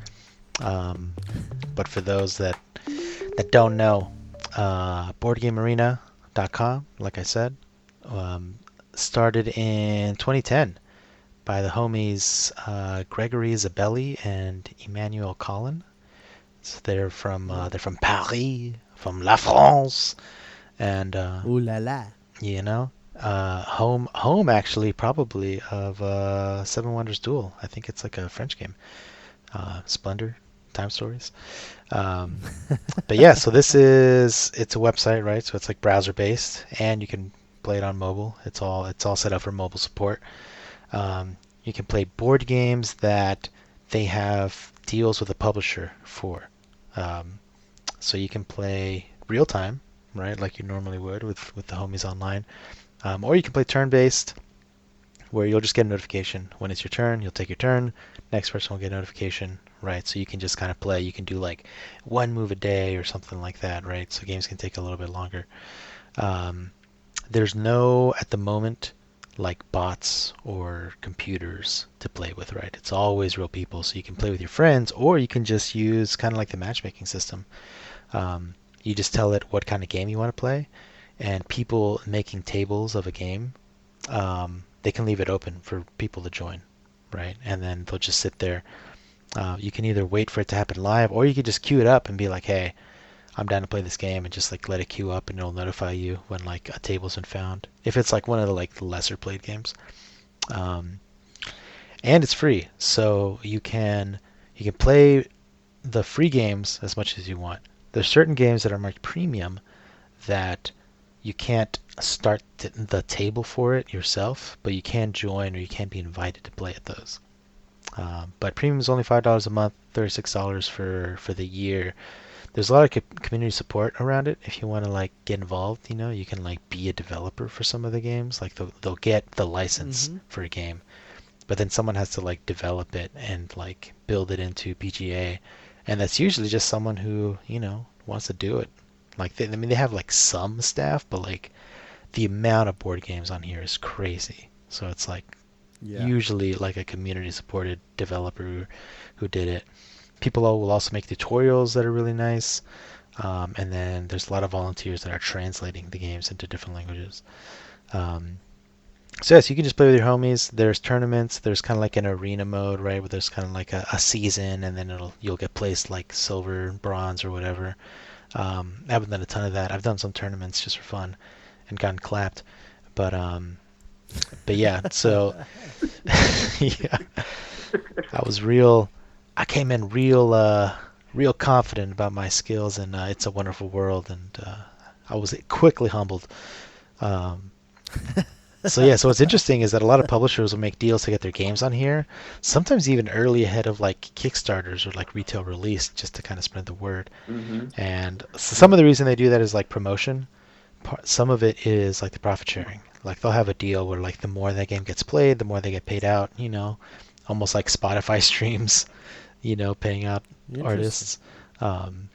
But for those that don't know, boardgamearena.com, like I said, started in 2010 by the homies Gregory Zabelli and Emmanuel Collin. So they're from Paris, from La France, and Ooh la la. home actually probably of Seven Wonders Duel. I think it's like a French game. Splendor, Time Stories. But yeah, so it's a website, right? So it's like browser based, and you can play it on mobile. It's all set up for mobile support. You can play board games that they have deals with a publisher for. So you can play real time, right, like you normally would with the homies online. Or you can play turn-based, where you'll just get a notification when it's your turn. You'll take your turn. Next person will get a notification, right? So you can just kind of play. You can do like one move a day or something like that, right? So games can take a little bit longer. There's no, at the moment, like bots or computers to play with, right? It's always real people. So you can play with your friends, or you can just use kind of like the matchmaking system. You just tell it what kind of game you want to play, and people making tables of a game, they can leave it open for people to join, right? And then they'll just sit there. You can either wait for it to happen live, or you can just queue it up and be like, hey, I'm down to play this game, and just like let it queue up, and it'll notify you when like a table's been found. If it's like one of the like lesser played games, and it's free, so you can play the free games as much as you want. There's certain games that are marked premium that you can't start the table for it yourself, but you can join or you can be invited to play at those. But premium is only $5 a month, $36 for the year. There's a lot of community support around it. If you want to like get involved, you can like be a developer for some of the games. Like they'll get the license Mm-hmm. for a game, but then someone has to like develop it and like build it into PGA, and that's usually just someone who wants to do it. Like I mean, they have like some staff, but like the amount of board games on here is crazy. So it's like Yeah. usually like a community supported developer who did it. People will also make tutorials that are really nice. And then there's a lot of volunteers that are translating the games into different languages. Um, so yes, you can just play with your homies. There's tournaments. There's kind of like an arena mode, right, where there's kind of like a season, and then you'll get placed like silver, bronze, or whatever. I haven't done a ton of that. I've done some tournaments just for fun and gotten clapped, but yeah. So yeah, I was real. I came in real confident about my skills, and It's a Wonderful World, and I was quickly humbled. Um, so yeah, so what's interesting is that a lot of publishers will make deals to get their games on here, sometimes even early ahead of like Kickstarters or like retail release, just to kind of spread the word. Hmm. And so some of the reason they do that is like promotion. Some of it is like the profit sharing. Like they'll have a deal where like the more that game gets played, the more they get paid out. Almost like Spotify streams. Paying out Interesting. artists. Um,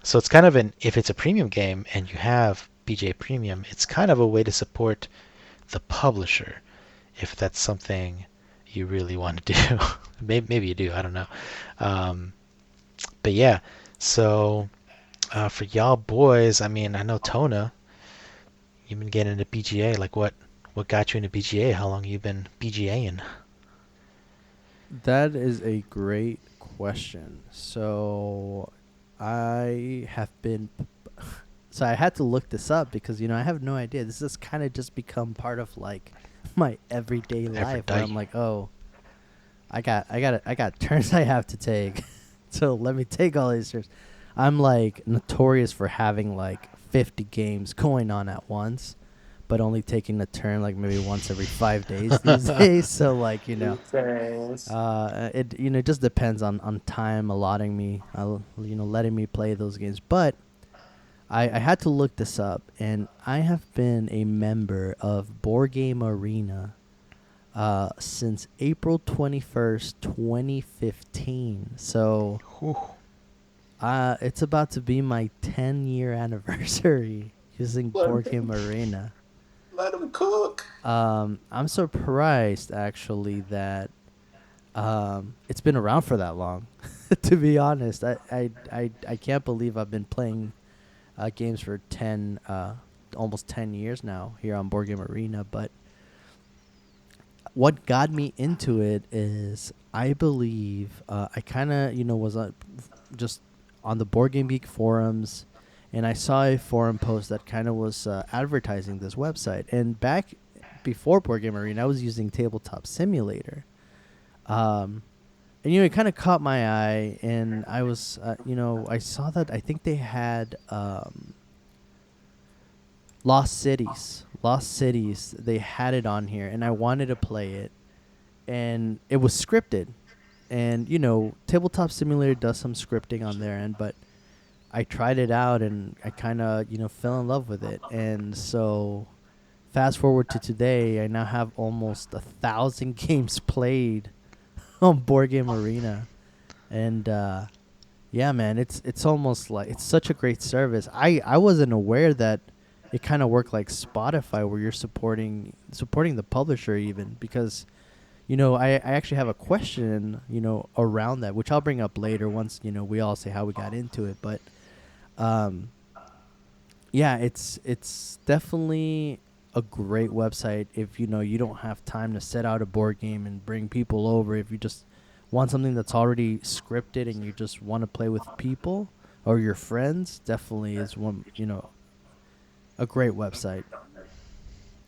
so it's kind of if it's a premium game and you have BJ Premium, it's kind of a way to support the publisher if that's something you really want to do. Maybe you do, I don't know. Um, but yeah, so for y'all boys, I mean, I know Tona, you've been getting into BGA. Like what got you into BGA? How long have you been BGAing? That is a great question. So I have been so I had to look this up because I have no idea. This has kind of just become part of like my everyday Every life where I'm day. like, "Oh, I got turns I have to take." So let me take all these turns. I'm like notorious for having like 50 games going on at once, but only taking a turn like maybe once every 5 days these days. So like, Thanks. it just depends on time allotting me, letting me play those games. But I had to look this up, and I have been a member of Board Game Arena since April 21st, 2015. So Whew. it's about to be my 10-year anniversary using Let Board Game Arena. let him cook. I'm surprised actually that it's been around for that long. To be honest, I can't believe I've been playing games for almost 10 years now here on Board Game Arena. But what got me into it is I believe I kind of was just on the Board Game Geek forums, and I saw a forum post that kind of was advertising this website. And back before Board Game Arena, I was using Tabletop Simulator. And it kind of caught my eye, and I was, I saw that I think they had Lost Cities. Lost Cities. They had it on here, and I wanted to play it, and it was scripted. And Tabletop Simulator does some scripting on their end, but I tried it out, and I kind of fell in love with it. And so, fast forward to today, I now have almost 1,000 games played on Board Game Arena, and yeah, man, it's almost like it's such a great service. I wasn't aware that it kind of worked like Spotify, where you're supporting the publisher even, because I actually have a question around that, which I'll bring up later once we all say how we got into it. But um yeah, it's definitely a great website if you don't have time to set out a board game and bring people over. If you just want something that's already scripted and you just want to play with people or your friends, definitely is one a great website.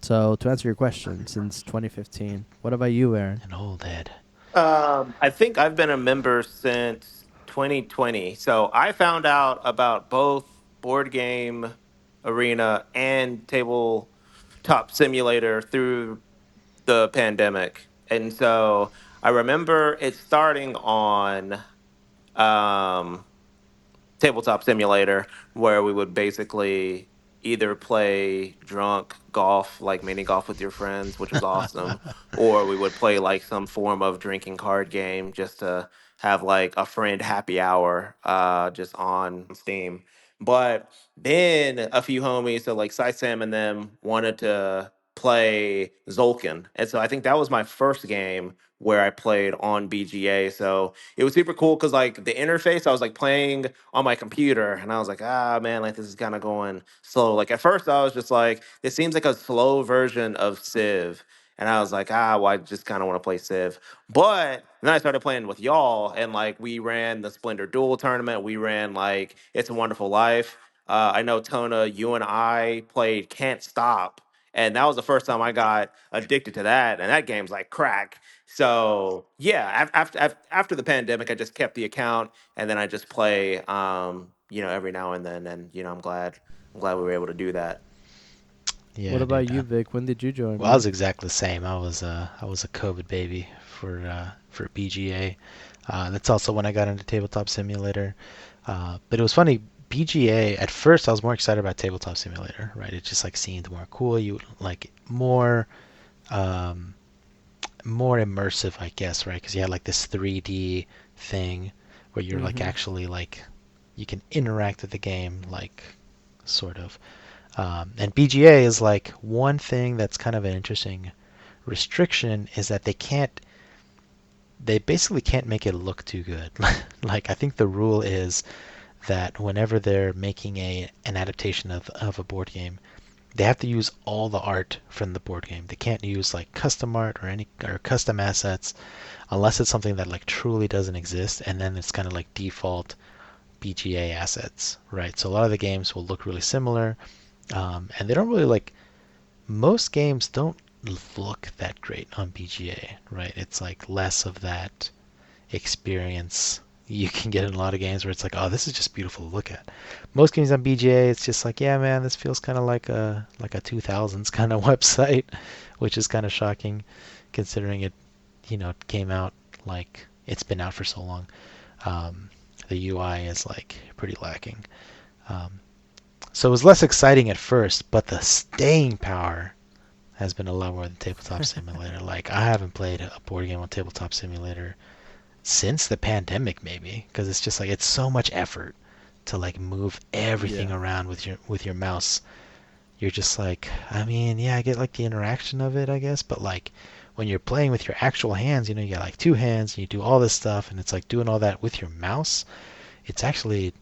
So to answer your question, since 2015, what about you, Aaron? An old head. I think I've been a member since 2020. So I found out about both board game Arena, and Tabletop Simulator through the pandemic. And so I remember it starting on um, Tabletop Simulator, where we would basically either play drunk golf, like mini golf with your friends, which was awesome, or we would play like some form of drinking card game just to have like a friend happy hour just on Steam. But then a few homies, so like Cy Sam and them, wanted to play Zolkin. And so I think that was my first game where I played on BGA. So it was super cool because like the interface, I was like playing on my computer and I was like, ah man, like this is kind of going slow. Like at first I was just like, this seems like a slow version of Civ. And I was like, well, I just kind of want to play Civ. But then I started playing with y'all, and like we ran the Splendor Duel tournament. We ran like It's a Wonderful Life. I know Tona, you and I played Can't Stop, and that was the first time I got addicted to that. And that game's like crack. So yeah, after the pandemic, I just kept the account, and then I just play, every now and then. And I'm glad we were able to do that. What Yeah, about dude. you, Vic? When did you join, Well, I was man? exactly the same. I was a COVID baby for BGA. That's also when I got into Tabletop Simulator. But it was funny. BGA at first I was more excited about Tabletop Simulator, right? It just like seemed more cool. You like um, more immersive, I guess, right? Because you had like this 3D thing where you're like Mm-hmm. actually like you can interact with the game, like sort of. And BGA is like one thing that's kind of an interesting restriction is that they basically can't make it look too good. Like I think the rule is that whenever they're making an adaptation of a board game, they have to use all the art from the board game. They can't use like custom art or custom assets unless it's something that like truly doesn't exist, and then it's kind of like default BGA assets, right? So a lot of the games will look really similar, and they don't really like most games don't look that great on BGA, right? It's like less of that experience you can get in a lot of games where it's like, oh, this is just beautiful to look at. Most games on BGA, it's just like, yeah, man, this feels kind of like a 2000s kind of website, which is kind of shocking considering it came out like it's been out for so long. Um, the UI is like pretty lacking. Um, so it was less exciting at first, but the staying power has been a lot more than Tabletop Simulator. Like I haven't played a board game on Tabletop Simulator since the pandemic, maybe, because it's just like it's so much effort to like move everything Yeah. around with your mouse. You're just like, I mean, yeah, I get like the interaction of it, I guess, but like when you're playing with your actual hands, you got like two hands and you do all this stuff, and it's like doing all that with your mouse. It's actually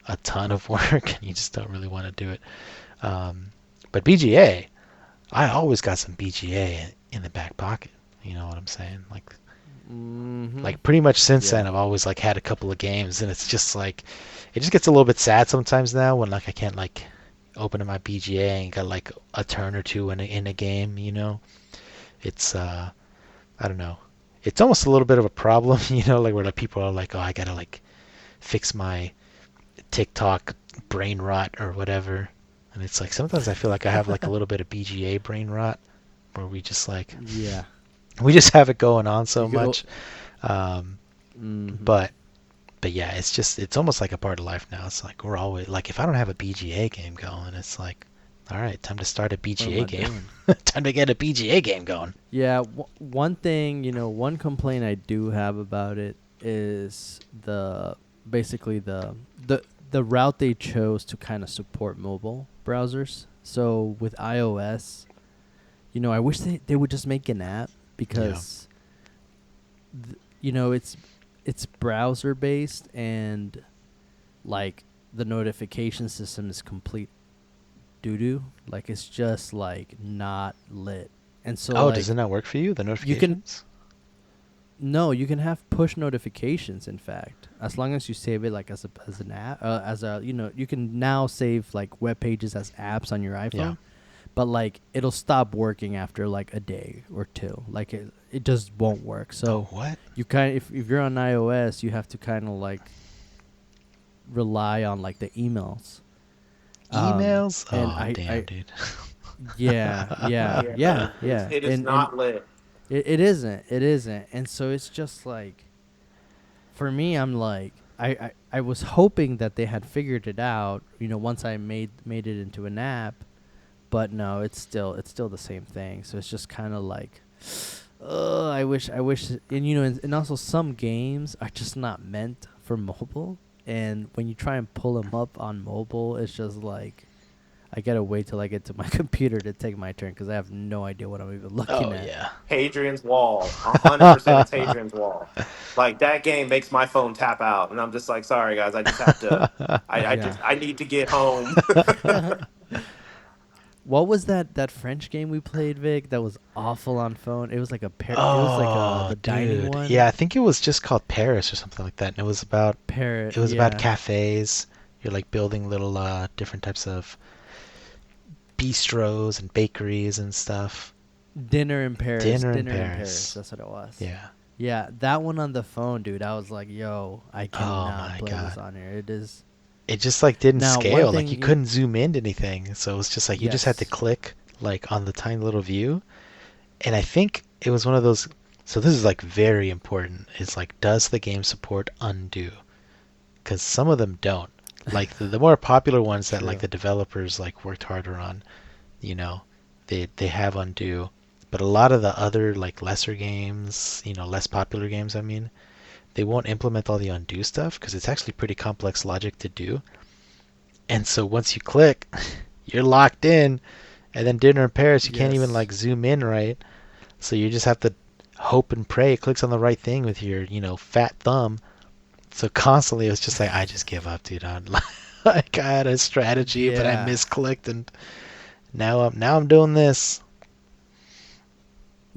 a ton of work, and you just don't really want to do it. But BGA, I always got some BGA in the back pocket. You know what I'm saying? Mm-hmm. Like pretty much since Yeah. then, I've always like had a couple of games, and it's just like it just gets a little bit sad sometimes now when like I can't like open up my BGA and got like a turn or two in a game. It's I don't know. It's almost a little bit of a problem, like where like people are like, oh, I gotta like fix my TikTok brain rot or whatever. And it's like sometimes I feel like I have like a little bit of BGA brain rot where Yeah. we just have it going on so You could. much. Um, Mm-hmm. but yeah, it's almost like a part of life now. It's like we're always like if I don't have a BGA game going, it's like all right, time to start a What am BGA I game. doing? Time to get a BGA game going. Yeah. One thing, one complaint I do have about it is basically the route they chose to kind of support mobile browsers. So with iOS, I wish they would just make an app Yeah. because it's browser based and like the notification system is complete doo doo. Like it's just like not lit. And so Oh, does it like not work for you? The you can notifications? no, you can have push notifications. In fact, as long as you save it like as an app, you can now save like web pages as apps on your Yeah. iPhone. But like it'll stop working after like a day or two. Like it just won't work. Oh, So what? you kind of if you're on iOS, you have to kind of like rely on like the emails. Emails? And Oh, damn, dude. yeah. It is And not lit. it isn't, and so it's just like, for me, I'm like, I was hoping that they had figured it out, once I made it into an app, but no, it's still the same thing. So it's just kind of like, I wish, and also some games are just not meant for mobile, and when you try and pull them up on mobile, it's just like, I gotta wait till I get to my computer to take my turn because I have no idea what I'm even looking Oh, at. yeah. Hadrian's Wall, 100%. It's Hadrian's Wall. Like that game makes my phone tap out, and I'm just like, sorry guys, I just have to. Yeah. I need to get home. What was that French game we played, Vic? That was awful on phone. It was like it was like Oh, the dining dude. one. Yeah, I think it was just called Paris or something like that. And Parrot. it was about Yeah. cafes. You're like building little different types of bistros and bakeries and stuff. Dinner in Paris. Dinner in Dinner in Paris. Paris. That's what it was. Yeah. Yeah, that one on the phone, dude. I was like, yo, I Oh cannot my play this God. on here. It is. It just like didn't Now, one scale. Like thing you couldn't zoom into anything. So it was just like you just had to Yes. click like on the tiny little view. And I think it was one of those. So this is like very important. It's like, does the game support undo? Because some of them don't. Like the more popular ones that like True. the developers like worked harder on, you know, they have undo. But a lot of the other like lesser games, less popular games, I mean, they won't implement all the undo stuff because it's actually pretty complex logic to do. And so once you click, you're locked in. And then Dinner in Paris, you can't even Yes. like zoom in right. So you just have to hope and pray it clicks on the right thing with your, fat thumb. So constantly it was just like, I just give up, dude. Like I had a strategy, but I Yeah. misclicked, and now I'm doing this.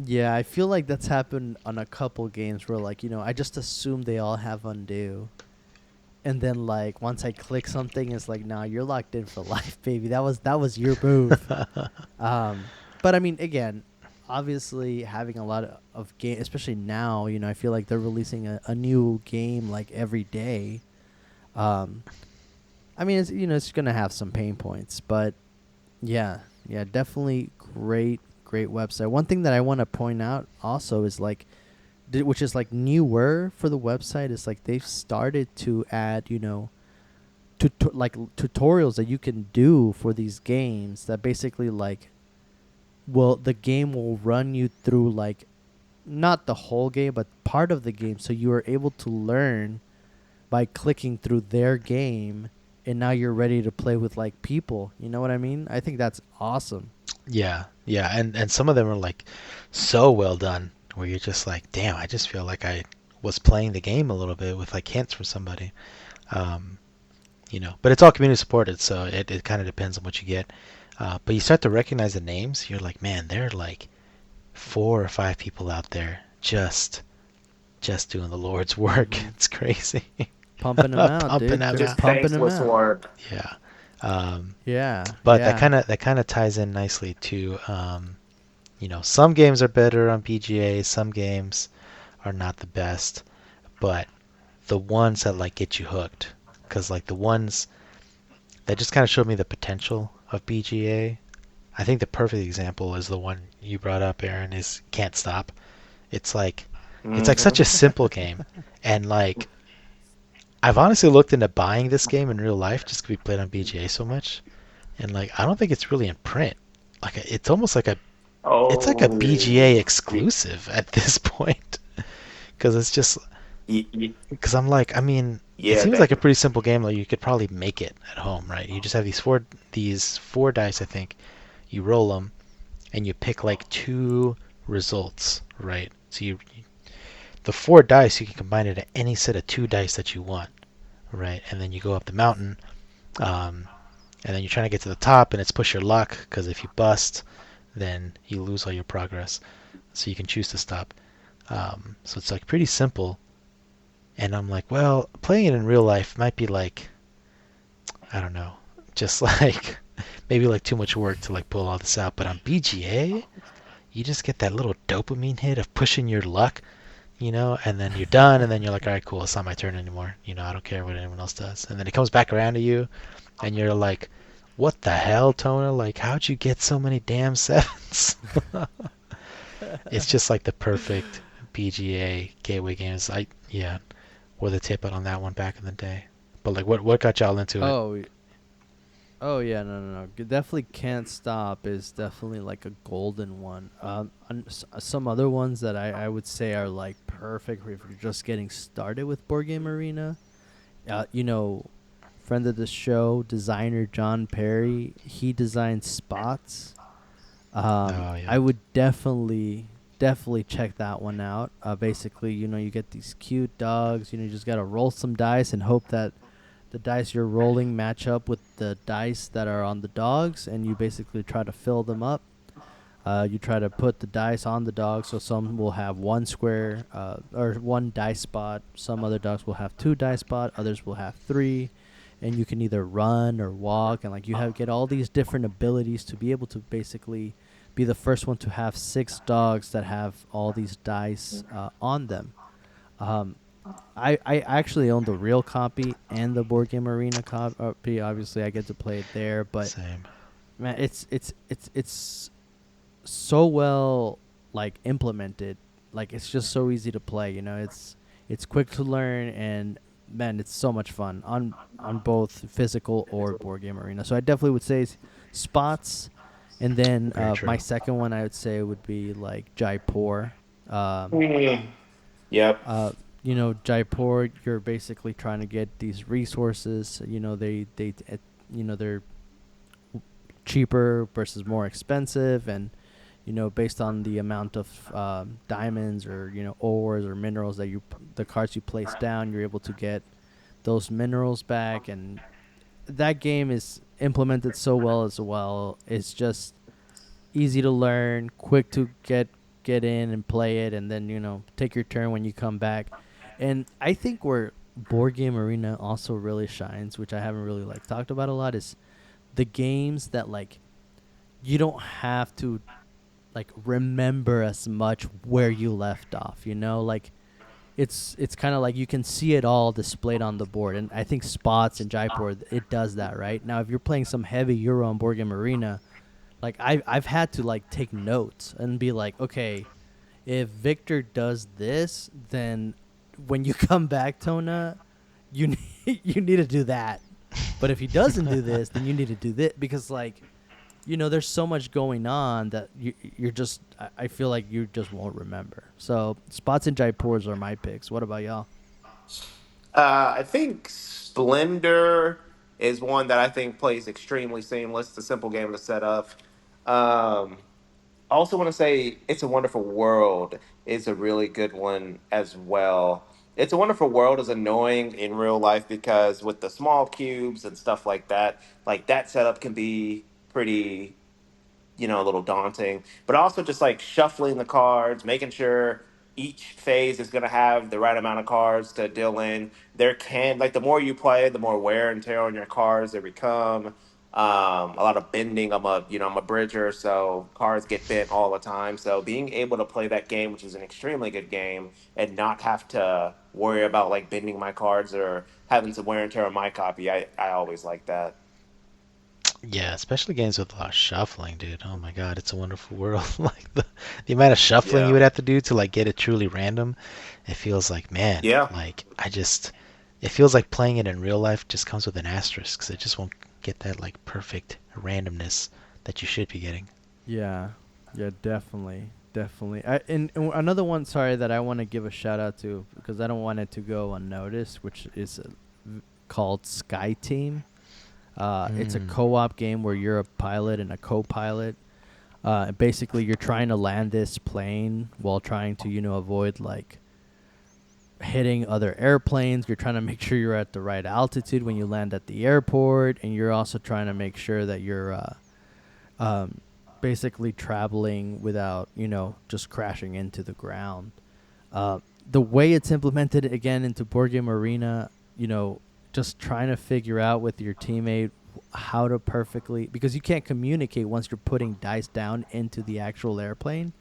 Yeah, I feel like that's happened on a couple games where, like, I just assume they all have undo. And then, like, once I click something, it's like, nah, you're locked in for life, baby. That was your move. But I mean, again, obviously having a lot of game, especially now, I feel like they're releasing a new game like every day. Um, I mean, it's gonna have some pain points, but yeah, definitely great website. One thing that I want to point out also is like, which is like newer for the website, is like they've started to add, like tutorials that you can do for these games that basically like, well, the game will run you through like, not the whole game, but part of the game, so you are able to learn by clicking through their game, and now you're ready to play with like people. You know what I mean? I think that's awesome. Yeah, and some of them are like so well done where you're just like, damn, I just feel like I was playing the game a little bit with like hints from somebody. Um, but it's all community supported, so it kind of depends on what you get. But you start to recognize the names. You're like, man, there are like 4 or 5 people out there just doing the Lord's work. It's crazy. Pumping them out, Pumping dude. them They're Just out. pumping them thankless out. work. Yeah. Um, Yeah. but Yeah. that kind of ties in nicely to some games are better on PGA, some games are not the best, but the ones that like get you hooked, because like the ones that just kind of showed me the potential of PGA. I think the perfect example is the one you brought up, Aaron, is Can't Stop. It's like Hmm. such a simple game, and like I've honestly looked into buying this game in real life just because we played on BGA so much, and like I don't think it's really in print. Like it's almost like it's like a Oh, BGA exclusive at this point, because it's just y- y- because I'm like, I mean, it yeah. seems like a pretty simple game. Like you could probably make it at home, right? You just have these four dice, I think. You roll them, and you pick like two results, right? So the 4 dice you can combine into any set of 2 dice that you want, right? And then you go up the mountain, um, and then you're trying to get to the top, and it's push your luck because if you bust, then you lose all your progress. So you can choose to stop. So it's like pretty simple. And I'm like, well, playing it in real life might be like, I don't know, just like maybe like too much work to like pull all this out. But on BGA, you just get that little dopamine hit of pushing your luck, and then you're done, and then you're like, all right, cool, it's not my turn anymore. I don't care what anyone else does. And then it comes back around to you, and you're like What the hell, Tona? Like, how'd you get so many damn sevens? It's just like the perfect BGA gateway games. Yeah, wore the tip out on that one back in the day. But like, what got y'all into it? Oh, oh yeah, no. Definitely Can't Stop is definitely like a golden one. Some other ones that I would say are like perfect if you're just getting started with Board Game Arena. You know, friend of the show, designer John Perry, he designed Spots. Oh yeah, I would definitely check that one out. Basically, you get these cute dogs. You just gotta roll some dice and hope that the dice you're rolling match up with the dice that are on the dogs, and you basically try to fill them up. You try to put the dice on the dogs, so some will have one square or one dice spot. Some other dogs will have two dice spot. Others will have three, and you can either run or walk, and like you have get all these different abilities to be able to basically be the first one to have 6 dogs that have all these dice on them. Um, I actually own the real copy and the Board Game Arena copy. Obviously, I get to play it there, but same. man, it's so well like implemented. Like it's just so easy to play. It's quick to learn, and man, it's so much fun on both physical or Board Game Arena. So I definitely would say Spots, and then Very my true. second one I would say would be like Jaipur. Um, Mm. Yep. uh, Jaipur, you're basically trying to get these resources. They're cheaper versus more expensive, and based on the amount of diamonds or ores or minerals that the cards you place down, you're able to get those minerals back, and that game is implemented so well as well. It's just easy to learn, quick to get in and play it, and then take your turn when you come back. And I think where Board Game Arena also really shines, which I haven't really like talked about a lot, is the games that like you don't have to like remember as much where you left off. Like it's kind of like you can see it all displayed on the board, and I think Spots and Jaipur it does that right now. If you're playing some heavy Euro on Board Game Arena, like I've had to like take notes and be like, okay, if Victor does this, then when you come back, Tona, you you need to do that. But if he doesn't do this, then you need to do this, because like there's so much going on that you're just I feel like you just won't remember. So Spots and Jaipurs are my picks. What about y'all? I think Splendor is one that I think plays extremely seamless. It's a simple game to set up. Um, I also want to say It's a Wonderful World is a really good one as well. It's a Wonderful World is annoying in real life because with the small cubes and stuff like that setup can be pretty, a little daunting. But also just like shuffling the cards, making sure each phase is going to have the right amount of cards to deal in. The more you play, the more wear and tear on your cards there become. A lot of bending. I'm a bridger, so cards get bent all the time. So being able to play that game, which is an extremely good game, and not have to worry about like bending my cards or having some wear and tear on my copy, I always like that. Yeah, especially games with a lot of shuffling, dude. Oh my God, it's a wonderful world. Like the amount of shuffling you Yeah. would have to do to like get it truly random, it feels like, man, Yeah. like it feels like playing it in real life just comes with an asterisk because it just won't get that like perfect randomness that you should be getting. Yeah, yeah, definitely. And another one, sorry, that I want to give a shout out to because I don't want it to go unnoticed, which is called Sky Team. It's a Mm. co-op game where you're a pilot and a co-pilot. Basically, you're trying to land this plane while trying to, avoid like hitting other airplanes. You're trying to make sure you're at the right altitude when you land at the airport, and you're also trying to make sure that you're um, basically traveling without, just crashing into the ground. The way it's implemented again into Board Game Arena, just trying to figure out with your teammate how to perfectly, because you can't communicate once you're putting dice down into the actual airplane.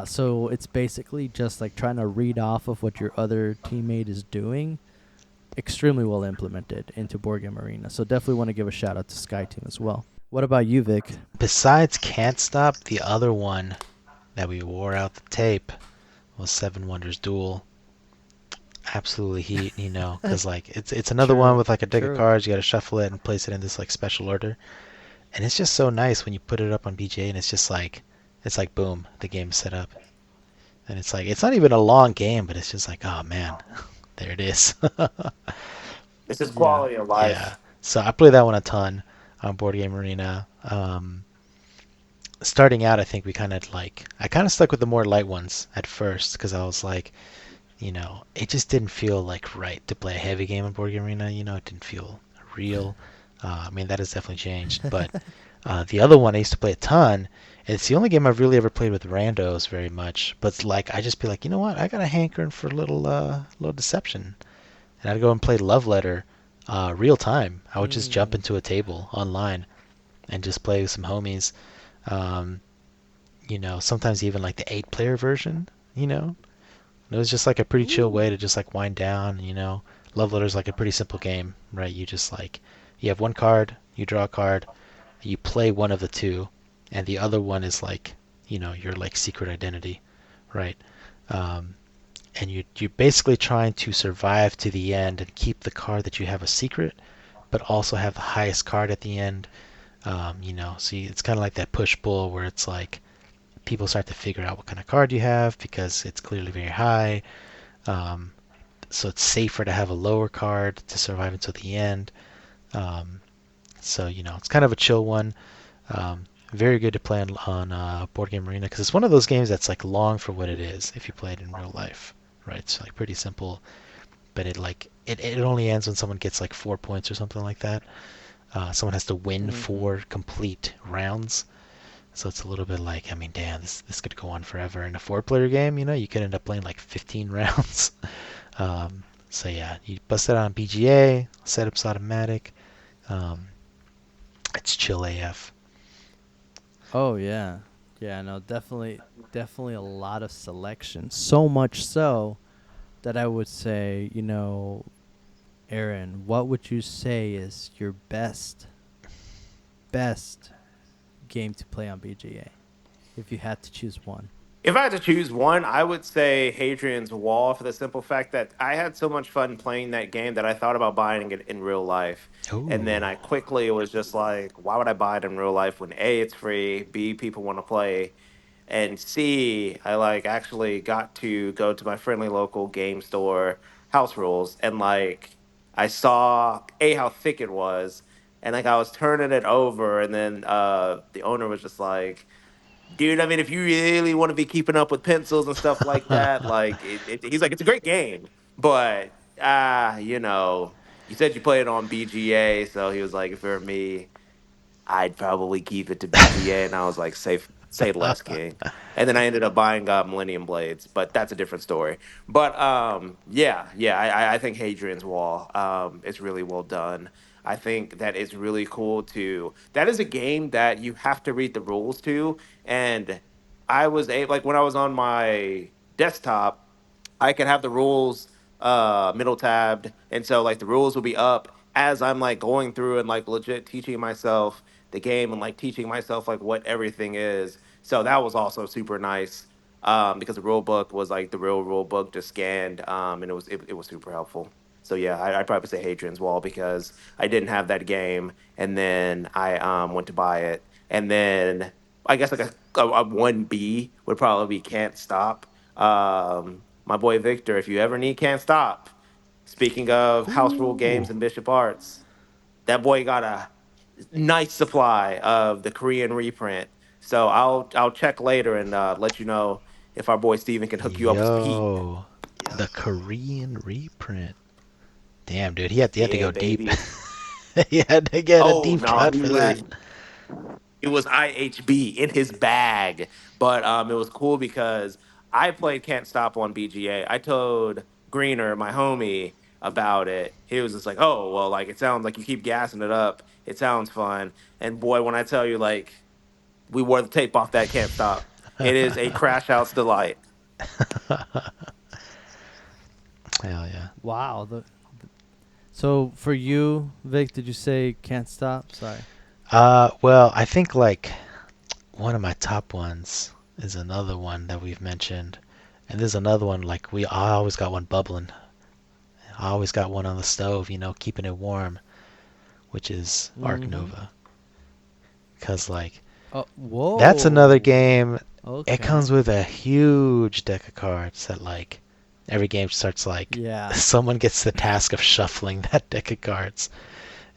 So it's basically just like trying to read off of what your other teammate is doing extremely well implemented into Board Game Arena. So definitely want to give a shout out to Sky Team as well. What about you, Vic? Besides Can't Stop, the other one that we wore out the tape was Seven Wonders Duel. Absolutely heat, because like it's another one True, with like a deck of true. cards. You got to shuffle it and place it in this like special order, and it's just so nice when you put it up on BGA, and it's like boom, the game's set up, and it's like it's not even a long game, but it's just like oh man, there it is. This is Yeah. quality of Yeah, life. so I play that one a ton on Board Game Arena. Starting out, I think we kind of like I kind of stuck with the more light ones at first because I was like, it just didn't feel like right to play a heavy game on Board Game Arena. It didn't feel real. I mean, that has definitely changed. But the other one I used to play a ton. It's the only game I've really ever played with randos very much. But like, I just be like, you know what? I got a hankering for a little deception, and I'd go and play Love Letter, real time. I would just jump Mm. into a table online and just play with some homies. Um, sometimes even like the 8-player version. It was just like a pretty chill way Ooh. to just like wind down. Love Letter's like a pretty simple game, right? You have one card, you draw a card, you play one of the two, and the other one is like, your like secret identity, right? Um, and you're basically trying to survive to the end and keep the card that you have a secret, but also have the highest card at the end. So it's kind of like that push pull where it's like people start to figure out what kind of card you have because it's clearly very high. Um, so it's safer to have a lower card to survive until the end. Um, so it's kind of a chill one. Very good to play on Board Game Arena because it's one of those games that's like long for what it is if you play it in real life, right? It's like pretty simple, but it only ends when someone gets like 4 points or something like that. Someone has to win Mm-hmm. 4 complete rounds. So it's a little bit like, I mean, damn, this could go on forever. In a 4-player game, you could end up playing like 15 rounds. So yeah, you bust it on BGA, setup's automatic. Um, it's chill AF. Oh yeah. Yeah, no, definitely a lot of selection. So much so that I would say, Aaron, what would you say is your best game to play on BGA if you had to choose one? If I had to choose one, I would say Hadrian's Wall for the simple fact that I had so much fun playing that game that I thought about buying it in real life. And then Ooh. I quickly was just like, why would I buy it in real life when A, it's free, B, people want to play, and C, I like actually got to go to my friendly local game store, House Rules, and like I saw A, how thick it was, and like I was turning it over, and then the owner was just like, dude, I mean, if you really want to be keeping up with pencils and stuff like that, like he's like, it's a great game, but you said you played it on BGA, so he was like, if it were me, I'd probably keep it to BGA, and I was like, say less, King. And then I ended up buying Millennium Blades, but that's a different story. But yeah, I think Hadrian's Wall is really well done. I think that it's really cool to. That is a game that you have to read the rules to, and I was able, like when I was on my desktop, I could have the rules middle tabbed, and so like the rules will be up as I'm like going through and like legit teaching myself the game and like teaching myself like what everything is. So that was also super nice because the rule book was like the real rule book just scanned, and it was super helpful. So yeah, I'd probably say Hadrian's Wall because I didn't have that game, and then I went to buy it, and then I guess like a 1B would probably be Can't Stop. My boy Victor, if you ever need Can't Stop. Speaking of house rule Ooh. games and Bishop Arts, that boy got a nice supply of the Korean reprint. So I'll check later and let you know if our boy Steven can hook you up with some heat. Yo. The Korean reprint. Damn, dude, he had to Yeah, go deep. baby. He had to get a Oh deep no, cut he for was that. it was IHB in his bag. But it was cool because I played Can't Stop on BGA. I told Greener, my homie, about it. He was just like, "Oh, well, like it sounds like you keep gassing it up. It sounds fun." And boy, when I tell you, like we wore the tape off that Can't Stop. It is a crash house delight. Hell yeah. Wow, So for you, Vic, did you say can't stop? Sorry. Well, I think like one of my top ones is another one that we've mentioned, and there's another one like I always got one bubbling. I always got one on the stove, keeping it warm, which is Arc Mm-hmm. Nova. Cause like Oh, that's another whoa. game. It Okay. comes with a huge deck of cards that like every game starts like Yeah. someone gets the task of shuffling that deck of cards.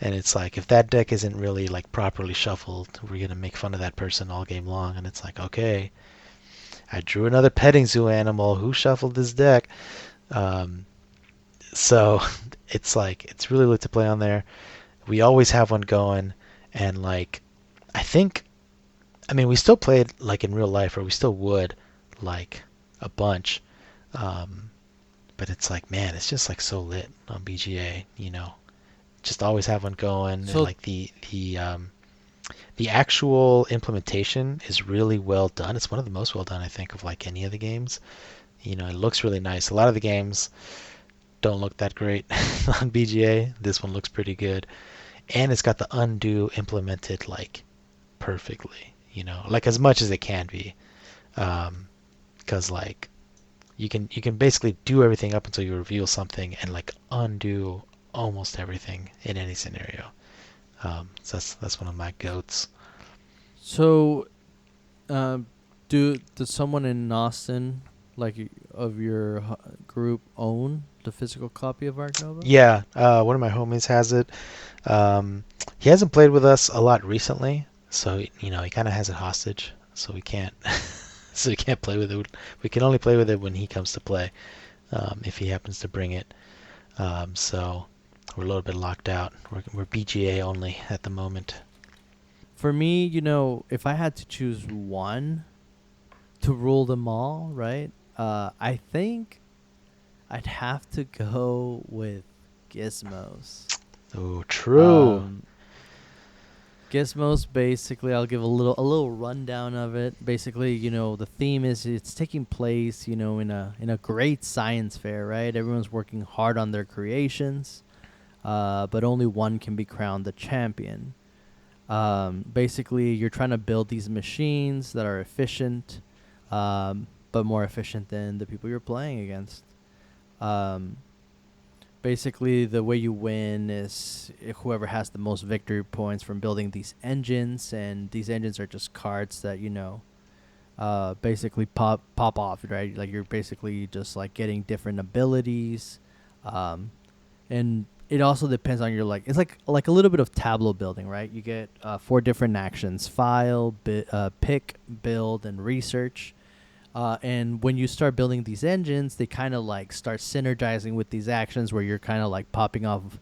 And it's like if that deck isn't really like properly shuffled, we're gonna make fun of that person all game long. And it's like, okay, I drew another petting zoo animal. Who shuffled this deck? Um, so it's like it's really lit to play on there. We always have one going, and like I think, I mean, we still play it like in real life, or we still would like a bunch. Um, but it's like, man, it's just like so lit on BGA. Just always have one going, and So like the actual implementation is really well done. It's one of the most well done, I think, of like any of the games. It looks really nice. A lot of the games don't look that great on BGA. This one looks pretty good, and it's got the undo implemented like perfectly. Like as much as it can be, because like you can basically do everything up until you reveal something and like undo almost everything in any scenario. So that's one of my goats. so um does someone in Austin of your group own the physical copy of Ark Nova? Yeah, one of my homies has it. He hasn't played with us a lot recently, so he kind of has it hostage. So we can't, so we can't play with it. We can only play with it when he comes to play, if he happens to bring it. So we're a little bit locked out. We're BGA only at the moment. For me, if I had to choose one to rule them all, right? I think I'd have to go with Gizmos. Oh, true. Um, Gizmos, basically, I'll give a little rundown of it. Basically, the theme is it's taking place, in a great science fair, right? Everyone's working hard on their creations, but only one can be crowned the champion. Basically, you're trying to build these machines that are efficient, but more efficient than the people you're playing against. Um, Basically, the way you win is whoever has the most victory points from building these engines, and these engines are just cards that basically pop off, right? Like you're basically just like getting different abilities, um, and it also depends on your it's like a little bit of tableau building, right? You get 4 different actions: file, pick, build, and research. And when you start building these engines, they kind of like start synergizing with these actions where you're kind of like popping off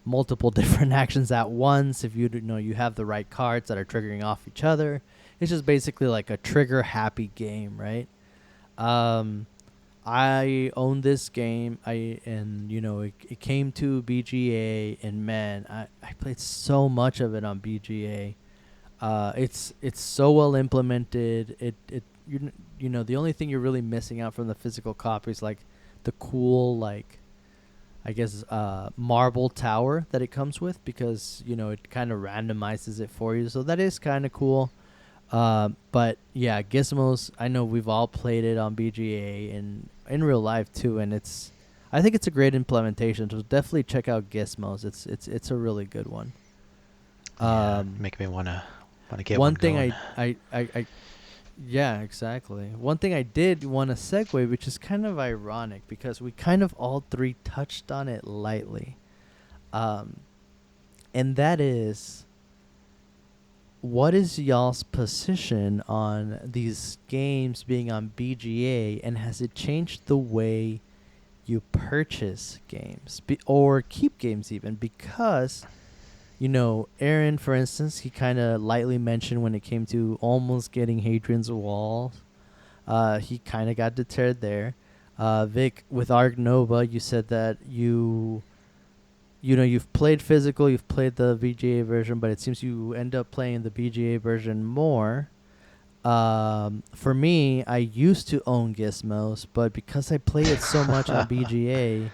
multiple different actions at once. If you have the right cards that are triggering off each other, it's just basically like a trigger happy game, right? Um, I own this game. It came to BGA, and man, I played so much of it on BGA. It's so well implemented. The only thing you're really missing out from the physical copy is like the cool I guess marble tower that it comes with, because it kind of randomizes it for you. So that is kind of cool. But yeah, Gizmos. I know we've all played it on BGA and in real life too, and I think it's a great implementation. So definitely check out Gizmos. It's a really good one. Yeah, make me wanna get One one thing going. I yeah, exactly. One thing I did want to segue, which is kind of ironic because we kind of all three touched on it lightly, um, and that is, what is y'all's position on these games being on BGA, and has it changed the way you purchase games or keep games even? Because Aaron, for instance, he kind of lightly mentioned when it came to almost getting Hadrian's Wall. He kind of got deterred there. Vic, with Ark Nova, you said that you've played physical, you've played the BGA version, but it seems you end up playing the BGA version more. For me, I used to own Gizmos, but because I play it so much on BGA,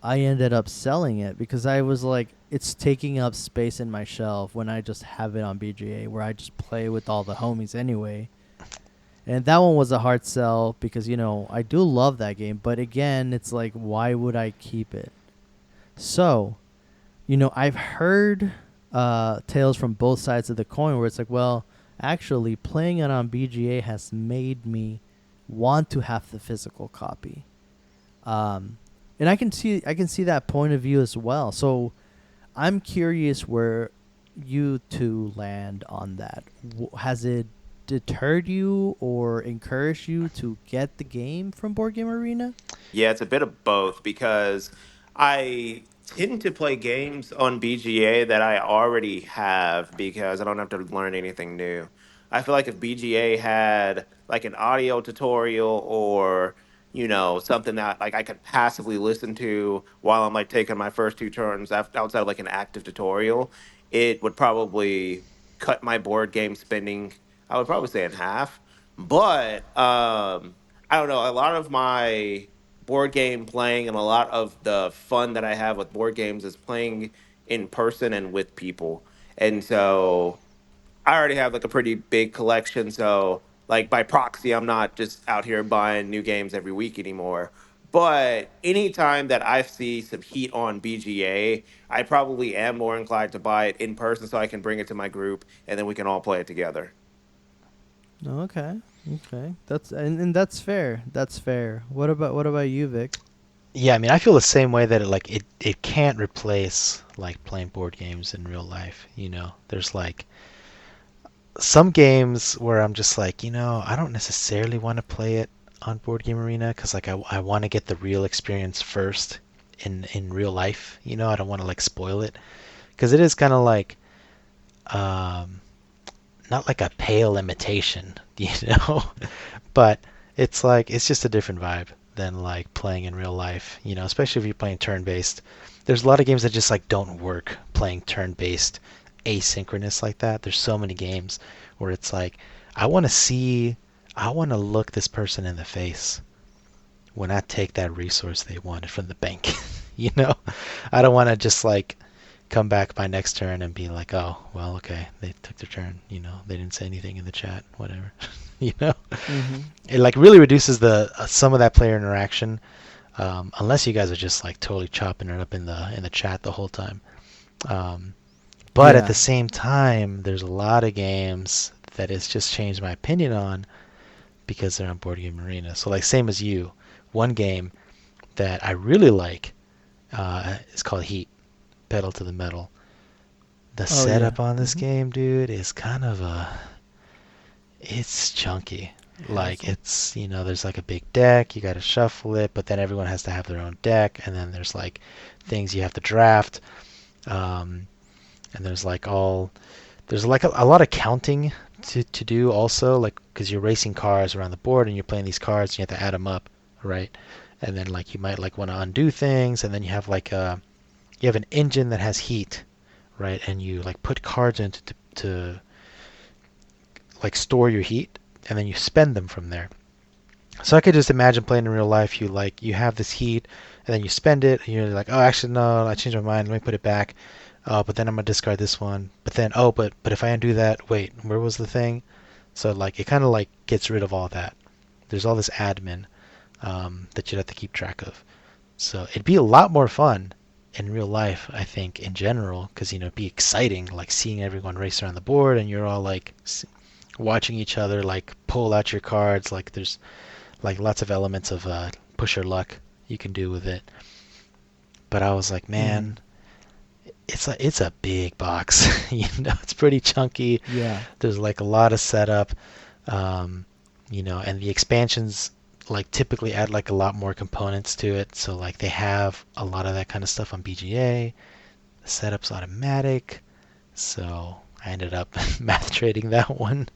I ended up selling it because I was like, it's taking up space in my shelf when I just have it on BGA, where I just play with all the homies anyway. And that one was a hard sell because, I do love that game. But again, it's like, why would I keep it? So, I've heard tales from both sides of the coin where it's like, well, actually, playing it on BGA has made me want to have the physical copy. And I can see that point of view as well. So I'm curious where you two land on that. Has it deterred you or encouraged you to get the game from Board Game Arena? Yeah, it's a bit of both because I tend to play games on BGA that I already have because I don't have to learn anything new. I feel like if BGA had like an audio tutorial or something that like I could passively listen to while I'm like taking my first two turns outside of like an active tutorial, it would probably cut my board game spending. I would probably say in half. But I don't know. A lot of my board game playing and a lot of the fun that I have with board games is playing in person and with people. And so I already have like a pretty big collection. So, like by proxy, I'm not just out here buying new games every week anymore. But anytime that I see some heat on BGA, I probably am more inclined to buy it in person so I can bring it to my group and then we can all play it together. Okay. Okay. And that's fair. That's fair. What about you, Vic? Yeah, I mean, I feel the same way that it can't replace like playing board games in real life. There's like some games where I'm just like, I don't necessarily want to play it on Board Game Arena because like I want to get the real experience first in real life. I don't want to like spoil it because it is kind of like um, not like a pale imitation, but it's just a different vibe than like playing in real life. Especially if you're playing turn-based. There's a lot of games that just like don't work playing turn-based asynchronous like that. There's so many games where it's like I want to look this person in the face when I take that resource they wanted from the bank. you know, I don't want to just like come back my next turn and be like, oh, well, okay, they took their turn. They didn't say anything in the chat, whatever. Mm-hmm. It like really reduces the some of that player interaction, unless you guys are just like totally chopping it up in the chat the whole time. But at the same time, there's a lot of games that it's just changed my opinion on because they're on Board Game Arena. So like same as you, one game that I really like is called Heat, Pedal to the Metal. The setup on this game, dude, is kind of it's chunky. Like it's, there's like a big deck, you got to shuffle it, but then everyone has to have their own deck, and then there's like things you have to draft. And there's like a lot of counting to do also, like because you're racing cars around the board and you're playing these cards and you have to add them up, right? And then like you might like want to undo things, and then you have like you have an engine that has heat, right? And you like put cards into to like store your heat, and then you spend them from there. So I could just imagine playing in real life. You have this heat, and then you spend it, and you're like, oh, actually no, I changed my mind. Let me put it back. But then I'm gonna discard this one. But then, but if I undo that, wait, where was the thing? So like it kind of like gets rid of all that. There's all this admin that you'd have to keep track of. So it'd be a lot more fun in real life, I think, in general, because it'd be exciting, like seeing everyone race around the board, and you're all like watching each other like pull out your cards. Like there's like lots of elements of push your luck you can do with it. But I was like, man. It's a big box, it's pretty chunky. Yeah. There's like a lot of setup, and the expansions like typically add like a lot more components to it. So like they have a lot of that kind of stuff on BGA. The setup's automatic, so I ended up math trading that one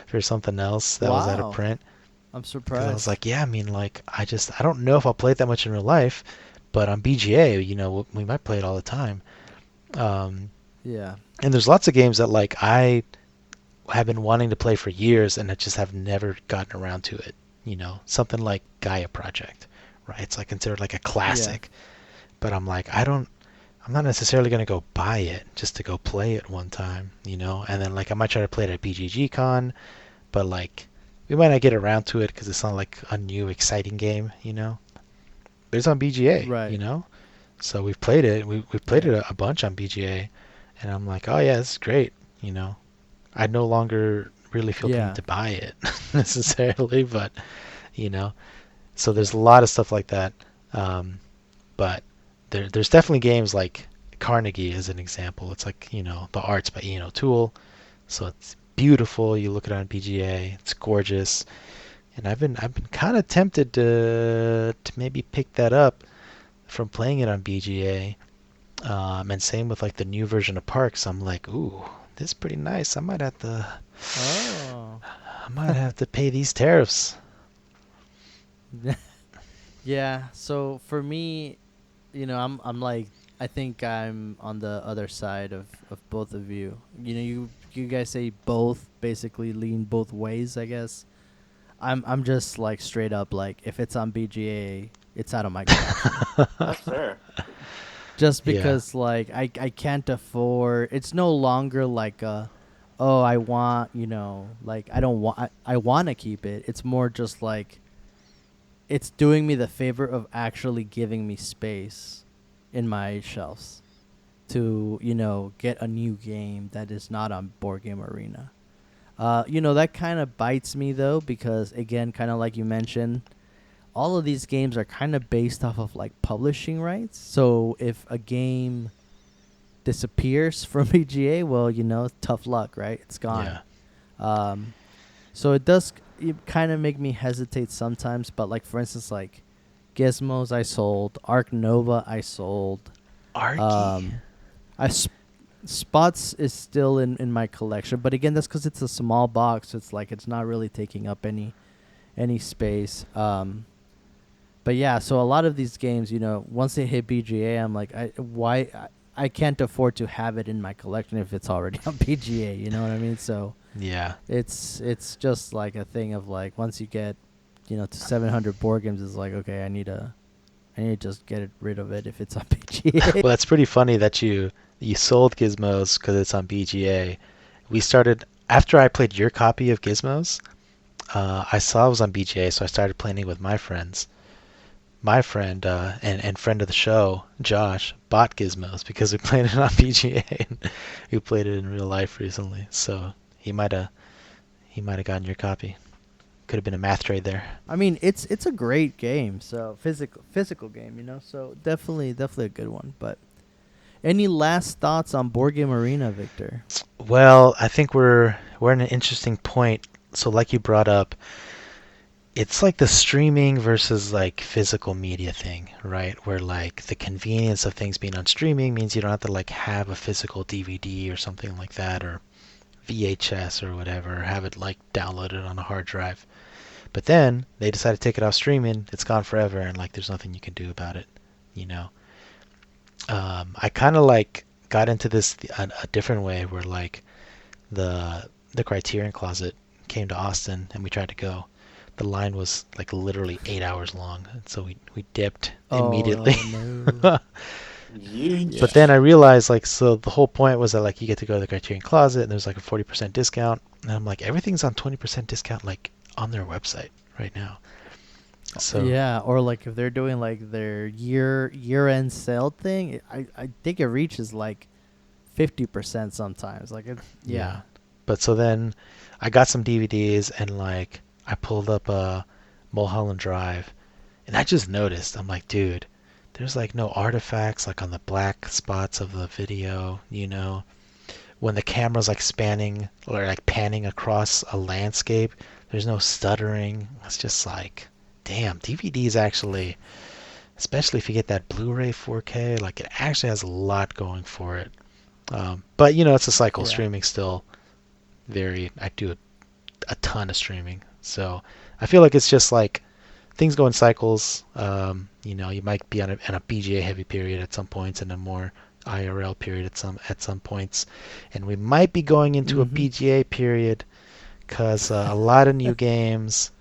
for something else that was out of print. I'm 'Cause surprised. I was like, yeah, I mean, like I don't know if I'll play it that much in real life, but on BGA, we might play it all the time. Yeah. And there's lots of games that like I have been wanting to play for years and I just have never gotten around to it. Something like Gaia Project, right? It's like considered like a classic. but I'm like, I'm not necessarily gonna go buy it just to go play it one time, you know. And then like I might try to play it at BGG Con, but like we might not get around to it because it's not like a new exciting game, you know. But it's on BGA, you Right. know. So we've played it. We've played it Right. a bunch on BGA, and I'm like, oh yeah, this is great, you know. I no longer really feel the need Yeah. to buy it necessarily, but you know. So there's a lot of stuff like that. Um, but there's definitely games like Carnegie as an example. It's like, you know, the art's by Ian O'Toole, so it's beautiful. You look at it on BGA, it's gorgeous, and I've been kind of tempted to maybe pick that up from playing it on BGA. And same with like the new version of Parks. I'm like, ooh, this is pretty nice. Oh. I might have to pay these tariffs. Yeah. So for me, I'm like, I think I'm on the other side of both of you. You guys say both basically lean both ways, I guess. I'm just like straight up like, if it's on BGA, it's out of my collection. That's fair. Just Yeah. because like I can't afford, it's no longer like oh, I want, like I don't want, I want to keep it. It's more just like it's doing me the favor of actually giving me space in my shelves to, get a new game that is not on Board Game Arena. That kind of bites me though, because again, kind of like you mentioned, all of these games are kind of based off of like publishing rights. So if a game disappears from BGA, well, tough luck, right? It's gone. Yeah. Um, so it does kind of make me hesitate sometimes. But like for instance, like Gizmos I sold, Arc Nova I sold. Arky. I Spots is still in my collection, but again, that's because it's a small box. So it's like it's not really taking up any space. But yeah, so a lot of these games, once they hit BGA, I'm like, I can't afford to have it in my collection if it's already on BGA. You know what I mean? So Yeah. it's just like a thing of like, once you get, to 700 board games, it's like, okay, I need to just get rid of it if it's on BGA. Well, that's pretty funny that you sold Gizmos because it's on BGA. We started after I played your copy of Gizmos. I saw it was on BGA, so I started playing it with my friends. My friend and friend of the show, Josh, bought Gizmos because we played it on BGA. And we played it in real life recently, so he might have gotten your copy. Could have been a math trade there. I mean, it's a great game. So physical game, So definitely a good one. But any last thoughts on Board Game Arena, Victor? Well, I think we're in an interesting point. So, like you brought up, it's like the streaming versus like physical media thing, right? Where like the convenience of things being on streaming means you don't have to like have a physical DVD or something like that, or VHS or whatever, or have it like downloaded on a hard drive. But then they decide to take it off streaming, it's gone forever, and like there's nothing you can do about it, you know. I kind of like got into this a different way, where like the Criterion Closet came to Austin and we tried to go. The line was like literally 8 hours long, and so we dipped immediately. Oh no. Yeesh. But then I realized, like, so the whole point was that like you get to go to the Criterion Closet and there's like a 40% discount, and I'm like, everything's on 20% discount like on their website right now. So Yeah, or like if they're doing like their year-end sale thing, I think it reaches like 50% sometimes. Like yeah. But so then I got some DVDs and like I pulled up Mulholland Drive, and I just noticed, I'm like, dude, there's like no artifacts like on the black spots of the video, you know. When the camera's like spanning or like panning across a landscape, there's no stuttering. It's just like, damn, DVDs actually, especially if you get that Blu-ray 4K, like it actually has a lot going for it. But you know, it's a cycle. Yeah. Streaming still I do a ton of streaming, so I feel like it's just like things go in cycles. You know, you might be on a BGA heavy period at some points and a more IRL period at some points, and we might be going into a BGA period because a lot of new games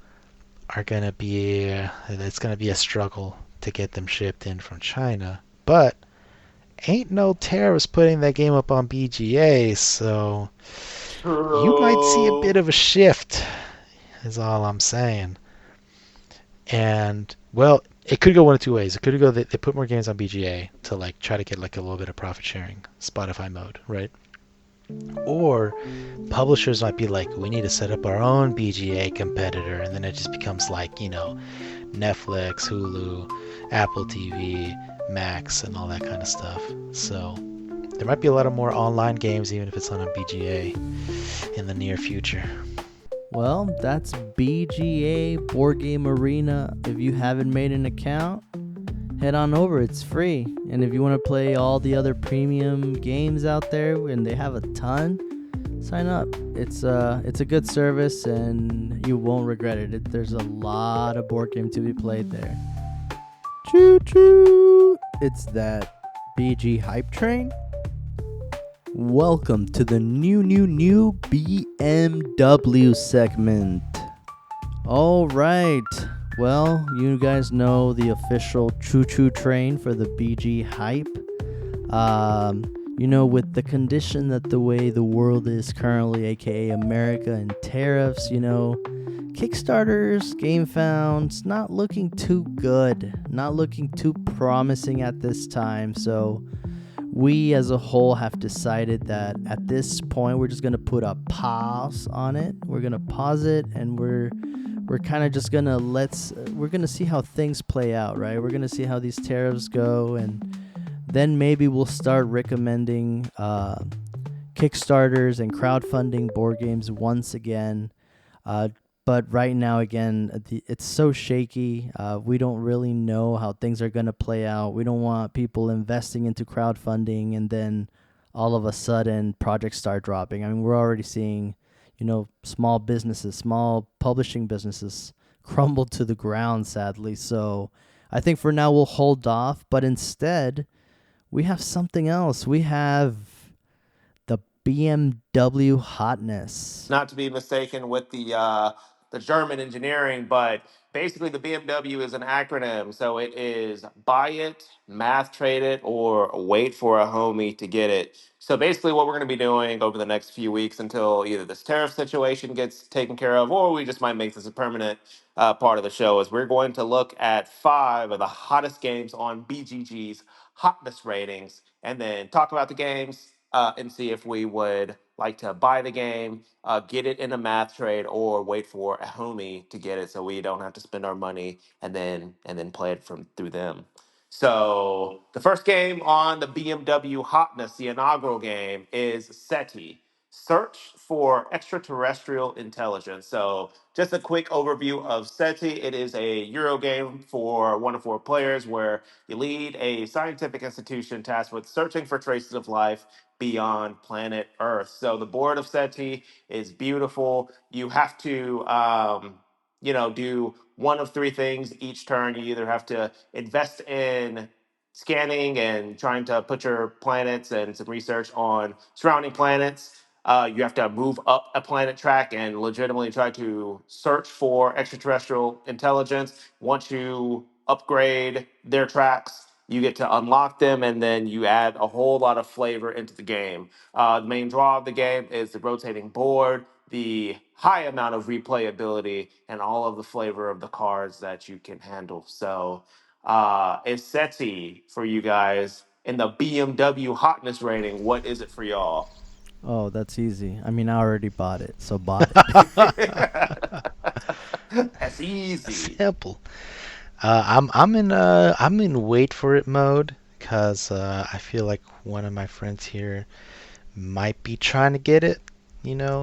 are gonna be it's gonna be a struggle to get them shipped in from China But ain't no terrorist putting that game up on BGA, so you might see a bit True. of a shift, is all I'm saying. And well, it could go one of two ways. It could go that they put more games on BGA to like try to get like a little bit of profit sharing, Spotify mode, right? Or publishers might be like, we need to set up our own BGA competitor, and then it just becomes like, Netflix, Hulu, Apple TV, Max, and all that kind of stuff. So there might be a lot of more online games, even if it's not on BGA in the near future. Well, that's BGA Board Game Arena. If you haven't made an account, head on over. It's free. And if you want to play all the other premium games out there, and they have a ton, sign up. It's a good service, and you won't regret it. There's a lot of board game to be played there. Choo choo! It's that BG hype train. Welcome to the new BMW segment. All right. Well, you guys know the official choo-choo train for the BG hype. With the condition that the way the world is currently, aka America, and tariffs, Kickstarters, GameFound's not looking too good, not looking too promising at this time. So we as a whole have decided that at this point we're just going to put a pause on it. We're going to pause it, and we're kind of just going to we're going to see how things play out, right? We're going to see how these tariffs go, and then maybe we'll start recommending Kickstarters and crowdfunding board games once again. But right now, again, it's so shaky. We don't really know how things are going to play out. We don't want people investing into crowdfunding and then all of a sudden projects start dropping. I mean, we're already seeing, small businesses, small publishing businesses crumble to the ground, sadly. So I think for now we'll hold off. But instead, we have something else. We have the BMW hotness. Not to be mistaken with the German engineering, but basically the BMW is an acronym. So it is buy it, math trade it, or wait for a homie to get it. So basically, what we're going to be doing over the next few weeks until either this tariff situation gets taken care of, or we just might make this a permanent part of the show, is we're going to look at 5 of the hottest games on BGG's hotness ratings, and then talk about the games and see if we would like to buy the game, get it in a math trade, or wait for a homie to get it so we don't have to spend our money and then play it from through them. So the first game on the BMW hotness, the inaugural game, is SETI. Search for extraterrestrial intelligence. So just a quick overview of SETI. It is a Euro game for 1 to 4 players where you lead a scientific institution tasked with searching for traces of life beyond planet Earth. So the board of SETI is beautiful. You have to, do one of 3 things each turn. You either have to invest in scanning and trying to put your planets and some research on surrounding planets. You have to move up a planet track and legitimately try to search for extraterrestrial intelligence. Once you upgrade their tracks, you get to unlock them, and then you add a whole lot of flavor into the game. The main draw of the game is the rotating board, the high amount of replayability, and all of the flavor of the cards that you can handle. So, is SETI for you guys in the BMW hotness rating? What is it for y'all? Oh, that's easy. I mean, I already bought it, so bought it. That's easy. Simple. I'm in wait for it mode because I feel like one of my friends here might be trying to get it,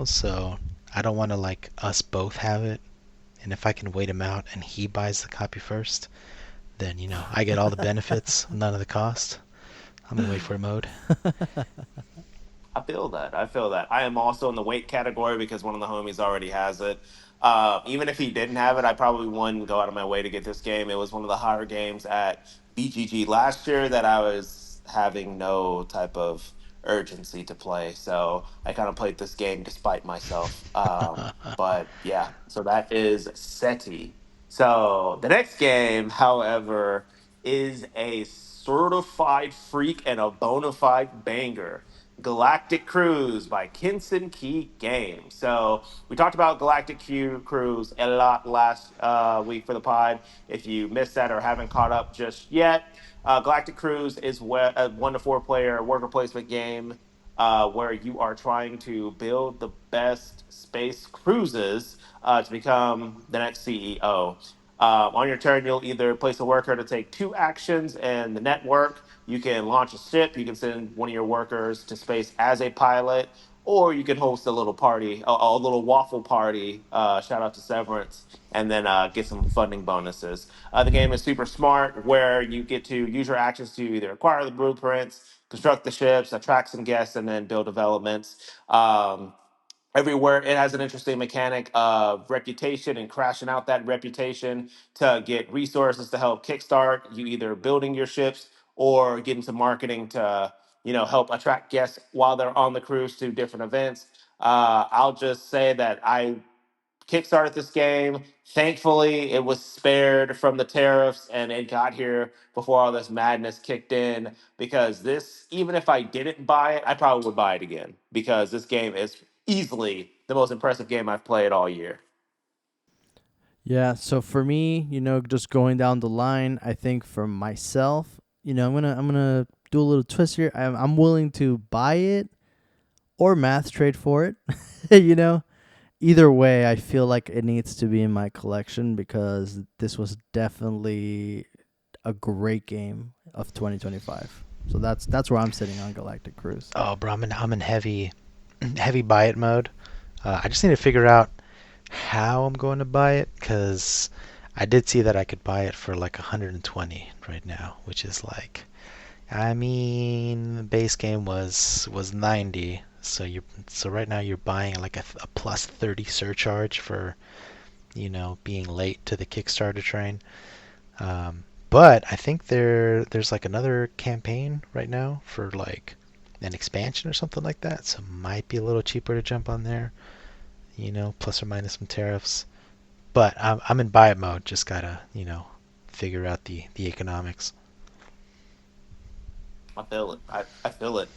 so I don't want to like us both have it. And if I can wait him out and he buys the copy first, then I get all the benefits, none of the cost. I'm in wait for it mode. I feel that. I feel that. I am also in the weight category because one of the homies already has it. Even if he didn't have it, I probably wouldn't go out of my way to get this game. It was one of the higher games at BGG last year that I was having no type of urgency to play. So I kind of played this game despite myself. But yeah, so that is SETI. So the next game, however, is a certified freak and a bona fide banger. Galactic Cruise by Kinson Key Games. So we talked about Cruise a lot last week for the pod. If you missed that or haven't caught up just yet, Galactic Cruise is a 1 to 4 player worker placement game where you are trying to build the best space cruises to become the next CEO. On your turn, you'll either place a worker to take 2 actions in the network. You can launch a ship. You can send one of your workers to space as a pilot, or you can host a little party, a little waffle party. Shout out to Severance, and then get some funding bonuses. The game is super smart, where you get to use your actions to either acquire the blueprints, construct the ships, attract some guests, and then build developments. Everywhere it has an interesting mechanic of reputation and crashing out that reputation to get resources to help kickstart you either building your ships or getting some marketing to help attract guests while they're on the cruise to different events. I'll just say that I kickstarted this game. Thankfully, it was spared from the tariffs and it got here before all this madness kicked in. Because this, even if I didn't buy it, I probably would buy it again because this game is easily the most impressive game I've played all year. Yeah, so for me, just going down the line, I think for myself, I'm gonna do a little twist here. I'm willing to buy it or math trade for it. you know, Either way, I feel like it needs to be in my collection because this was definitely a great game of 2025. So that's where I'm sitting on Galactic Cruise. Oh, bro, I'm in heavy buy it mode. I just need to figure out how I'm going to buy it because I did see that I could buy it for like 120 right now, which is like, I mean, the base game was 90, so right now you're buying like a plus 30 surcharge for being late to the Kickstarter train. But I think there's like another campaign right now for like an expansion or something like that, so it might be a little cheaper to jump on there, plus or minus some tariffs. But I'm in buy it mode. Just gotta figure out the economics. I feel it. I feel it.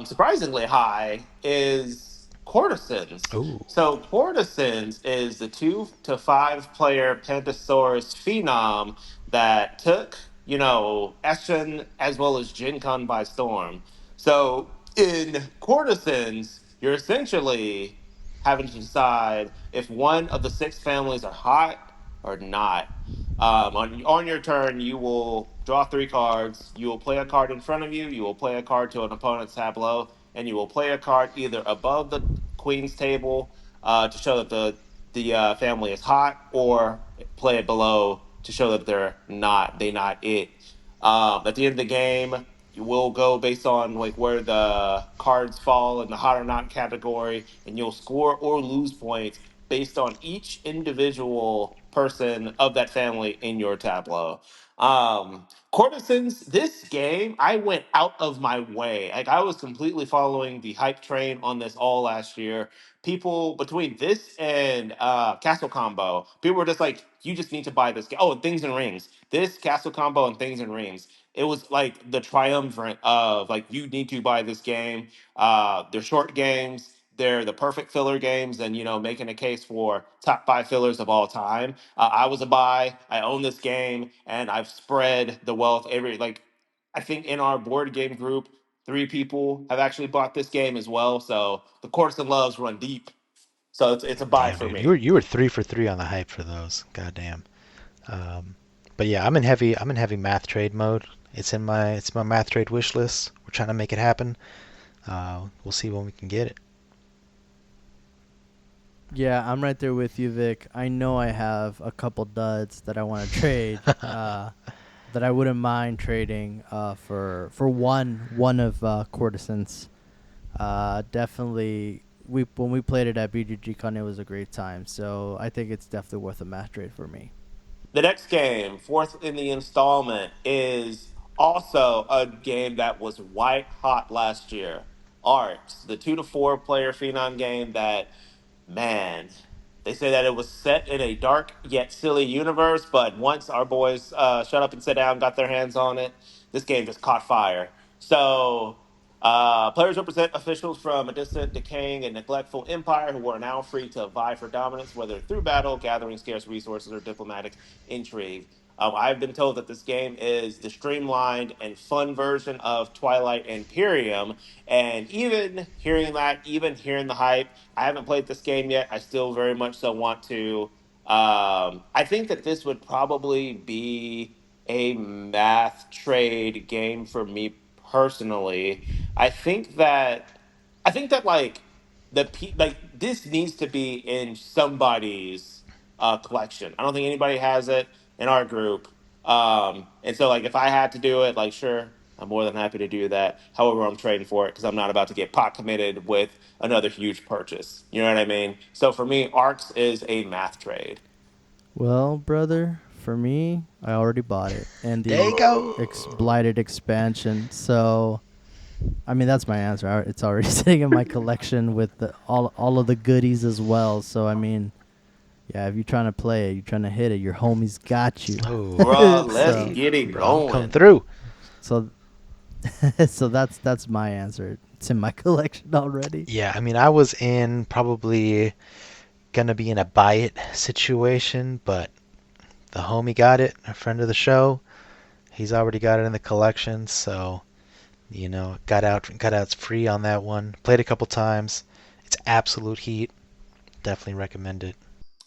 Surprisingly high is Courtesans. Ooh, So Courtesans is the 2 to 5 player Pandasaurus phenom that took, Eschen as well as Gen Con by storm. So in Courtesans, you're essentially having to decide if one of the 6 families are hot or not. On your turn, you will draw 3 cards. You will play a card in front of you. You will play a card to an opponent's tableau, and you will play a card either above the queen's table to show that the family is hot, or play it below to show that they not it. At the end of the game, you will go based on like where the cards fall in the hot or not category, and you'll score or lose points based on each individual person of that family in your tableau. Courtesans, this game, I went out of my way. Like I was completely following the hype train on this all last year. People between this and Castle Combo, people were just like, "You just need to buy this game." Oh, and Things and Rings. This Castle Combo and Things and Rings. It was like the triumvirate of like, you need to buy this game. They're short games. They're the perfect filler games, and making a case for top 5 fillers of all time. I was a buy. I own this game, and I've spread the wealth. I think in our board game group, 3 people have actually bought this game as well. So the courts and loves run deep. So it's a buy damn, for dude, me. you were 3 for 3 on the hype for those. Goddamn. Um, but yeah, I'm in heavy math trade mode. It's my math trade wish list. We're trying to make it happen. We'll see when we can get it. Yeah, I'm right there with you, Vic. I know I have a couple duds that I want to trade. That I wouldn't mind trading for one of Courtesans. Definitely, when we played it at BGG Con, it was a great time. So I think it's definitely worth a math trade for me. The next game, fourth in the installment, is also a game that was white hot last year. Arcs, the 2 to 4 player Phenom game that, man, They say that it was set in a dark yet silly universe, but once our boys shut up and sit down, got their hands on it, this game just caught fire. So, players represent officials from a distant, decaying, and neglectful empire who are now free to vie for dominance, whether through battle, gathering scarce resources, or diplomatic intrigue. I've been told that this game is the streamlined and fun version of Twilight Imperium. And even hearing that, even hearing the hype, I haven't played this game yet. I still very much so want to. I think that this would probably be a math trade game for me personally. I think that I think that like like this needs to be in somebody's collection. I don't think anybody has it in our group. And so like if I had to do it, like sure, I'm more than happy to do that. However, I'm trading for it because I'm not about to get pot committed with another huge purchase. You know what I mean? So for me, Arcs is a math trade. Well, brother, for me, I already bought it, and There the you go. blighted expansion. So, I mean, that's my answer. It's already sitting in my collection with all of the goodies as well. So, I mean, yeah, if you're trying to play it, you're trying to hit it, your homies got you. Oh, Bruh, let's so, get it bro, I'm coming going. through. so, so that's my answer. It's in my collection already. Yeah, I mean, I was in probably gonna be in a buy it situation, but the homie got it, a friend of the show. He's already got it in the collection, so got out free on that one. Played a couple times. It's absolute heat. Definitely recommend it.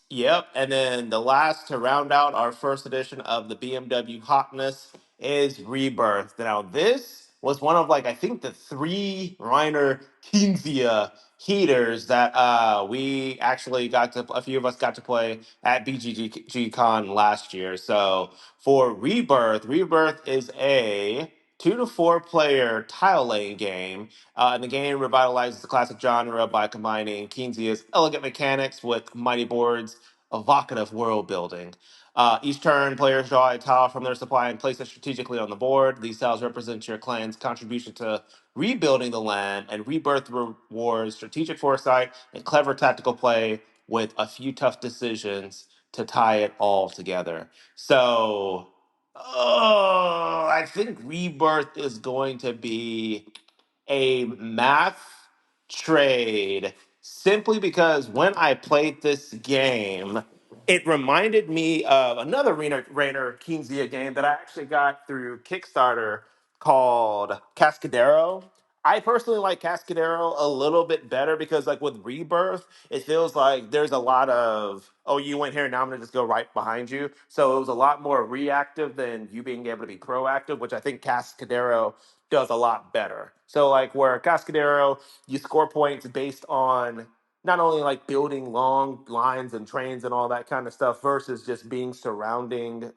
Yep. And then the last to round out our first edition of the BMW Hotness is Rebirth. Now, this was one of like I think the three Reiner Kinzia heaters that we actually got to a few of us got to play at BGG Con last year. So for Rebirth, Rebirth is a 2 to 4 player tile laying game, and the game revitalizes the classic genre by combining Kinzia's elegant mechanics with mighty boards evocative world building. Each turn, players draw a tile from their supply and place it strategically on the board. These tiles represent your clan's contribution to rebuilding the land, and Rebirth rewards strategic foresight and clever tactical play with a few tough decisions to tie it all together. So, I think Rebirth is going to be a math trade simply because when I played this game, it reminded me of another Rainer Kinzia game that I actually got through Kickstarter called Cascadero. I personally like Cascadero a little bit better because, like with Rebirth, it feels like there's a lot of, oh, you went here, now I'm gonna just go right behind you. So it was a lot more reactive than you being able to be proactive, which I think Cascadero does a lot better. So like where Cascadero, you score points based on not only like building long lines and trains and all that kind of stuff versus just being surrounding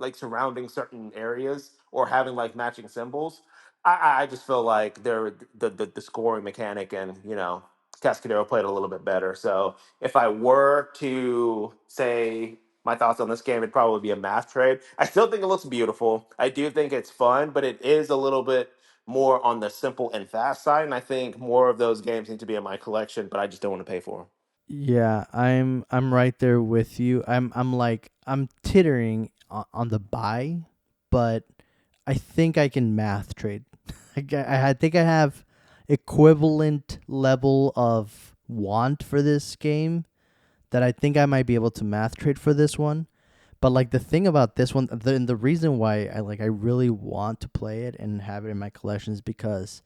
certain areas or having like matching symbols. I just feel like the scoring mechanic and Cascadero played a little bit better. So if I were to say my thoughts on this game, it'd probably be a math trade. I still think it looks beautiful. I do think it's fun, but it is a little bit more on the simple and fast side. And I think more of those games need to be in my collection, but I just don't want to pay for them. Yeah, I'm right there with you. I'm tittering on the buy, but I think I can math trade. I think I have equivalent level of want for this game that I think I might be able to math trade for this one. But like the thing about this one, the reason why I really want to play it and have it in my collection is because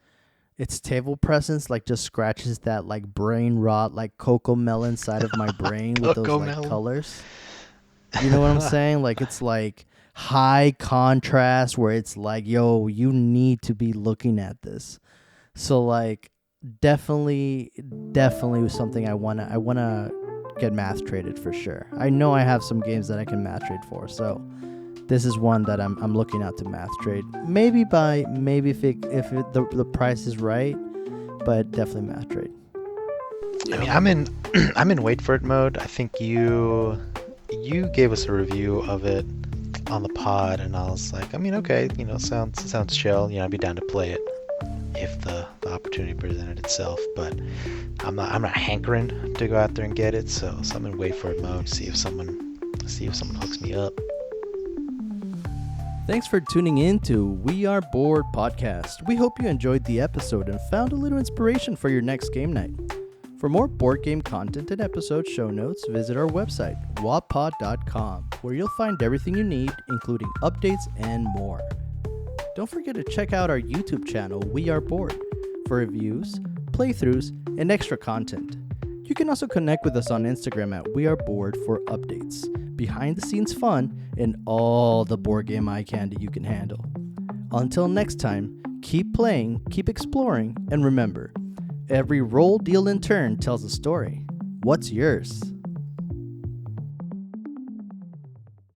its table presence like just scratches that like brain rot like cocoa melon side of my brain with those like Cocomelon. colors. You know what I'm saying? Like it's like high contrast where it's like, yo, you need to be looking at this. So like definitely was something I wanna get math traded for sure. I know I have some games that I can math trade for, so this is one that I'm looking out to math trade. Maybe if the price is right, but definitely math trade. I mean, I'm in wait for it mode. I think you gave us a review of it on the pod, and I was like, I mean, okay, sounds chill. I'd be down to play it. if the opportunity presented itself. But I'm not hankering to go out there and get it, so I'm in wait for it mode. See if someone hooks me up. Thanks for tuning in to We Are Bored Podcast. We hope you enjoyed the episode and found a little inspiration for your next game night. For more board game content and episode show notes, visit our website, wabpod.com, where you'll find everything you need, including updates and more. Don't forget to check out our YouTube channel, We Are Bored, for reviews, playthroughs, and extra content. You can also connect with us on Instagram at WeAreBoard for updates, behind-the-scenes fun, and all the board game eye candy you can handle. Until next time, keep playing, keep exploring, and remember, every roll, deal, and turn tells a story. What's yours?